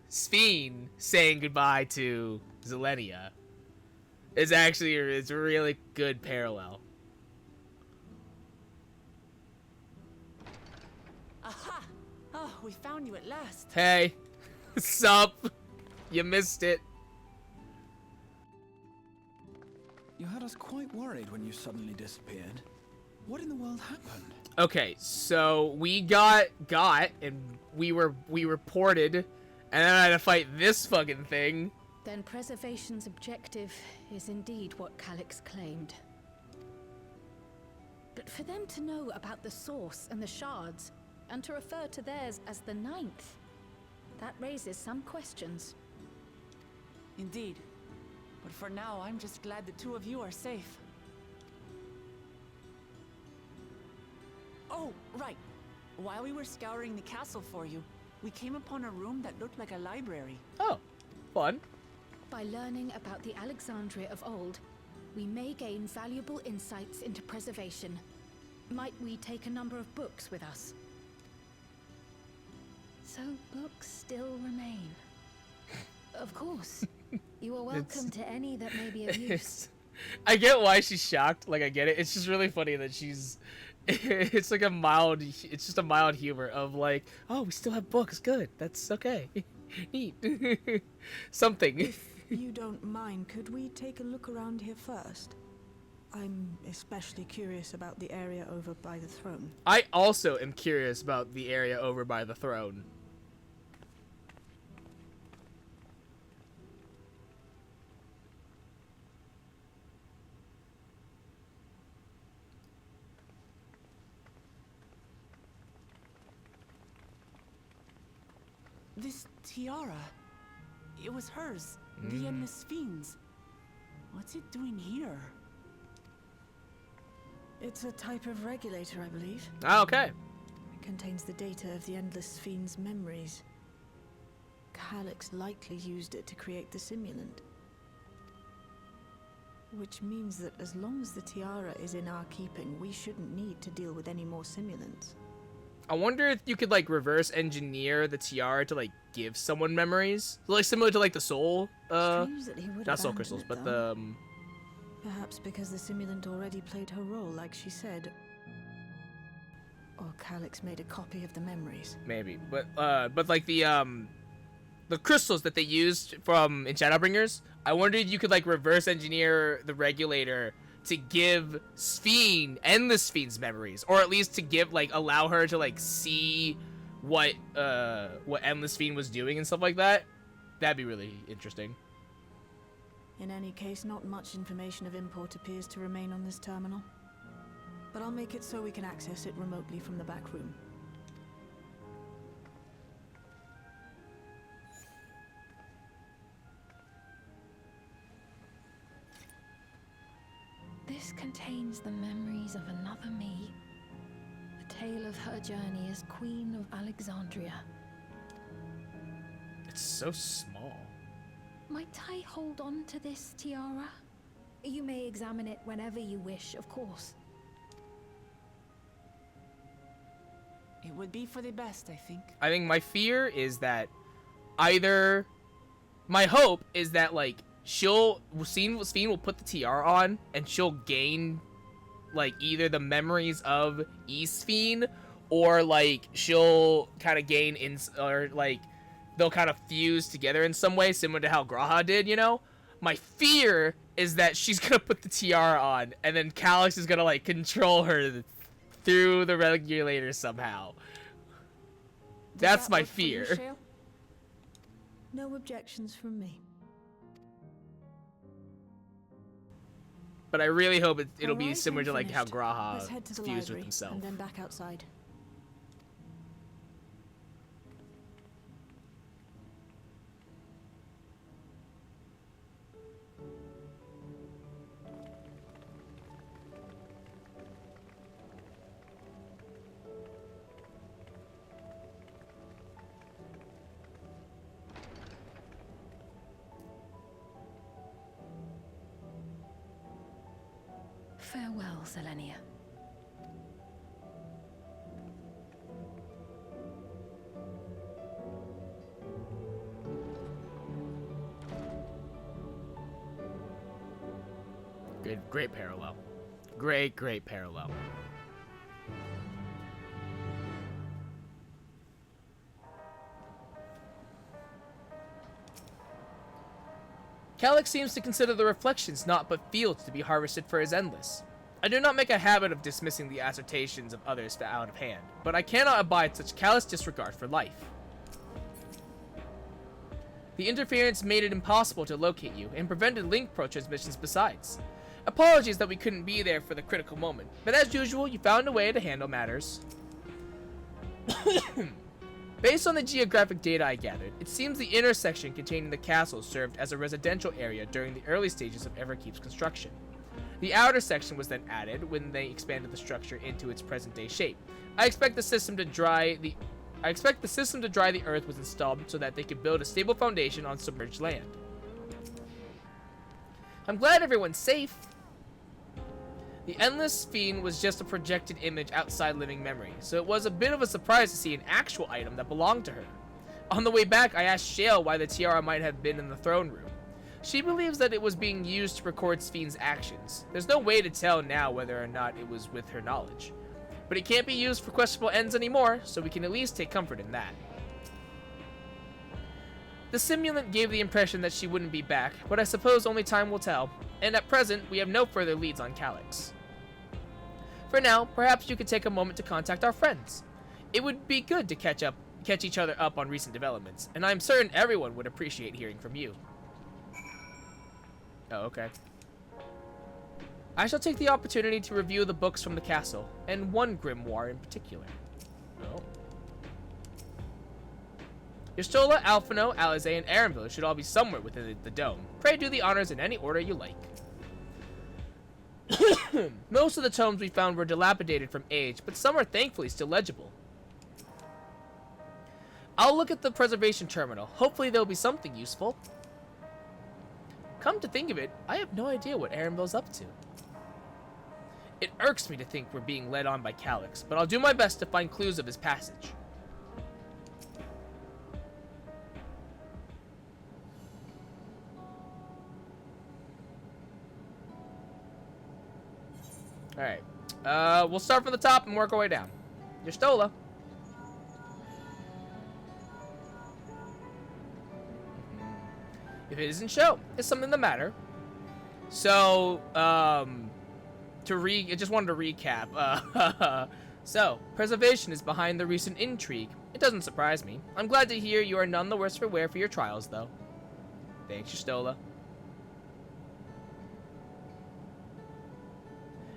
[SPEAKER 1] Sphene saying goodbye to Zelenia. It's a really good parallel.
[SPEAKER 2] Aha! Oh, we found you at last.
[SPEAKER 1] Hey, sup? You missed it.
[SPEAKER 10] You had us quite worried when you suddenly disappeared. What in the world happened?
[SPEAKER 1] Okay, so we got and we were ported, and then I had to fight this fucking thing.
[SPEAKER 3] Then preservation's objective is indeed what Calyx claimed. But for them to know about the Source and the shards, and to refer to theirs as the Ninth, that raises some questions.
[SPEAKER 2] Indeed. But for now, I'm just glad the two of you are safe. Oh, right. While we were scouring the castle for you, we came upon a room that looked like a library.
[SPEAKER 1] Oh, fun.
[SPEAKER 3] By learning about the Alexandria of old, we may gain valuable insights into preservation.
[SPEAKER 14] Might we take a number of books with us?
[SPEAKER 7] So books still remain. Of course. You are welcome to any that may be of use.
[SPEAKER 1] I get why she's shocked. Like, I get it. It's just really funny that she's... It's like a mild... It's just a mild humor of like, oh, we still have books. Good. That's okay. Neat. Something.
[SPEAKER 5] If you don't mind, could we take a look around here first? I'm especially curious about the area over by the throne.
[SPEAKER 1] I also am curious about the area over by the throne.
[SPEAKER 2] This tiara, it was hers. The Endless Fiends. What's it doing here?
[SPEAKER 5] It's a type of regulator, I believe.
[SPEAKER 1] Ah, okay.
[SPEAKER 5] It contains the data of the Endless Fiend's memories. Calyx likely used it to create the simulant. Which means that as long as the tiara is in our keeping, we shouldn't need to deal with any more simulants.
[SPEAKER 1] I wonder if you could, like, reverse engineer the tiara to, like, give someone memories. Like, similar to, like, the soul,
[SPEAKER 5] Strange that he would
[SPEAKER 1] not soul
[SPEAKER 5] abandon
[SPEAKER 1] crystals,
[SPEAKER 5] it,
[SPEAKER 1] but
[SPEAKER 5] though.
[SPEAKER 1] the,
[SPEAKER 5] Perhaps because the simulant already played her role, like she said. Or Calyx made a copy of the memories.
[SPEAKER 1] maybe. But like, the crystals that they used from in Shadowbringers, I wonder if you could, like, reverse engineer the regulator to give Sphene, Endless Fiend's memories, or at least to give, like, allow her to, like, see what Endless Fiend was doing and stuff like that. That'd be really interesting.
[SPEAKER 5] In any case, not much information of import appears to remain on this terminal. But I'll make it so we can access it remotely from the back room.
[SPEAKER 7] This contains the memories of another me. The tale of her journey as Queen of Alexandria.
[SPEAKER 1] It's so small.
[SPEAKER 7] Might I hold on to this tiara? You may examine it whenever you wish, of course.
[SPEAKER 2] It would be for the best, I think.
[SPEAKER 1] I think my fear is that either... My hope is that, like, Sphene will put the tiara on, and she'll gain, like, either the memories of Sphene, or, like, she'll kind of gain, or, like, they'll kind of fuse together in some way, similar to how Graha did, you know? My fear is that she's gonna put the tiara on, and then Calyx is gonna, like, control her through the regulator somehow. That's my fear.
[SPEAKER 5] No objections from me.
[SPEAKER 1] But I really hope it'll be
[SPEAKER 5] Alright,
[SPEAKER 1] similar to, like, how
[SPEAKER 5] Let's
[SPEAKER 1] Graha
[SPEAKER 5] head to the
[SPEAKER 1] fused
[SPEAKER 5] library
[SPEAKER 1] with himself.
[SPEAKER 5] and then back outside.
[SPEAKER 7] Farewell, Selenia.
[SPEAKER 1] Great parallel. Great parallel. Calyx seems to consider the reflections naught but fields to be harvested for his endless. I do not make a habit of dismissing the assertions of others out of hand, but I cannot abide such callous disregard for life. The interference made it impossible to locate you, and prevented link pro transmissions besides. Apologies that we couldn't be there for the critical moment, but as usual, you found a way to handle matters. Based on the geographic data I gathered, it seems the intersection containing the castle served as a residential area during the early stages of Everkeep's construction. The outer section was then added when they expanded the structure into its present-day shape. I expect the system to dry the earth was installed so that they could build a stable foundation on submerged land. I'm glad everyone's safe. The Endless Fiend was just a projected image outside living memory, so it was a bit of a surprise to see an actual item that belonged to her. On the way back, I asked Shale why the tiara might have been in the throne room. She believes that it was being used to record Fiend's actions. There's no way to tell now whether or not it was with her knowledge. But it can't be used for questionable ends anymore, so we can at least take comfort in that. The simulant gave the impression that she wouldn't be back, but I suppose only time will tell, and at present, we have no further leads on Calyx. For now, perhaps you could take a moment to contact our friends. It would be good to catch each other up on recent developments, and I'm certain everyone would appreciate hearing from you. Oh, okay. I shall take the opportunity to review the books from the castle, and one grimoire in particular. Oh. Y'shtola, Alphino, Alizé, and Arenville should all be somewhere within the dome. Pray do the honors in any order you like. Most of the tomes we found were dilapidated from age, but some are thankfully still legible. I'll look at the preservation terminal. Hopefully there'll be something useful. Come to think of it, I have no idea what Arenville's up to. It irks me to think we're being led on by Calyx, but I'll do my best to find clues of his passage. Alright. We'll start from the top and work our way down. Y'shtola. If it isn't show, is something the matter? So, I just wanted to recap. So, preservation is behind the recent intrigue. It doesn't surprise me. I'm glad to hear you are none the worse for wear for your trials, though. Thanks, Y'shtola.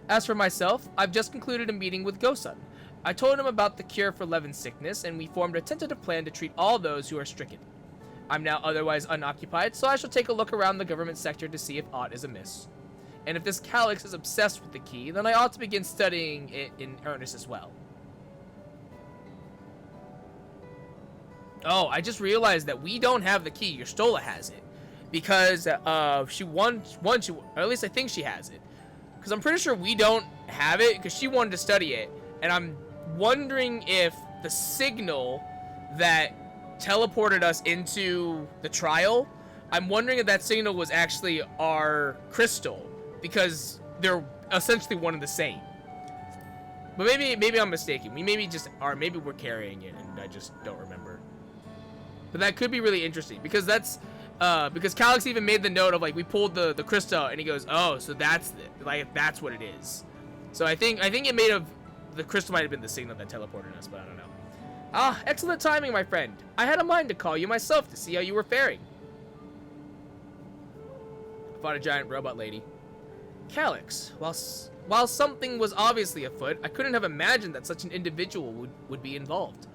[SPEAKER 1] As for myself, I've just concluded a meeting with Gosun. I told him about the cure for Leaven sickness, and we formed a tentative plan to treat all those who are stricken. I'm now otherwise unoccupied, so I shall take a look around the government sector to see if aught is amiss. And if this Calyx is obsessed with the key, then I ought to begin studying it in earnest as well. Oh, I just realized that we don't have the key. Y'shtola has it. Because she won, or at least I think she has it. Because I'm pretty sure we don't have it, because she wanted to study it. And I'm wondering if the signal that teleported us into the trial, I'm wondering if that signal was actually our crystal, because they're essentially one and the same. But maybe I'm mistaken. We maybe just are. Maybe we're carrying it, and I just don't remember. But that could be really interesting, because that's because Calyx even made the note of, like, we pulled the crystal, and he goes, oh, so that's that's what it is. So I think it made of the crystal might have been the signal that teleported us, but I don't know. Ah, excellent timing, my friend. I had a mind to call you myself to see how you were faring. I fought a giant robot lady. Calyx, while something was obviously afoot, I couldn't have imagined that such an individual would be involved.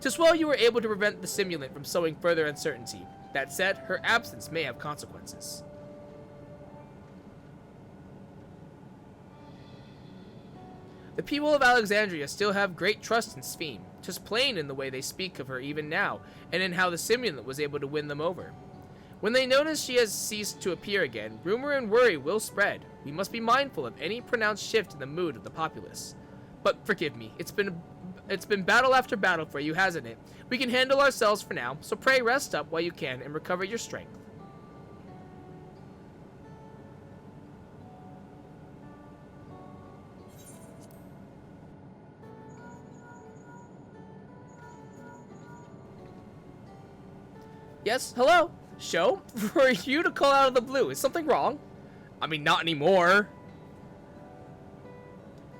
[SPEAKER 1] 'Tis well you were able to prevent the simulant from sowing further uncertainty. That said, her absence may have consequences. The people of Alexandria still have great trust in Sphene. 'Tis plain in the way they speak of her even now, and in how the simulant was able to win them over. When they notice she has ceased to appear again, rumor and worry will spread. We must be mindful of any pronounced shift in the mood of the populace. But forgive me, it's been battle after battle for you, hasn't it? We can handle ourselves for now, so pray rest up while you can and recover your strength. Yes, hello? Show? For you to call out of the blue, is something wrong? I mean, not anymore.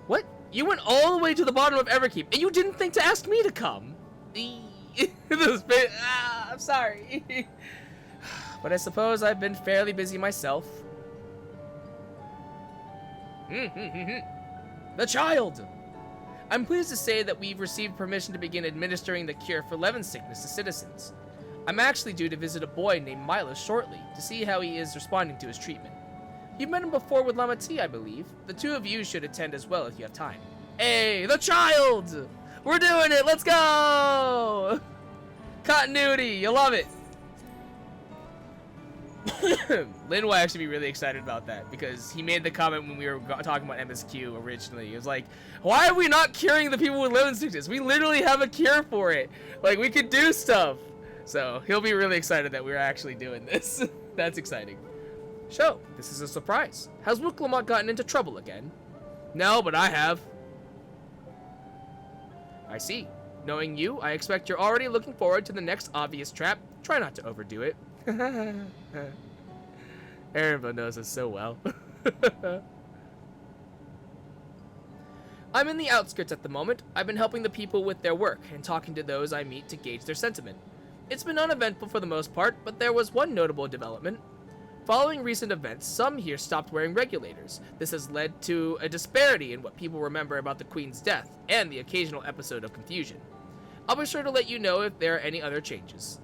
[SPEAKER 1] What? You went all the way to the bottom of Everkeep, and you didn't think to ask me to come? I'm sorry. But I suppose I've been fairly busy myself. The child! I'm pleased to say that we've received permission to begin administering the cure for Leaven sickness to citizens. I'm actually due to visit a boy named Milos shortly, to see how he is responding to his treatment. You've met him before with Lama T, I believe. The two of you should attend as well if you have time. Hey, the child! We're doing it! Let's go! Continuity, you love it. Lynn will actually be really excited about that because he made the comment when we were talking about MSQ originally. He was like, why are we not curing the people with lemon sickness? We literally have a cure for it. Like, we could do stuff. So he'll be really excited that we're actually doing this. That's exciting. So, this is a surprise. Has Rook Lamont gotten into trouble again? No, but I have. I see. Knowing you, I expect you're already looking forward to the next obvious trap. Try not to overdo it. Aaron knows us so well. I'm in the outskirts at the moment. I've been helping the people with their work and talking to those I meet to gauge their sentiment. It's been uneventful for the most part, but there was one notable development. Following recent events, some here stopped wearing regulators. This has led to a disparity in what people remember about the Queen's death and the occasional episode of confusion. I'll be sure to let you know if there are any other changes.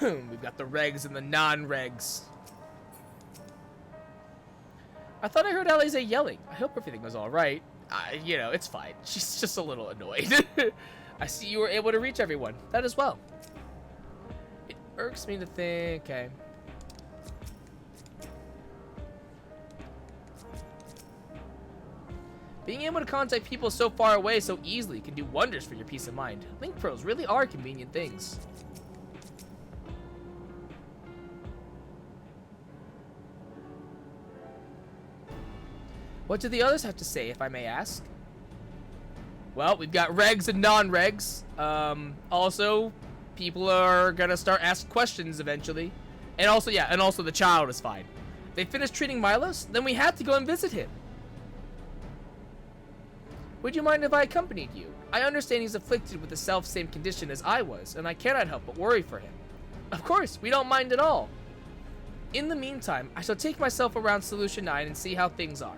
[SPEAKER 1] We've got the regs and the non-regs. I thought I heard Alize yelling. I hope everything was alright. You know, it's fine. She's just a little annoyed. I see you were able to reach everyone. That as well. It irks me to think... Okay. Being able to contact people so far away so easily can do wonders for your peace of mind. Link pros really are convenient things. What do the others have to say, if I may ask? Well, we've got regs and non-regs. Also, people are gonna start asking questions eventually. And also, yeah, and also the child is fine. They finished treating Milos? Then we had to go and visit him. Would you mind if I accompanied you? I understand he's afflicted with the self-same condition as I was, and I cannot help but worry for him. Of course, we don't mind at all. In the meantime, I shall take myself around Solution 9 and see how things are.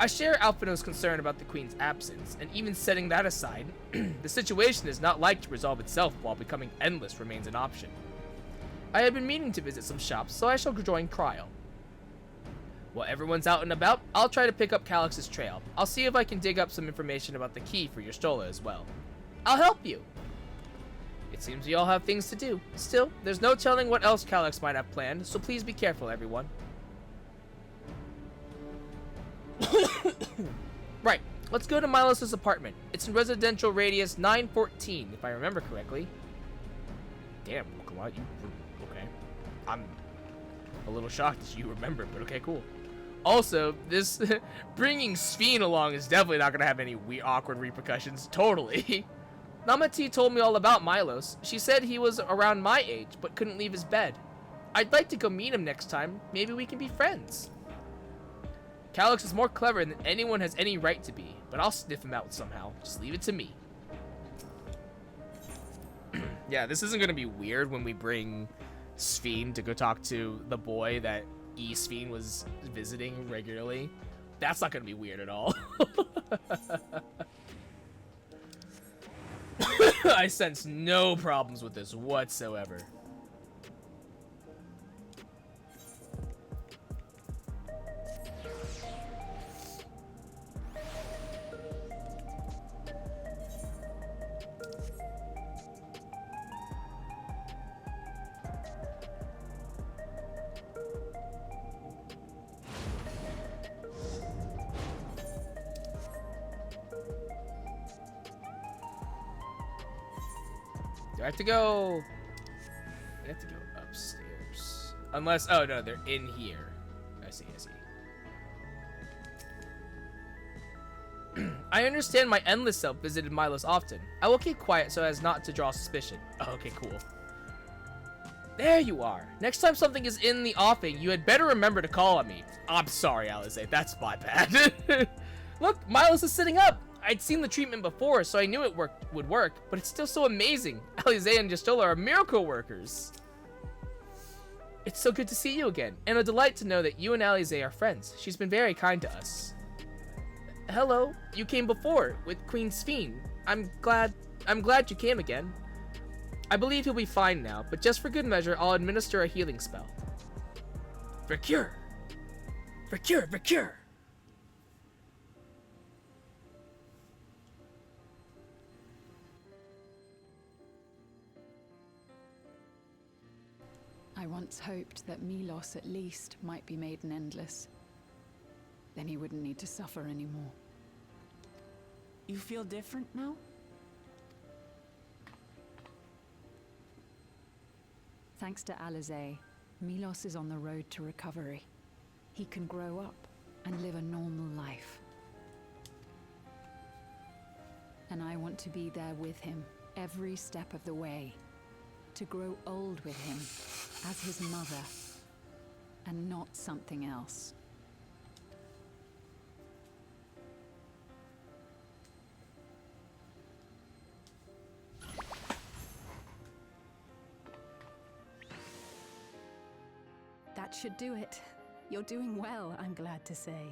[SPEAKER 1] I share Alphino's concern about the Queen's absence, and even setting that aside, the situation is not like to resolve itself while becoming endless remains an option. I have been meaning to visit some shops, so I shall join Cryo. While everyone's out and about, I'll try to pick up Calix's trail. I'll see if I can dig up some information about the key for your Stola as well. I'll help you! It seems we all have things to do. Still, there's no telling what else Calix might have planned, so please be careful, everyone. Right, let's go to Milos' apartment. It's in residential radius 914, if I remember correctly. Damn, Pokemon, you... Okay. I'm a little shocked that you remember, but okay, cool. Also, this... bringing Sphene along is definitely not going to have any awkward repercussions. Totally. Namati told me all about Milos. She said he was around my age, but couldn't leave his bed. I'd like to go meet him next time. Maybe we can be friends. Calix is more clever than anyone has any right to be, but I'll sniff him out somehow. Just leave it to me. Yeah, this isn't going to be weird when we bring Sphene to go talk to the boy that Sphene was visiting regularly. That's not going to be weird at all. I sense no problems with this whatsoever. Do I have to go... I have to go upstairs. Unless... Oh, no, they're in here. I see, I see. I understand my endless self visited Milos often. I will keep quiet so as not to draw suspicion. Oh, okay, cool. There you are. Next time something is in the offing, you had better remember to call on me. I'm sorry, Alize. That's my bad. Look, Milos is sitting up. I'd seen the treatment before, so I knew it would work, but it's still so amazing. Alize and Justola are miracle workers. It's so good to see you again, and a delight to know that you and Alize are friends. She's been very kind to us. Hello, you came before with Queen Sphene. I'm glad you came again. I believe he'll be fine now, but just for good measure, I'll administer a healing spell. For cure! For cure! For cure!
[SPEAKER 2] once hoped that Milos at least might be made an endless. Then he wouldn't need to suffer anymore. You feel different now? Thanks to Alizé, Milos is on the road to recovery. He can grow up and live a normal life. And I want to be there with him every step of the way. To grow old with him as his mother, and not something else.
[SPEAKER 3] That should do it. You're doing well, I'm glad to say.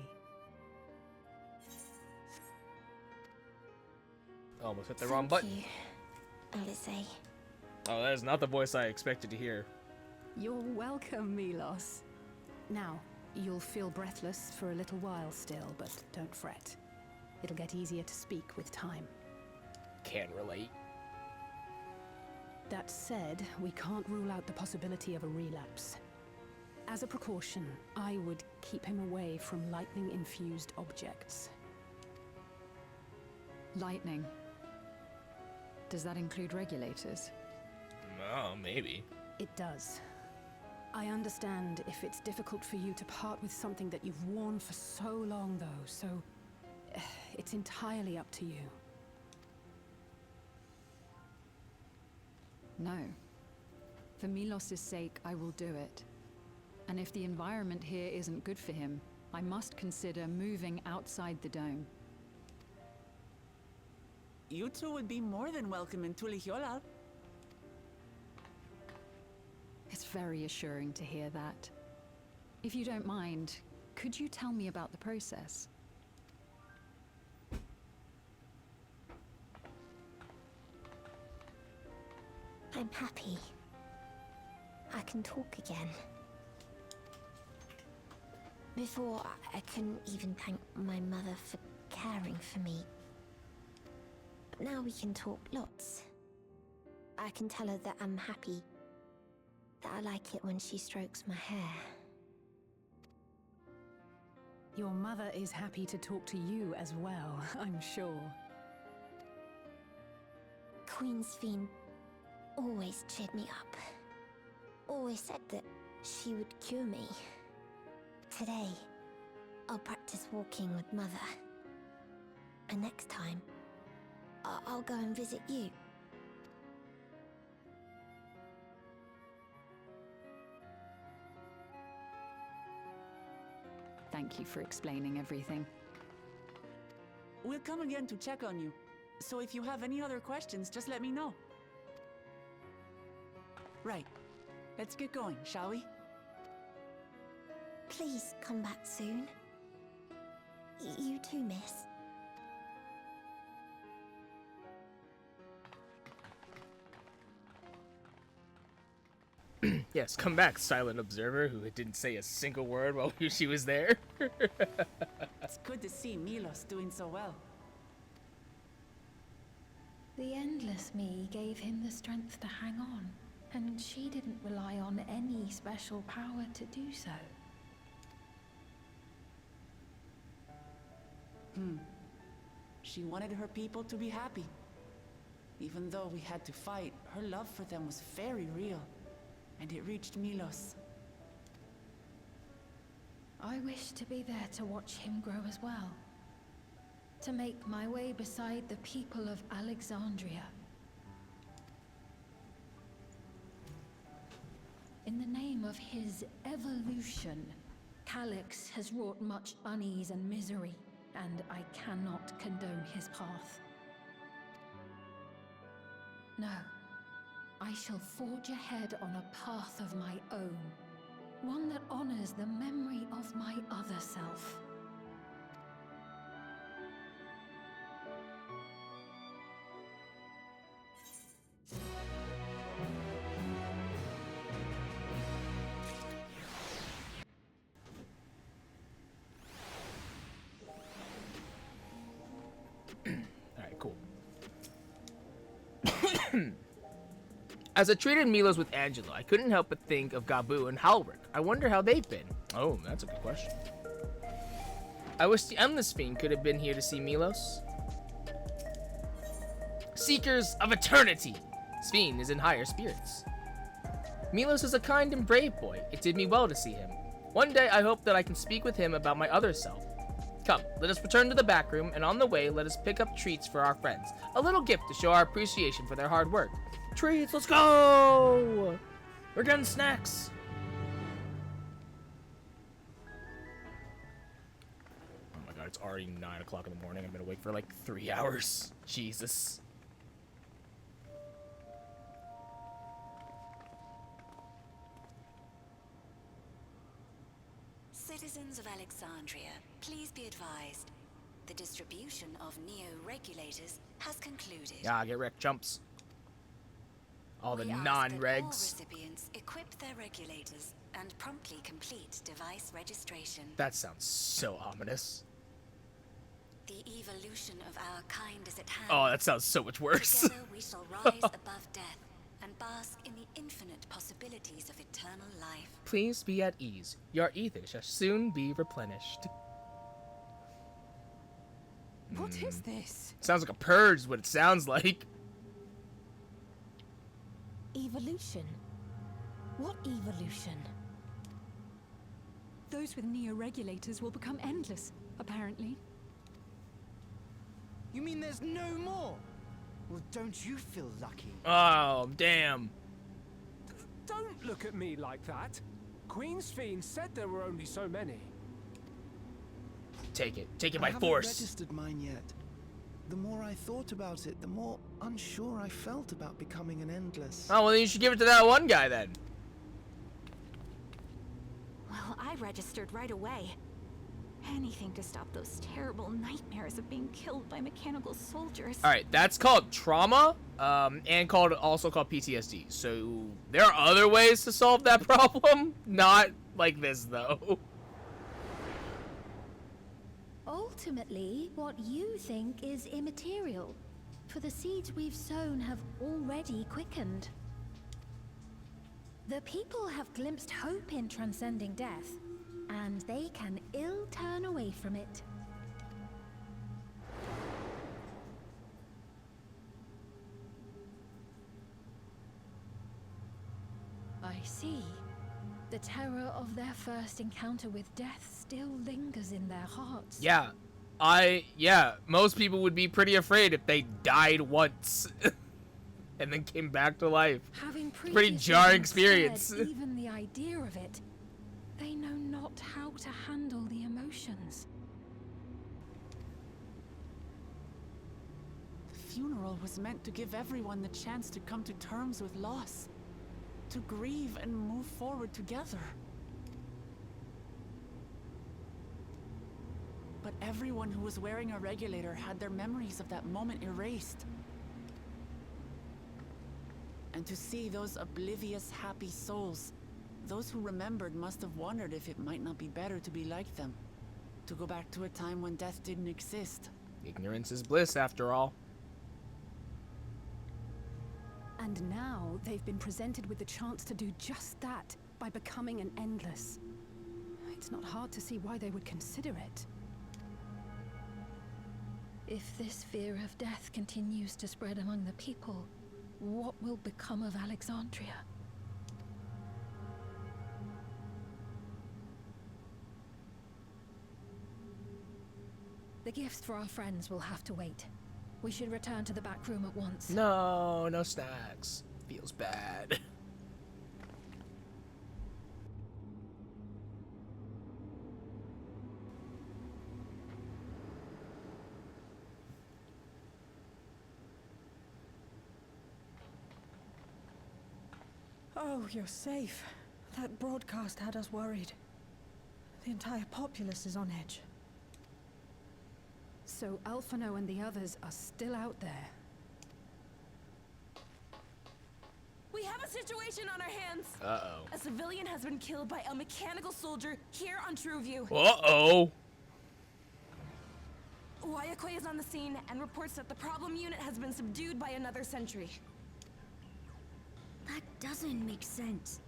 [SPEAKER 1] Almost hit the wrong button.
[SPEAKER 6] Alizé.
[SPEAKER 1] Oh, that is not the voice I expected to hear.
[SPEAKER 3] You're welcome, Milos. Now, you'll feel breathless for a little while still, but don't fret. It'll get easier to speak with time.
[SPEAKER 1] Can't relate.
[SPEAKER 3] That said, we can't rule out the possibility of a relapse. As a precaution, I would keep him away from lightning-infused objects.
[SPEAKER 2] Lightning. Does that include regulators?
[SPEAKER 1] Oh, maybe.
[SPEAKER 3] It does. I understand if it's difficult for you to part with something that you've worn for so long, though, so it's entirely up to you.
[SPEAKER 2] No. For Milos' sake, I will do it. And if the environment here isn't good for him, I must consider moving outside the dome.
[SPEAKER 15] You two would be more than welcome in Tulihiola.
[SPEAKER 2] It's very assuring to hear that. If you don't mind, could you tell me about the process?
[SPEAKER 6] I'm happy. I can talk again. Before, I couldn't even thank my mother for caring for me. But now we can talk lots. I can tell her that I'm happy. That I like it when she strokes my hair.
[SPEAKER 3] Your mother is happy to talk to you as well, I'm sure.
[SPEAKER 6] Queen Sphene always cheered me up. Always said that she would cure me. Today, I'll practice walking with Mother. And next time, I'll go and visit you.
[SPEAKER 2] Thank you for explaining everything.
[SPEAKER 15] We'll come again to check on you. So if you have any other questions, just let me know. Right. Let's get going, shall we?
[SPEAKER 6] Please come back soon. You too, miss.
[SPEAKER 1] Yes, come back, silent observer who didn't say a single word while she was there.
[SPEAKER 15] It's good to see Milos doing so well.
[SPEAKER 7] The Endless Me gave him the strength to hang on, and she didn't rely on any special power to do so.
[SPEAKER 15] She wanted her people to be happy. Even though we had to fight, her love for them was very real. And it reached Milos.
[SPEAKER 7] I wish to be there to watch him grow as well. To make my way beside the people of Alexandria. In the name of his evolution, Calyx has wrought much unease and misery, and I cannot condone his path. No. I shall forge ahead on a path of my own. One that honors the memory of my other self.
[SPEAKER 1] Alright, cool. As I traded Milos with Angela, I couldn't help but think of Gabu and Halric. I wonder how they've been. Oh, that's a good question. I wish the Endless Fiend could have been here to see Milos. Seekers of Eternity! Sphene is in higher spirits. Milos is a kind and brave boy. It did me well to see him. One day I hope that I can speak with him about my other self. Come, let us return to the back room, and on the way, let us pick up treats for our friends. A little gift to show our appreciation for their hard work. Treats, let's go! We're getting snacks. Oh my god, it's already 9 o'clock in the morning. I've been awake for like 3 hours. Jesus.
[SPEAKER 16] Citizens of Alexandria, please be advised. The distribution of neo-regulators has concluded.
[SPEAKER 1] Yeah, get wrecked, chumps. All the
[SPEAKER 16] We ask
[SPEAKER 1] non-regs.
[SPEAKER 16] that all recipients equip their regulators and promptly complete device registration.
[SPEAKER 1] That sounds so ominous.
[SPEAKER 16] The evolution of our kind is at hand.
[SPEAKER 1] Oh, that sounds so much worse.
[SPEAKER 16] Together we shall rise above death and bask in the infinite possibilities of eternal life.
[SPEAKER 1] Please be at ease. Your ether shall soon be replenished.
[SPEAKER 15] What is this?
[SPEAKER 1] Sounds like a purge is what it sounds like.
[SPEAKER 17] Evolution? What evolution?
[SPEAKER 18] Those with neo-regulators will become endless, apparently.
[SPEAKER 19] You mean there's no more? Well, don't you feel lucky?
[SPEAKER 1] Oh, damn.
[SPEAKER 20] Don't look at me like that. Queen Sphene said there were only so many.
[SPEAKER 1] Take it. Take it by
[SPEAKER 21] I haven't
[SPEAKER 1] force.
[SPEAKER 21] registered mine yet. The more I thought about it, the more unsure I felt about becoming an endless.
[SPEAKER 1] Oh, well, then you should give it to that one guy then.
[SPEAKER 17] Well, I registered right away. Anything to stop those terrible nightmares of being killed by mechanical soldiers.
[SPEAKER 1] All right, that's called trauma, and also called PTSD. So there are other ways to solve that problem, not like this though.
[SPEAKER 7] Ultimately, what you think is immaterial, for the seeds we've sown have already quickened. The people have glimpsed hope in transcending death, and they can ill turn away from it. I see. The terror of their first encounter with death still lingers in their hearts.
[SPEAKER 1] Yeah, most people would be pretty afraid if they died once and then came back to life.
[SPEAKER 7] Having
[SPEAKER 1] Pretty jarring experience.
[SPEAKER 7] Scared, even the idea of it, they know not how to handle the emotions.
[SPEAKER 15] The funeral was meant to give everyone the chance to come to terms with loss, to grieve and move forward together. But everyone who was wearing a regulator had their memories of that moment erased. And to see those oblivious, happy souls, those who remembered must have wondered if it might not be better to be like them, to go back to a time when death didn't exist.
[SPEAKER 1] Ignorance is bliss, after all.
[SPEAKER 18] And now they've been presented with the chance to do just that by becoming an endless. It's not hard to see why they would consider it.
[SPEAKER 7] If this fear of death continues to spread among the people, what will become of Alexandria? The gifts for our friends will have to wait. We should return to the back room at once.
[SPEAKER 1] No snacks. Feels bad.
[SPEAKER 5] Oh, you're safe. That broadcast had us worried. The entire populace is on edge.
[SPEAKER 18] So Alphino and the others are still out there.
[SPEAKER 22] We have a situation on our hands.
[SPEAKER 1] Uh-oh.
[SPEAKER 22] A civilian has been killed by a mechanical soldier here on Trueview.
[SPEAKER 1] Uh-oh.
[SPEAKER 22] Wayakwe is on the scene and reports that the problem unit has been subdued by another sentry.
[SPEAKER 8] That doesn't make sense.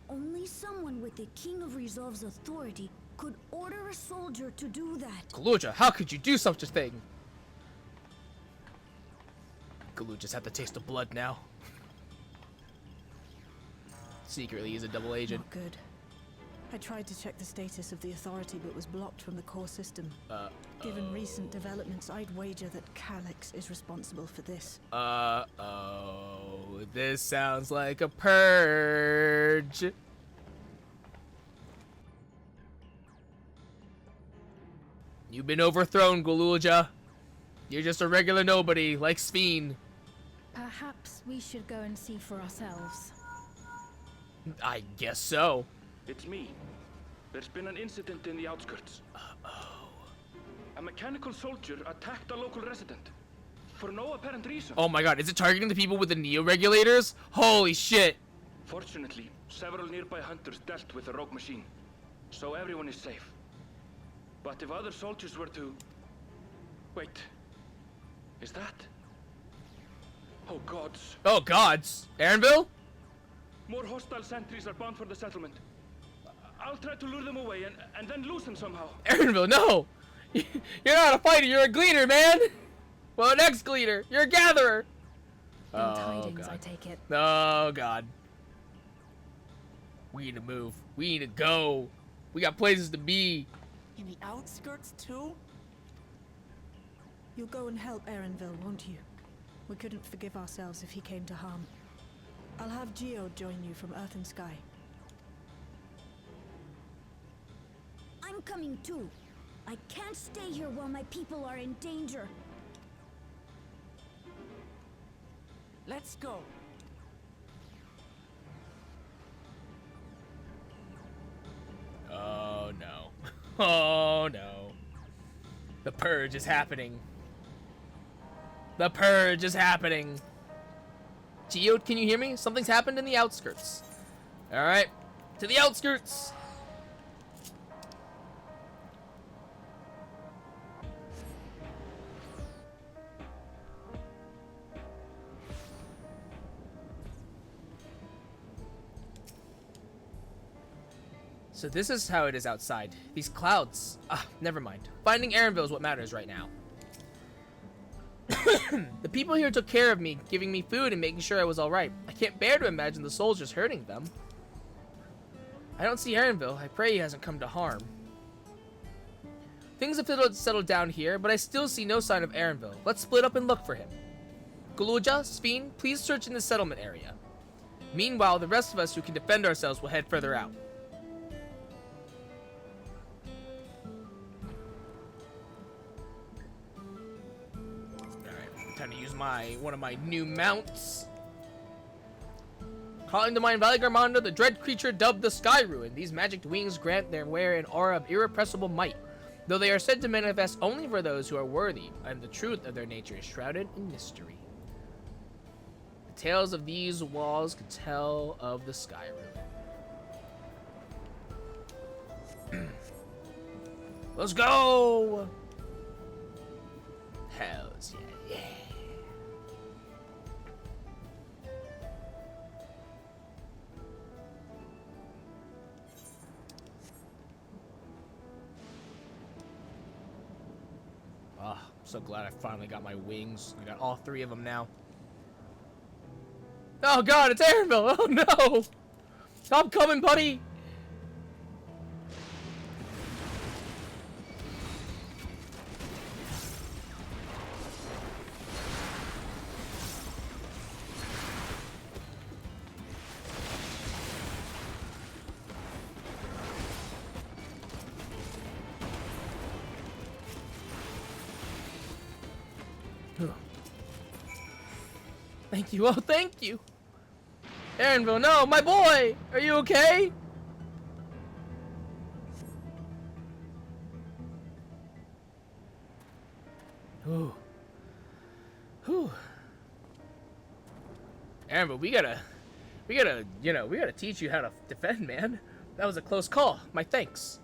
[SPEAKER 8] Only someone with the King of Resolve's authority could order a soldier to do that.
[SPEAKER 1] Galuja, how could you do such a thing? Galuja's had the taste of blood now. Secretly, he's a double agent.
[SPEAKER 5] Not good. I tried to check the status of the authority, but was blocked from the core system. Given recent developments, I'd wager that Calyx is responsible for this.
[SPEAKER 1] This sounds like a purge. You've been overthrown, Galuja. You're just a regular nobody, like Sphene.
[SPEAKER 4] Perhaps we should go and see for ourselves.
[SPEAKER 1] I guess so.
[SPEAKER 11] It's me. There's been an incident in the outskirts. A mechanical soldier attacked a local resident. For no apparent reason.
[SPEAKER 1] Oh my god, is it targeting the people with the neo-regulators? Holy shit.
[SPEAKER 11] Fortunately, several nearby hunters dealt with the rogue machine. So everyone is safe. But if other soldiers were to... Wait. Is that... Oh gods.
[SPEAKER 1] Oh gods. Aaronville?
[SPEAKER 11] More hostile sentries are bound for the settlement. I'll try to lure them away and then lose them somehow.
[SPEAKER 1] Aaronville, no! You're not a fighter, you're a gleaner, man! Well, an ex-gleaner. You're a gatherer.
[SPEAKER 4] Tidings,
[SPEAKER 1] god.
[SPEAKER 4] I take it.
[SPEAKER 1] Oh god. We need to move. We need to go. We got places to be.
[SPEAKER 15] In the outskirts, too?
[SPEAKER 5] You'll go and help Aaronville, won't you? We couldn't forgive ourselves if he came to harm. I'll have Geo join you from Earth and Sky.
[SPEAKER 8] I'm coming too. I can't stay here while my people are in danger.
[SPEAKER 15] Let's go.
[SPEAKER 1] Oh no. Oh no. The purge is happening. The purge is happening. Geode, can you hear me? Something's happened in the outskirts. Alright. To the outskirts! So this is how it is outside. These clouds. Never mind. Finding Aaronville is what matters right now. The people here took care of me, giving me food and making sure I was alright. I can't bear to imagine the soldiers hurting them. I don't see Aaronville. I pray he hasn't come to harm. Things have settled down here, but I still see no sign of Aaronville. Let's split up and look for him. Galuja, Sphene, please search in the settlement area. Meanwhile, the rest of us who can defend ourselves will head further out. Time to use one of my new mounts. Calling to mind Valley Garmanda, the dread creature dubbed the Sky Ruin. These magic wings grant their wearer an aura of irrepressible might, though they are said to manifest only for those who are worthy, and the truth of their nature is shrouded in mystery. The tales of these walls could tell of the Sky Ruin. Let's go! Hells yeah, yeah. I'm so glad I finally got my wings. I got all 3 of them now. Oh god, it's Aaronville! Oh no! I'm coming, buddy! Thank you, oh thank you! Aaronville, no, my boy! Are you okay? Ooh. Whew. Aaronville, we gotta, we gotta teach you how to defend, man. That was a close call. My thanks.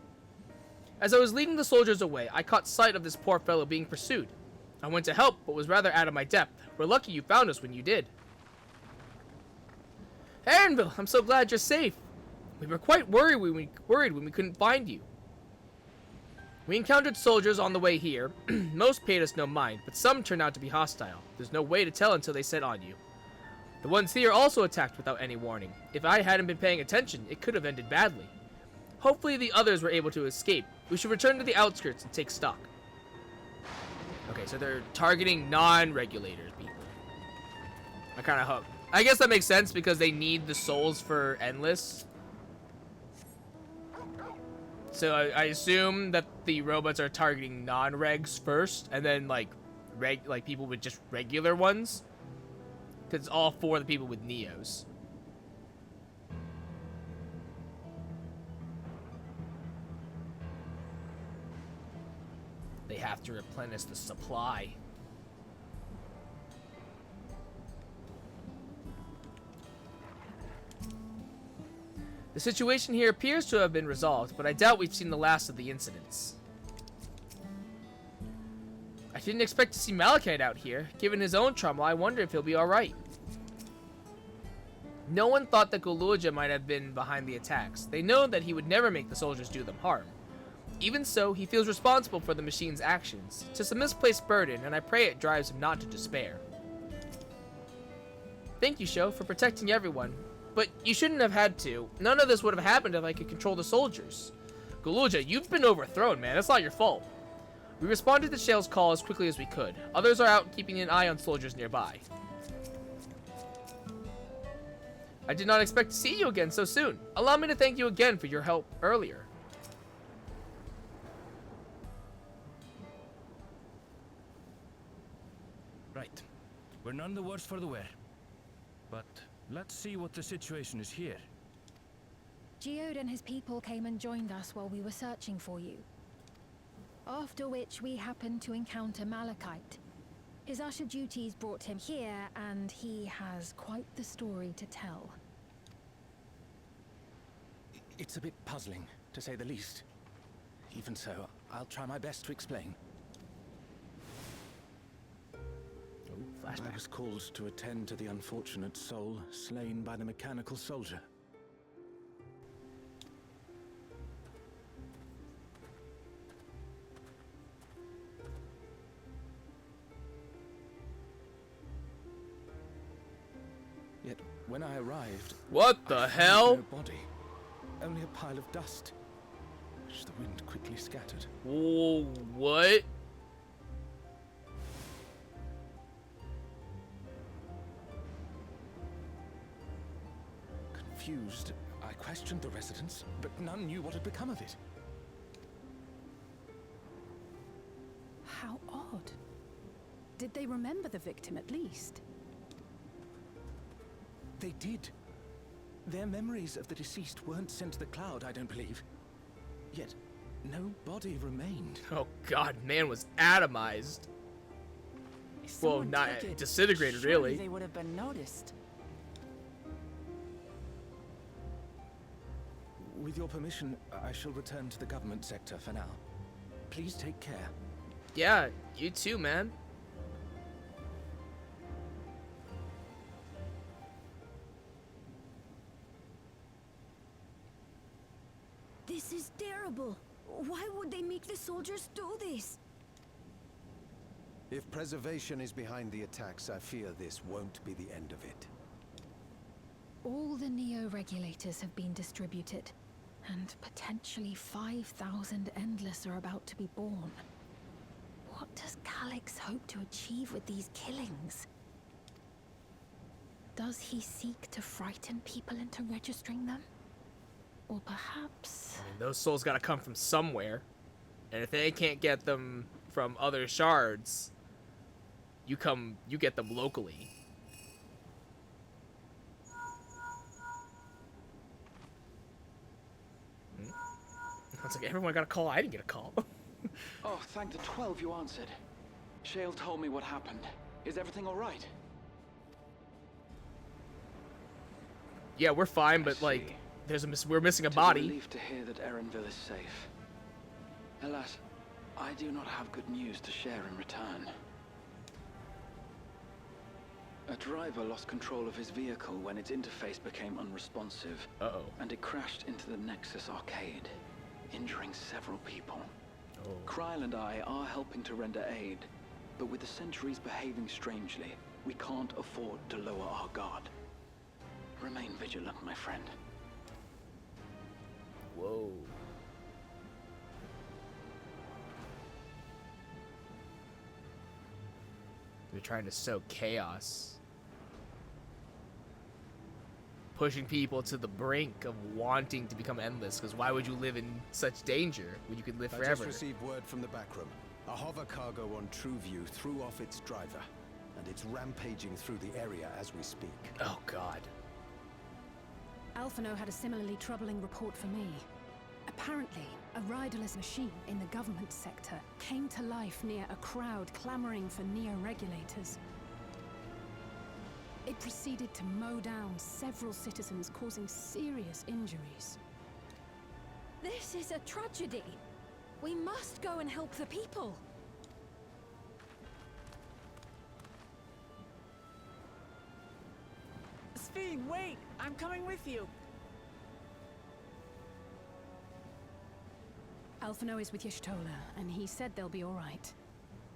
[SPEAKER 1] As I was leading the soldiers away, I caught sight of this poor fellow being pursued. I went to help, but was rather out of my depth. We're lucky you found us when you did. Anvil, I'm so glad you're safe. We were quite worried when we couldn't find you. We encountered soldiers on the way here. Most paid us no mind, but some turned out to be hostile. There's no way to tell until they set on you. The ones here also attacked without any warning. If I hadn't been paying attention, it could have ended badly. Hopefully the others were able to escape. We should return to the outskirts and take stock. Okay, so they're targeting non-regulators people. I kind of hope. I guess that makes sense because they need the souls for Endless. So I assume that the robots are targeting non-regs first, and then like people with just regular ones, because it's all for the people with Neos. They have to replenish the supply. The situation here appears to have been resolved, but I doubt we've seen the last of the incidents. I didn't expect to see Malachite out here. Given his own trauma, I wonder if he'll be alright. No one thought that Guluja might have been behind the attacks. They know that he would never make the soldiers do them harm. Even so, he feels responsible for the machine's actions. It's a misplaced burden, and I pray it drives him not to despair. Thank you, Sho, for protecting everyone. But you shouldn't have had to. None of this would have happened if I could control the soldiers. Guluja, you've been overthrown, man. It's not your fault. We responded to Shale's call as quickly as we could. Others are out keeping an eye on soldiers nearby. I did not expect to see you again so soon. Allow me to thank you again for your help earlier.
[SPEAKER 11] Right. We're none the worse for the wear. But let's see what the situation is here.
[SPEAKER 7] Geode and his people came and joined us while we were searching for you. After which we happened to encounter Malachite. His usher duties brought him here, and he has quite the story to tell.
[SPEAKER 10] It's a bit puzzling, to say the least. Even so, I'll try my best to explain. I was called to attend to the unfortunate soul slain by the mechanical soldier. Yet, when I arrived...
[SPEAKER 1] What the hell?
[SPEAKER 10] No body. Only a pile of dust, which the wind quickly scattered.
[SPEAKER 1] Whoa, what?
[SPEAKER 10] Confused, I questioned the residents, but none knew what had become of it.
[SPEAKER 18] How odd. Did they remember the victim at least?
[SPEAKER 10] They did. Their memories of the deceased weren't sent to the cloud, I don't believe. Yet, no body remained.
[SPEAKER 1] Oh god, man was atomized. Well, not disintegrated, really.
[SPEAKER 15] They would have been noticed.
[SPEAKER 10] With your permission, I shall return to the government sector for now. Please take care.
[SPEAKER 1] Yeah, you too, man.
[SPEAKER 8] This is terrible. Why would they make the soldiers do this?
[SPEAKER 12] If preservation is behind the attacks, I fear this won't be the end of it.
[SPEAKER 7] All the Neo-regulators have been distributed, and potentially 5,000 Endless are about to be born. What does Calyx hope to achieve with these killings? Does he seek to frighten people into registering them? Or perhaps...
[SPEAKER 1] I mean, those souls gotta come from somewhere. And if they can't get them from other shards, you get them locally. It's like everyone got a call. I didn't get a call.
[SPEAKER 13] Oh, thank the 12 you answered. Shale told me what happened. Is everything all right?
[SPEAKER 1] Yeah, we're fine, but like, we're missing a body.
[SPEAKER 13] It is a relief to hear that Erenville is safe. Alas, I do not have good news to share in return.
[SPEAKER 10] A driver lost control of his vehicle when its interface became unresponsive.
[SPEAKER 1] Uh-oh.
[SPEAKER 10] And it crashed into the Nexus arcade, injuring several people. Kryl and I are helping to render aid, but with the sentries behaving strangely, we can't afford to lower our guard. Remain vigilant, my friend.
[SPEAKER 1] Whoa. They're trying to sow chaos. Pushing people to the brink of wanting to become endless, because why would you live in such danger when you could live forever?
[SPEAKER 12] I just received word from the back room. A hover cargo on TrueView threw off its driver, and it's rampaging through the area as we speak.
[SPEAKER 1] Oh, God.
[SPEAKER 18] Alphino had a similarly troubling report for me. Apparently, a riderless machine in the government sector came to life near a crowd clamoring for neo-regulators. It proceeded to mow down several citizens, causing serious injuries.
[SPEAKER 4] This is a tragedy. We must go and help the people.
[SPEAKER 2] Sphene, wait! I'm coming with you.
[SPEAKER 18] Alphino is with Y'shtola, and he said they'll be all right.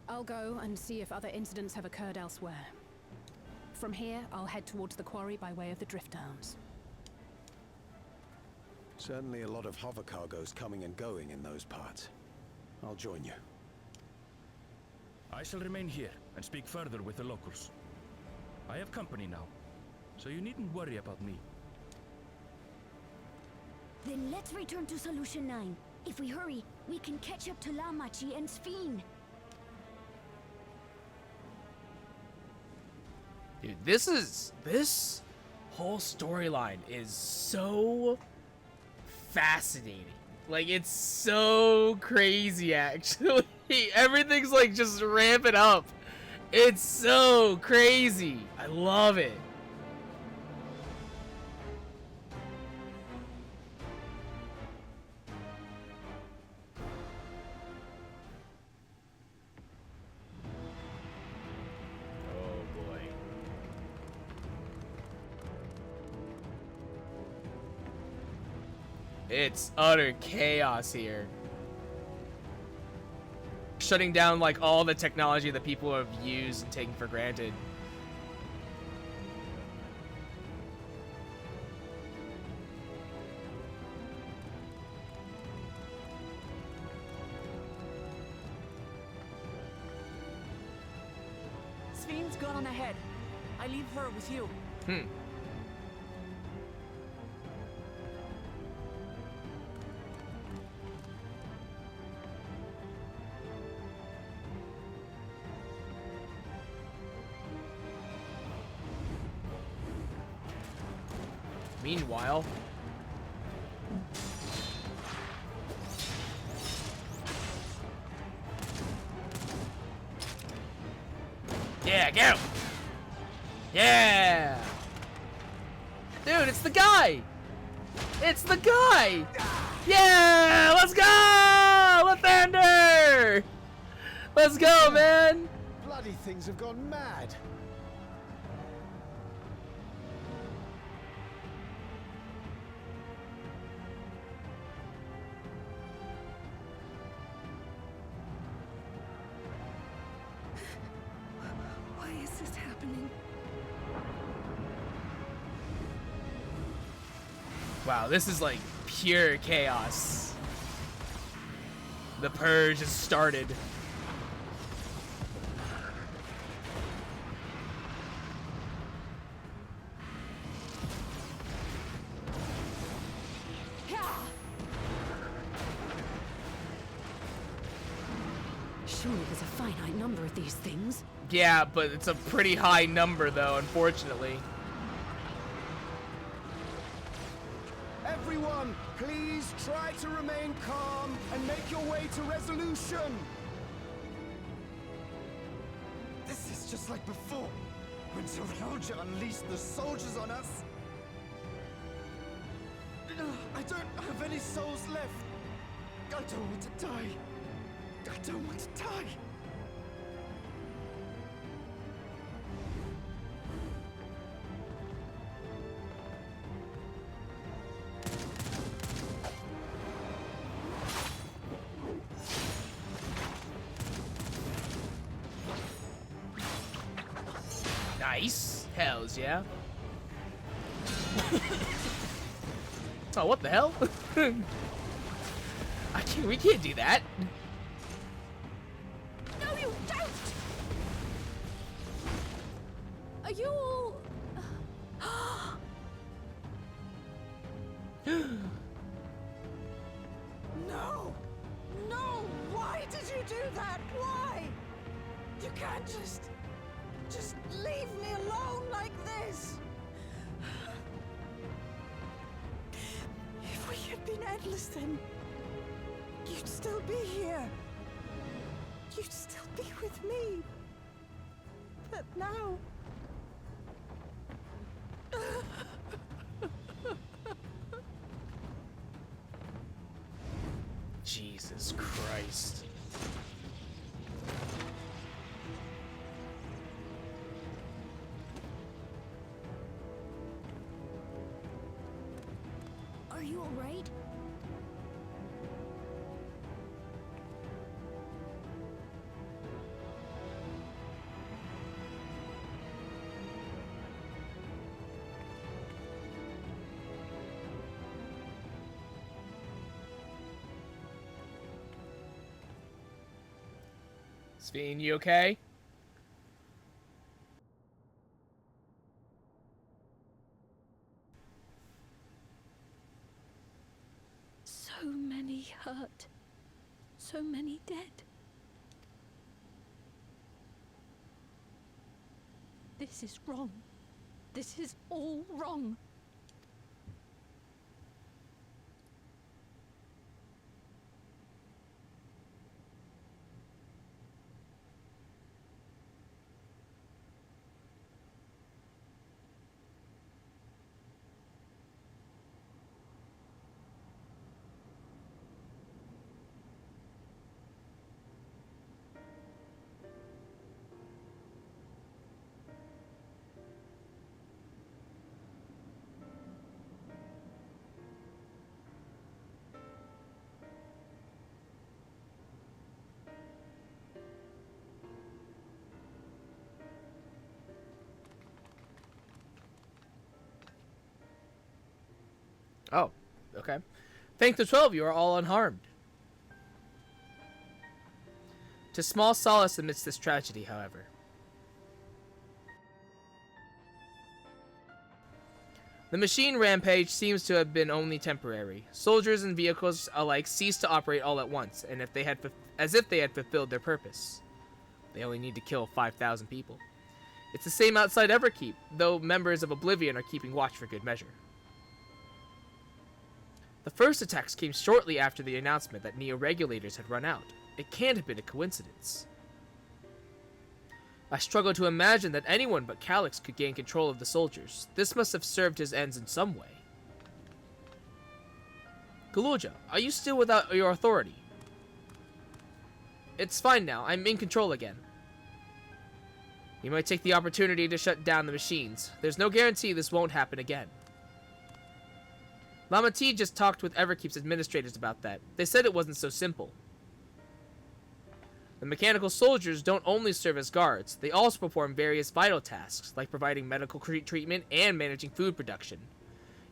[SPEAKER 18] I'll go and see if other incidents have occurred elsewhere. From here, I'll head towards the quarry by way of the Drift Downs.
[SPEAKER 12] Certainly a lot of hover cargoes coming and going in those parts. I'll join you.
[SPEAKER 11] I shall remain here and speak further with the locals. I have company now, so you needn't worry about me.
[SPEAKER 8] Then let's return to Solution 9. If we hurry, we can catch up to Lamachi and Sphene.
[SPEAKER 1] Dude, this whole storyline is so fascinating. Like, it's so crazy, actually. Everything's like just ramping up. It's so crazy. I love it. It's utter chaos here. Shutting down like all the technology that people have used and taken for granted.
[SPEAKER 2] Sphene's gone ahead. I leave her with you.
[SPEAKER 1] Meanwhile, yeah, get him! Yeah! Dude, it's the guy! It's the guy! Yeah! Let's go! Lathander! Let's go, man!
[SPEAKER 12] Bloody things have gone mad.
[SPEAKER 4] Why is this happening?
[SPEAKER 1] Wow, this is like pure chaos. The purge has started.
[SPEAKER 18] Surely there's a finite number of these things.
[SPEAKER 1] Yeah, but it's a pretty high number though, unfortunately.
[SPEAKER 19] Everyone, please try to remain calm and make your way to resolution. This is just like before, when Zeralja unleashed the soldiers on us. I don't have any souls left. I don't want to die. I don't want to die.
[SPEAKER 1] those, yeah? Oh, what the hell? We can't do that.
[SPEAKER 22] No, you don't! Are you all...
[SPEAKER 5] No! No! Why did you do that? Why? You can't just leave me alone like this! If we had been endless then, you'd still be here. You'd still be with me. But now...
[SPEAKER 1] Jesus Christ.
[SPEAKER 8] Are you alright?
[SPEAKER 1] Sveen, you okay?
[SPEAKER 4] So many hurt. So many dead. This is wrong. This is all wrong.
[SPEAKER 1] Oh, okay. Thanks to 12, you are all unharmed. To small solace amidst this tragedy, however. The machine rampage seems to have been only temporary. Soldiers and vehicles alike ceased to operate all at once, and as if they had fulfilled their purpose. They only need to kill 5,000 people. It's the same outside Everkeep, though members of Oblivion are keeping watch for good measure. The first attacks came shortly after the announcement that Neo-Regulators had run out. It can't have been a coincidence. I struggle to imagine that anyone but Calyx could gain control of the soldiers. This must have served his ends in some way. Galulja, are you still without your authority? It's fine now. I'm in control again. You might take the opportunity to shut down the machines. There's no guarantee this won't happen again. Lama T just talked with Everkeep's administrators about that. They said it wasn't so simple. The mechanical soldiers don't only serve as guards, they also perform various vital tasks, like providing medical treatment and managing food production.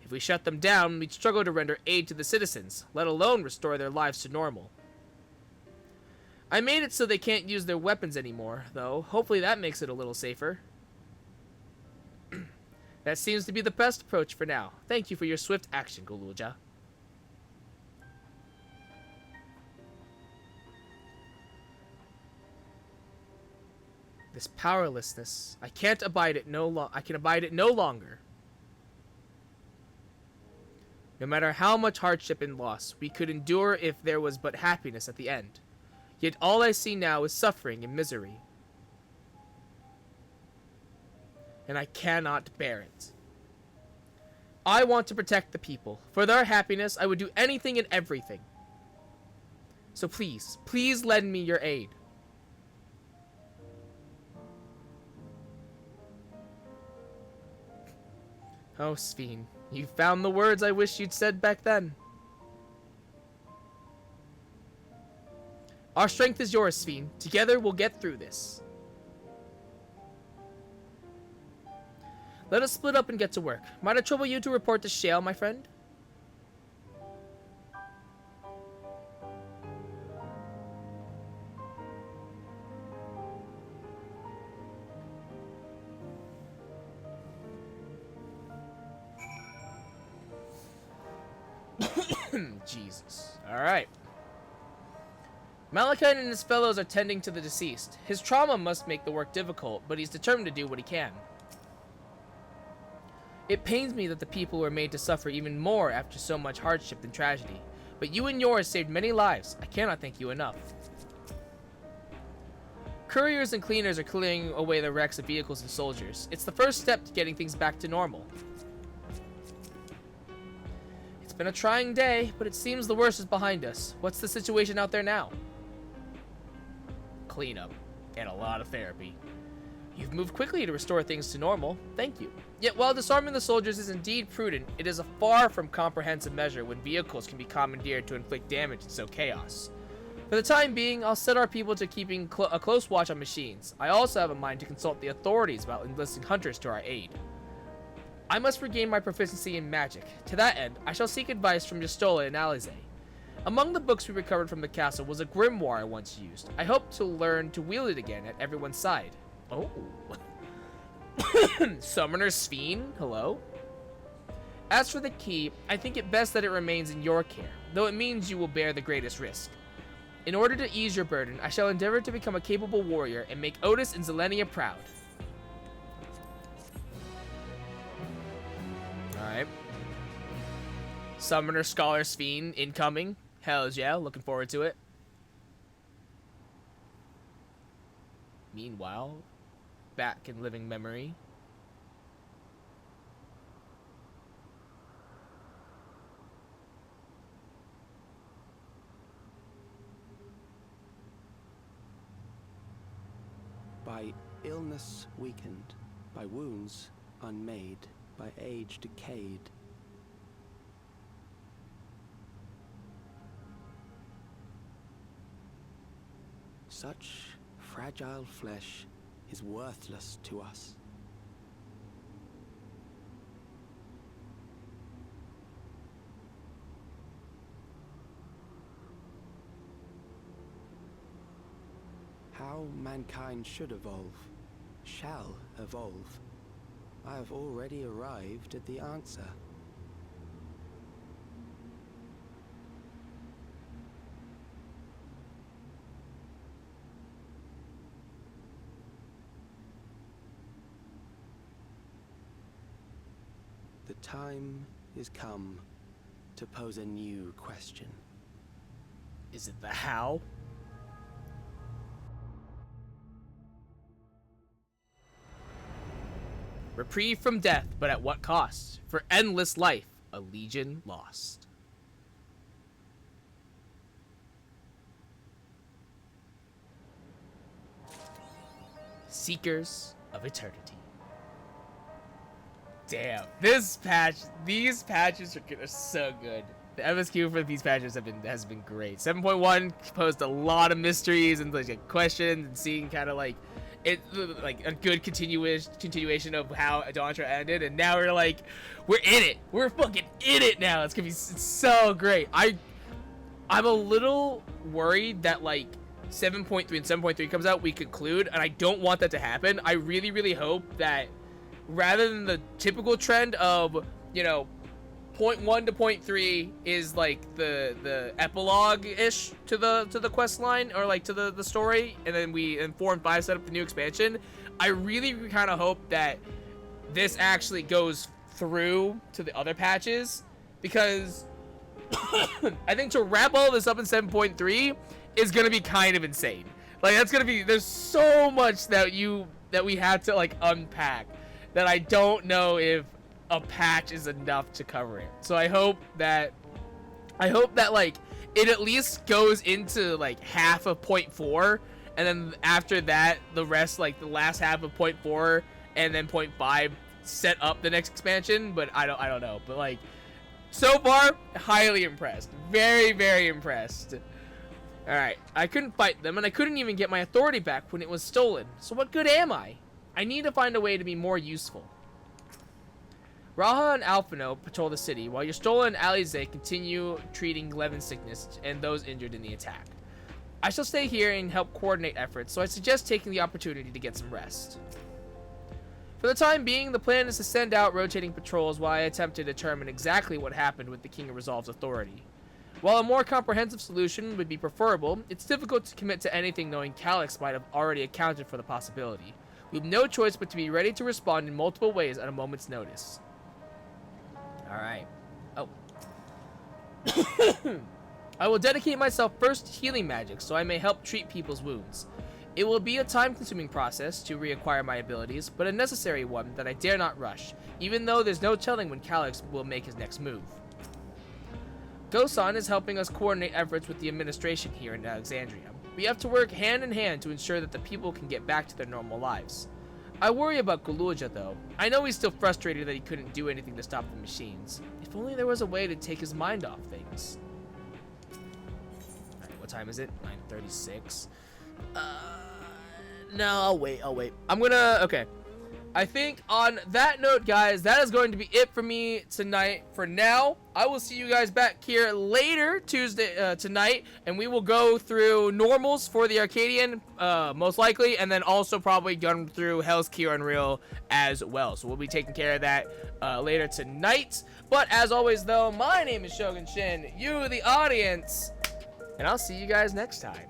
[SPEAKER 1] If we shut them down, we'd struggle to render aid to the citizens, let alone restore their lives to normal. I made it so they can't use their weapons anymore, though. Hopefully that makes it a little safer. That seems to be the best approach for now. Thank you for your swift action, Galulja. This powerlessness, I can abide it no longer. No matter how much hardship and loss we could endure if there was but happiness at the end. Yet all I see now is suffering and misery. And I cannot bear it. I want to protect the people. For their happiness, I would do anything and everything. So please, please lend me your aid. Oh, Sveen, you found the words I wish you'd said back then. Our strength is yours, Sveen. Together, we'll get through this. Let us split up and get to work. Might I trouble you to report to Shale, my friend? Jesus. Alright. Malachite and his fellows are tending to the deceased. His trauma must make the work difficult, but he's determined to do what he can. It pains me that the people were made to suffer even more after so much hardship and tragedy, but you and yours saved many lives. I cannot thank you enough. Couriers and cleaners are clearing away the wrecks of vehicles and soldiers. It's the first step to getting things back to normal. It's been a trying day, but it seems the worst is behind us. What's the situation out there now? Cleanup and a lot of therapy. You've moved quickly to restore things to normal. Thank you. Yet while disarming the soldiers is indeed prudent, it is a far from comprehensive measure when vehicles can be commandeered to inflict damage and sow chaos. For the time being, I'll set our people to keeping a close watch on machines. I also have in mind to consult the authorities about enlisting hunters to our aid. I must regain my proficiency in magic. To that end, I shall seek advice from Justola and Alize. Among the books we recovered from the castle was a grimoire I once used. I hope to learn to wield it again at everyone's side. Oh. Summoner Sphene, hello? As for the key, I think it best that it remains in your care, though it means you will bear the greatest risk. In order to ease your burden, I shall endeavor to become a capable warrior and make Otis and Zelenia proud. Alright. Summoner Scholar Sphene incoming. Hells yeah, looking forward to it. Meanwhile, back in living memory.
[SPEAKER 21] By illness weakened, by wounds unmade, by age decayed. Such fragile flesh is worthless to us. How mankind should evolve, shall evolve. I have already arrived at the answer. The time is come to pose a new question.
[SPEAKER 1] Is it the how? Reprieve from death, but at what cost? For endless life, a legion lost. Seekers of Eternity. Damn, these patches are so good. The MSQ for these patches has been great. 7.1 posed a lot of mysteries and like questions and seeing kind of like like a good continuation of how Dawntrail ended, and now we're in it. We're fucking in it now. It's so great. I'm a little worried that like 7.3 and 7.3 comes out, we conclude, and I don't want that to happen. I really, really hope that rather than the typical trend of, you know, 0.1 to 0.3 is like the epilogue-ish to the quest line, or like to the story, and then in 4 and 5 set up the new expansion. I really kind of hope that this actually goes through to the other patches, because I think to wrap all this up in 7.3 is gonna be kind of insane. Like, that's gonna be, there's so much that we have to like unpack that I don't know if a patch is enough to cover it. So I hope that like it at least goes into like half of 0.4, and then after that the rest, like the last half of 0.4 and then 0.5 set up the next expansion. But I don't know. But like, so far, highly impressed. Very, very impressed. Alright, I couldn't fight them, and I couldn't even get my authority back when it was stolen. So what good am I? I need to find a way to be more useful. Raha and Alphino patrol the city, while Y'shtola and Alize continue treating Levin's sickness and those injured in the attack. I shall stay here and help coordinate efforts, so I suggest taking the opportunity to get some rest. For the time being, the plan is to send out rotating patrols while I attempt to determine exactly what happened with the King of Resolve's authority. While a more comprehensive solution would be preferable, it's difficult to commit to anything knowing Calyx might have already accounted for the possibility. We have no choice but to be ready to respond in multiple ways at a moment's notice. Alright. Oh. I will dedicate myself first to healing magic so I may help treat people's wounds. It will be a time-consuming process to reacquire my abilities, but a necessary one that I dare not rush, even though there's no telling when Calyx will make his next move. Gosan is helping us coordinate efforts with the administration here in Alexandria. We have to work hand in hand to ensure that the people can get back to their normal lives. I worry about Gululja though. I know he's still frustrated that he couldn't do anything to stop the machines. If only there was a way to take his mind off things. Alright, what time is it? 9:36. No, I'll wait. Okay. I think on that note, guys, that is going to be it for me tonight. For now, I will see you guys back here later tonight, and we will go through normals for the Arcadian, most likely, and then also probably gun through Hell's Key Unreal as well. So we'll be taking care of that later tonight. But as always, though, my name is Shogun Shin, you the audience, and I'll see you guys next time.